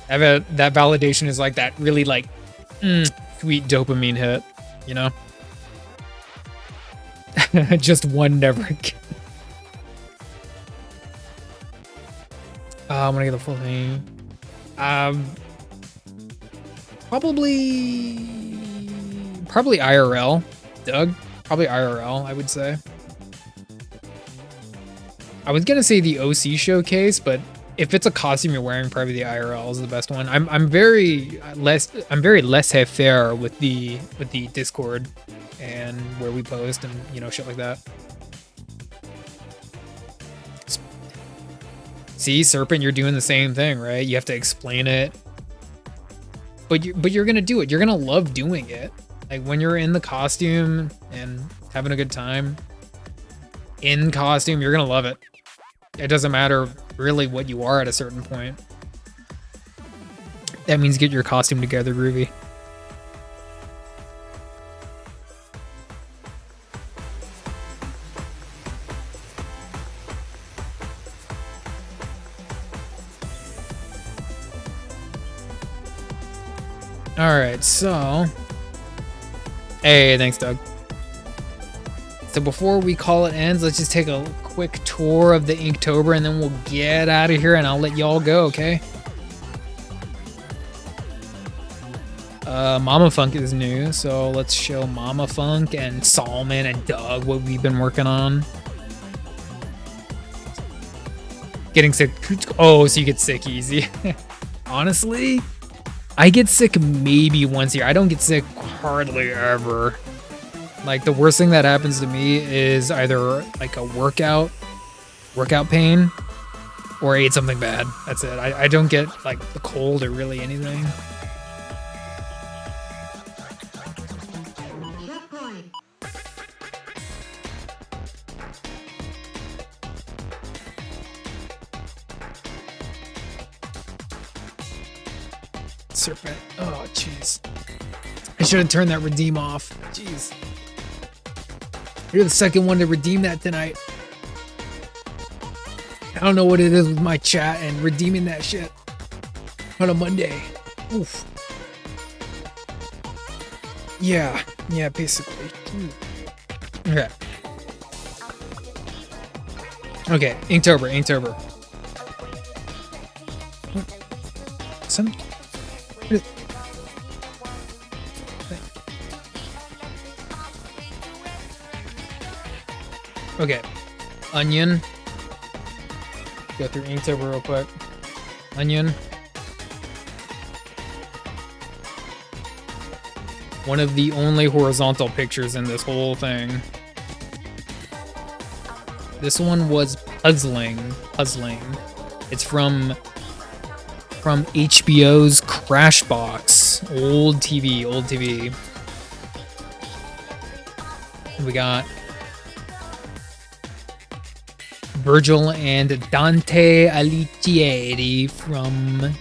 That validation is like that really like sweet dopamine hit, you know? Just one never again. I'm gonna get the full thing. Probably IRL, Doug. Probably IRL, I would say. I was gonna say the OC showcase, but if it's a costume you're wearing, probably the IRL is the best one. I'm very laissez-faire with the Discord, and and where we post and, you know, shit like that. See, Serpent, you're doing the same thing, right? You have to explain it. But you're gonna do it. You're gonna love doing it. Like when you're in the costume and having a good time in costume, you're gonna love it. It doesn't matter really what you are at a certain point. That means get your costume together, Groovy. Alright, so... Hey, thanks, Doug. So before we call it ends, let's just take a quick tour of the Inktober and then we'll get out of here and I'll let y'all go, okay? Mama Funk is new, so let's show Mama Funk and Salman and Doug what we've been working on. Getting sick. Oh, so you get sick easy. Honestly, I get sick maybe once a year. I don't get sick hardly ever. Like the worst thing that happens to me is either like a workout pain, or I ate something bad. That's it. I don't get like the cold or really anything. Serpent. Oh, jeez. I should have turned that redeem off. Jeez. You're the second one to redeem that tonight. I don't know what it is with my chat and redeeming that shit on a Monday. Oof. Yeah, basically. Okay. Okay, Inktober. Some... Okay, Onion. Go through Inktober real quick. Onion. One of the only horizontal pictures in this whole thing. This one was puzzling. It's from HBO's Crashbox. Old TV. We got Virgil and Dante Alighieri from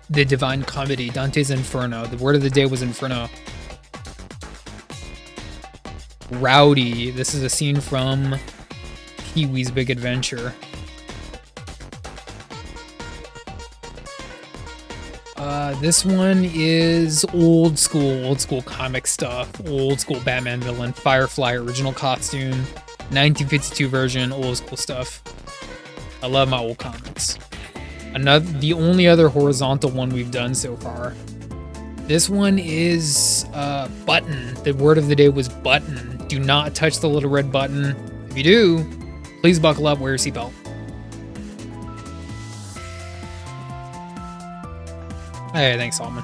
the Divine Comedy, Dante's Inferno. The word of the day was Inferno. Rowdy. This is a scene from Pee-wee's Big Adventure. This one is old school comic stuff. Old school Batman villain, Firefly original costume, 1952 version, old school stuff. I love my old comics. The only other horizontal one we've done so far. This one is button. The word of the day was button. Do not touch the little red button. If you do, please buckle up, wear your seatbelt. Hey, thanks, Solomon.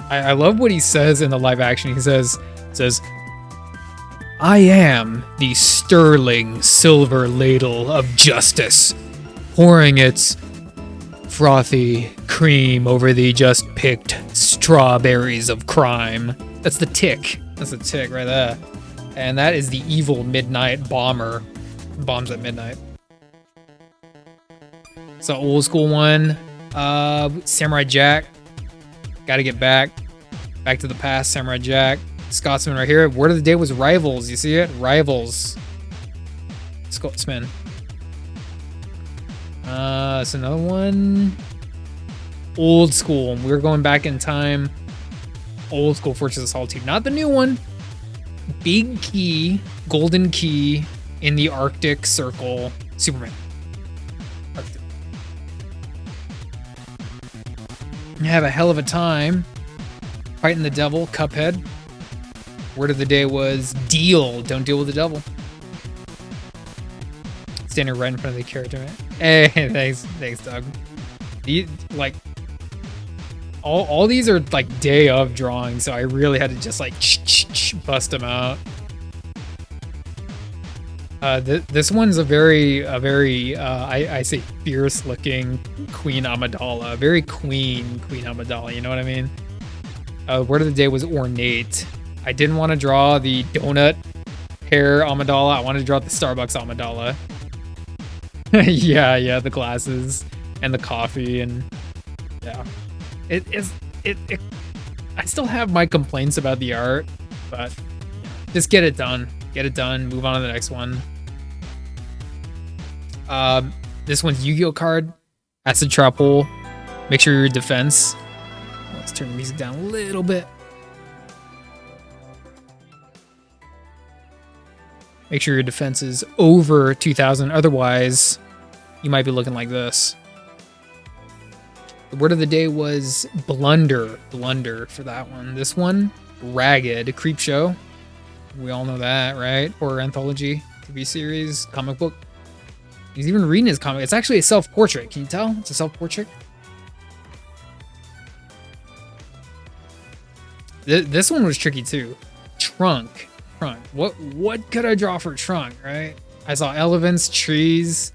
I love what he says in the live action. He says, I am the sterling silver ladle of justice, pouring its frothy cream over the just picked strawberries of crime. That's the Tick. That's the Tick right there. And that is the evil midnight bomber. Bombs at midnight. So old school one. Samurai Jack. Gotta get back. Back to the past, Samurai Jack. Scotsman right here. Word of the day was Rivals. You see it? Rivals. Scotsman. It's another one. Old school. We're going back in time. Old school Fortress of Solitude. Not the new one. Big key. Golden key in the Arctic Circle. Superman. Arctic. Have a hell of a time fighting the devil. Cuphead. Word of the day was deal. Don't deal with the devil. Standing right in front of the character. Hey, thanks, Doug. all these are like day of drawings, so I really had to just like bust them out. This one's a very I say fierce looking Queen Amidala, very Queen Amidala. You know what I mean? Word of the day was ornate. I didn't want to draw the donut hair Amidala. I wanted to draw the Starbucks Amidala. yeah, the glasses and the coffee and yeah. I still have my complaints about the art, but just get it done. Get it done. Move on to the next one. This one's Yu-Gi-Oh card. Acid Trap Hole. Make sure your defense. Let's turn the music down a little bit. Make sure your defense is over 2,000. Otherwise, you might be looking like this. The word of the day was blunder. Blunder for that one. This one, Ragged. Creep Show. We all know that, right? Horror anthology, TV series, comic book. He's even reading his comic. It's actually a self-portrait. Can you tell? It's a self-portrait. This one was tricky too. Trunk. What could I draw for Trunk, right? I saw elephants, trees.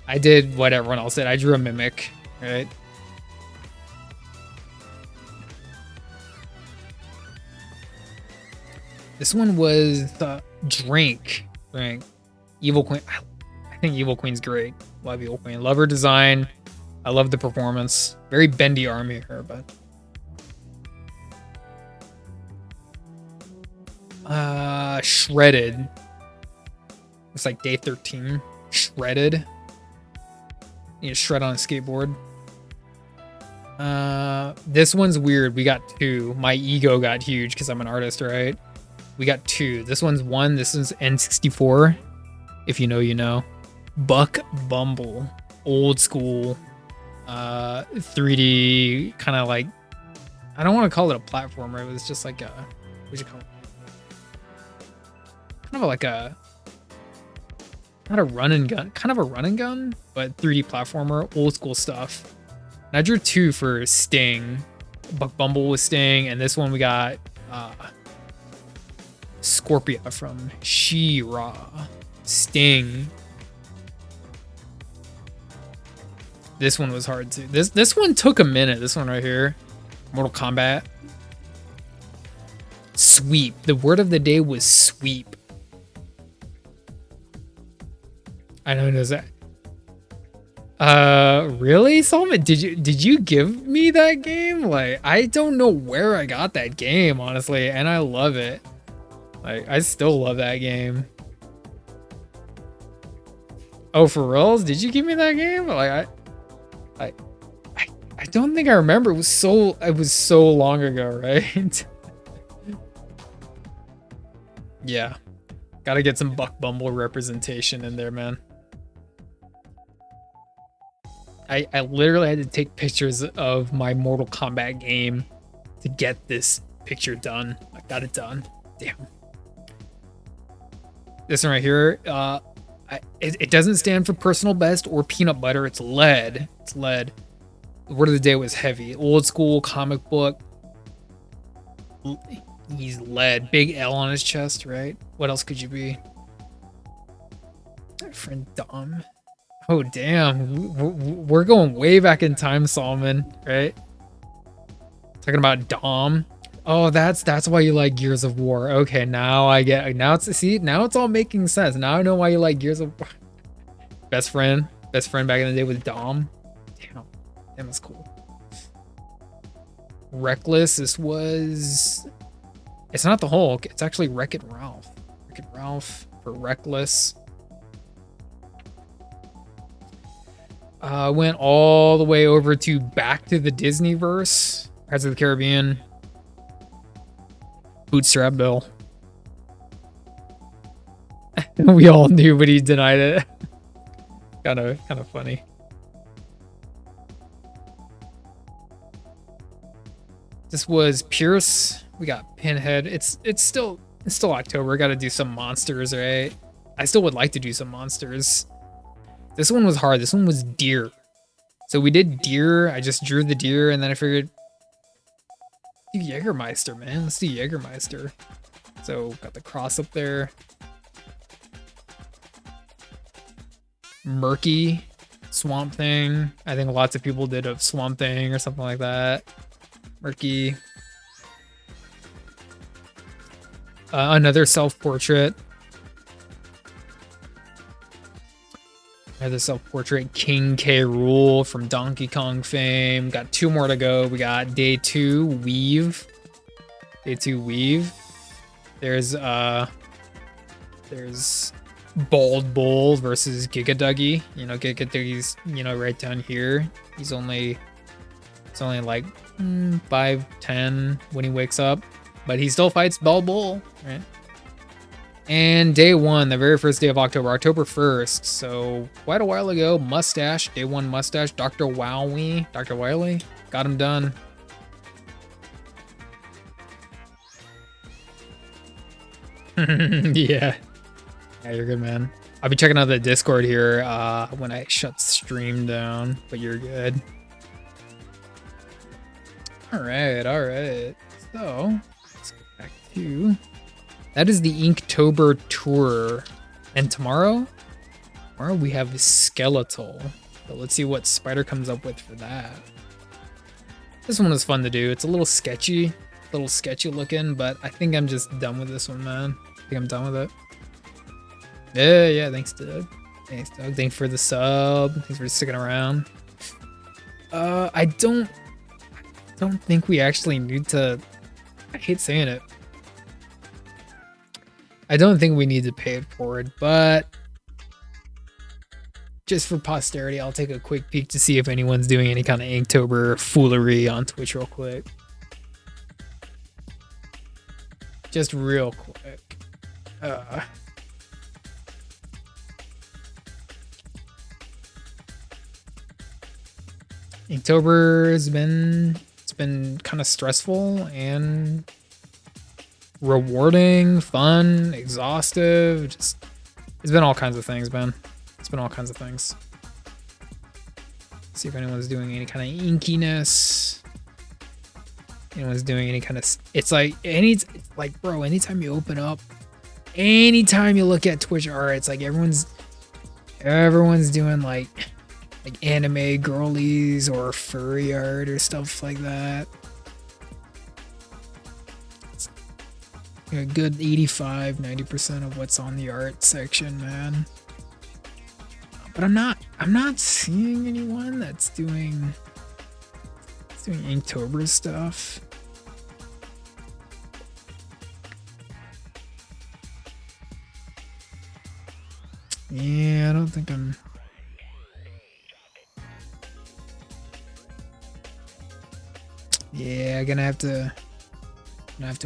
I did what everyone else did. I drew a mimic, right? This one was Drink. Evil Queen. I think Evil Queen's great. Love Evil Queen. Love her design. I love the performance. Very bendy army here, but Shredded. It's like day 13. Shredded. Need to shred on a skateboard. This one's weird. We got 2. My ego got huge because I'm an artist, right? We got 2. This one's 1. This is N64. If you know, you know. Buck Bumble. Old school. 3D kind of like, I don't want to call it a platformer. It was just like a, what'd you call it? Kind of like a, not a run and gun, kind of a run and gun, but 3D platformer, old school stuff. And I drew 2 for Sting. Buck Bumble was Sting, and this one we got Scorpia from She-Ra. Sting. This one was hard too. This one took a minute. This one right here. Mortal Kombat. Sweep. The word of the day was sweep. I know who knows that. Really, Solomon? Did you give me that game? Like, I don't know where I got that game, honestly, and I love it. Like, I still love that game. Oh, for reals? Did you give me that game? Like, I don't think I remember. It was so long ago, right? Yeah. Gotta get some Buck Bumble representation in there, man. I literally had to take pictures of my Mortal Kombat game to get this picture done. I got it done. Damn. This one right here, it doesn't stand for personal best or peanut butter. It's lead. It's lead. The word of the day was heavy. Old school comic book. He's lead. Big L on his chest, right? What else could you be? My friend Dom. Oh, damn. We're going way back in time, Solomon, right? Talking about Dom. Oh, that's why you like Gears of War. Okay, now I get, now it's all making sense. Now I know why you like Gears of War. Best friend back in the day with Dom. Damn, that's cool. Reckless. This was, it's not the Hulk. It's actually Wreck-It Ralph. Wreck-It Ralph for Reckless. Went all the way over to Back to the Disneyverse. Pirates of the Caribbean. Bootstrap Bill. We all knew, but he denied it. kind of funny. This was Pierce. We got Pinhead. It's still October. Got to do some monsters, right? I still would like to do some monsters. This one was hard. This one was deer. So we did deer. I just drew the deer, and then I figured do Jägermeister, man. Let's do Jägermeister. So got the cross up there. Murky, Swamp Thing. I think lots of people did a Swamp Thing or something like that. Murky. Another self-portrait. Another self-portrait. King K. Rool from Donkey Kong fame. Got 2 more to go. We got Day 2, Weave. Day 2, Weave. There's Bald Bull versus Giga Dougie. You know, Giga Dougie's, you know, right down here. It's only like 5'10" when he wakes up, but he still fights Bald Bull, right? And Day 1, the very first day of October, October 1st. So quite a while ago, Mustache, Day 1 Mustache, Dr. Wily, got him done. Yeah, you're good, man. I'll be checking out the Discord here when I shut stream down, but you're good. All right. So let's get back to that. Is the Inktober tour, and tomorrow we have Skeletal. So let's see what Spider comes up with for that. This one was fun to do. It's a little sketchy looking, but I think I'm just done with this one, man. I think I'm done with it. Yeah, thanks, Doug. Thanks for the sub. Thanks for sticking around. I don't think we actually need to. I hate saying it. I don't think we need to pay it forward, but just for posterity, I'll take a quick peek to see if anyone's doing any kind of Inktober foolery on Twitch real quick. Just real quick. Inktober has been kind of stressful and rewarding, fun, exhaustive. It's been all kinds of things, man. It's been all kinds of things. See if anyone's doing any kind of inkiness. Anyone's doing any kind of. It's like bro. Anytime you open up, anytime you look at Twitch art, it's like everyone's doing like anime girlies or furry art or stuff like that. It's a good 85-90% of what's on the art section, man. But I'm not seeing anyone that's doing Inktober stuff. Yeah, I don't think I'm. Yeah, I'm gonna have to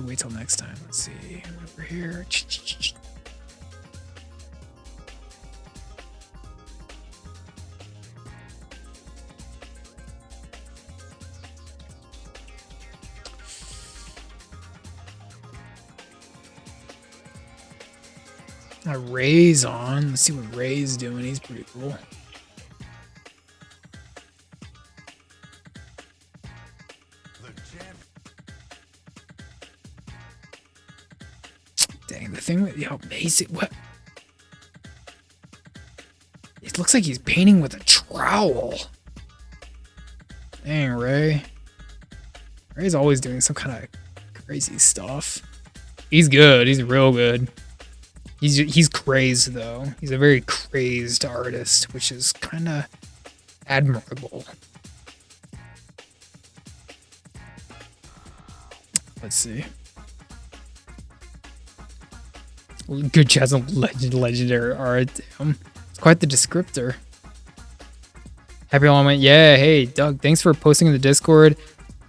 wait till next time. Let's see. Over here. Ray's on. Let's see what Ray's doing. He's pretty cool. Dang, the thing with basic. What? It looks like he's painting with a trowel. Dang, Ray. Ray's always doing some kind of crazy stuff. He's good. He's real good. He's crazed though. He's a very crazed artist, which is kind of admirable. Let's see. Good chance of legendary art. Damn. It's quite the descriptor. Happy Element. Yeah, hey Doug, thanks for posting in the Discord.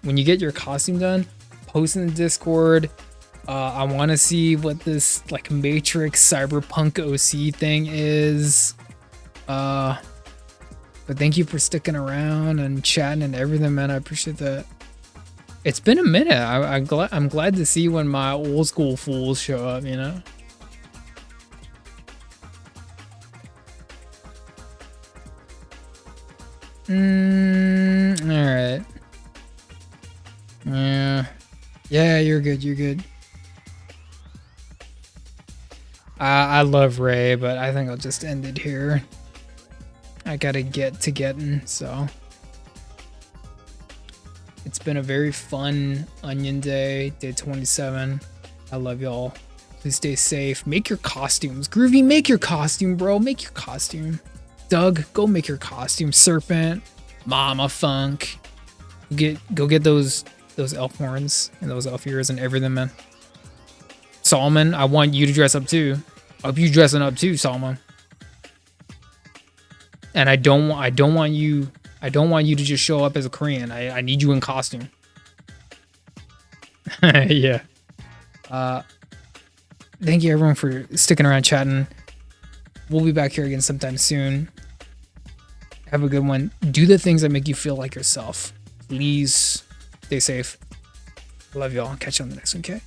When you get your costume done, post in the Discord. I want to see what this like Matrix Cyberpunk OC thing is. But thank you for sticking around and chatting and everything, man. I appreciate that. It's been a minute. I'm glad to see when my old school fools show up, you know. All right. Yeah. Yeah, you're good. You're good. I love Ray, but I think I'll just end it here. I gotta get to getting, so. It's been a very fun Onion Day, day 27. I love y'all. Please stay safe. Make your costumes. Groovy, make your costume, bro. Make your costume. Doug, go make your costume. Serpent, Mama Funk. Go get those elf horns and those elf ears and everything, man. Solomon, I want you to dress up too. I hope you dressing up too, Solomon. And I don't want you to just show up as a Korean. I need you in costume. Yeah. Thank you everyone for sticking around chatting. We'll be back here again sometime soon. Have a good one. Do the things that make you feel like yourself. Please stay safe. Love y'all. Catch you on the next one, okay?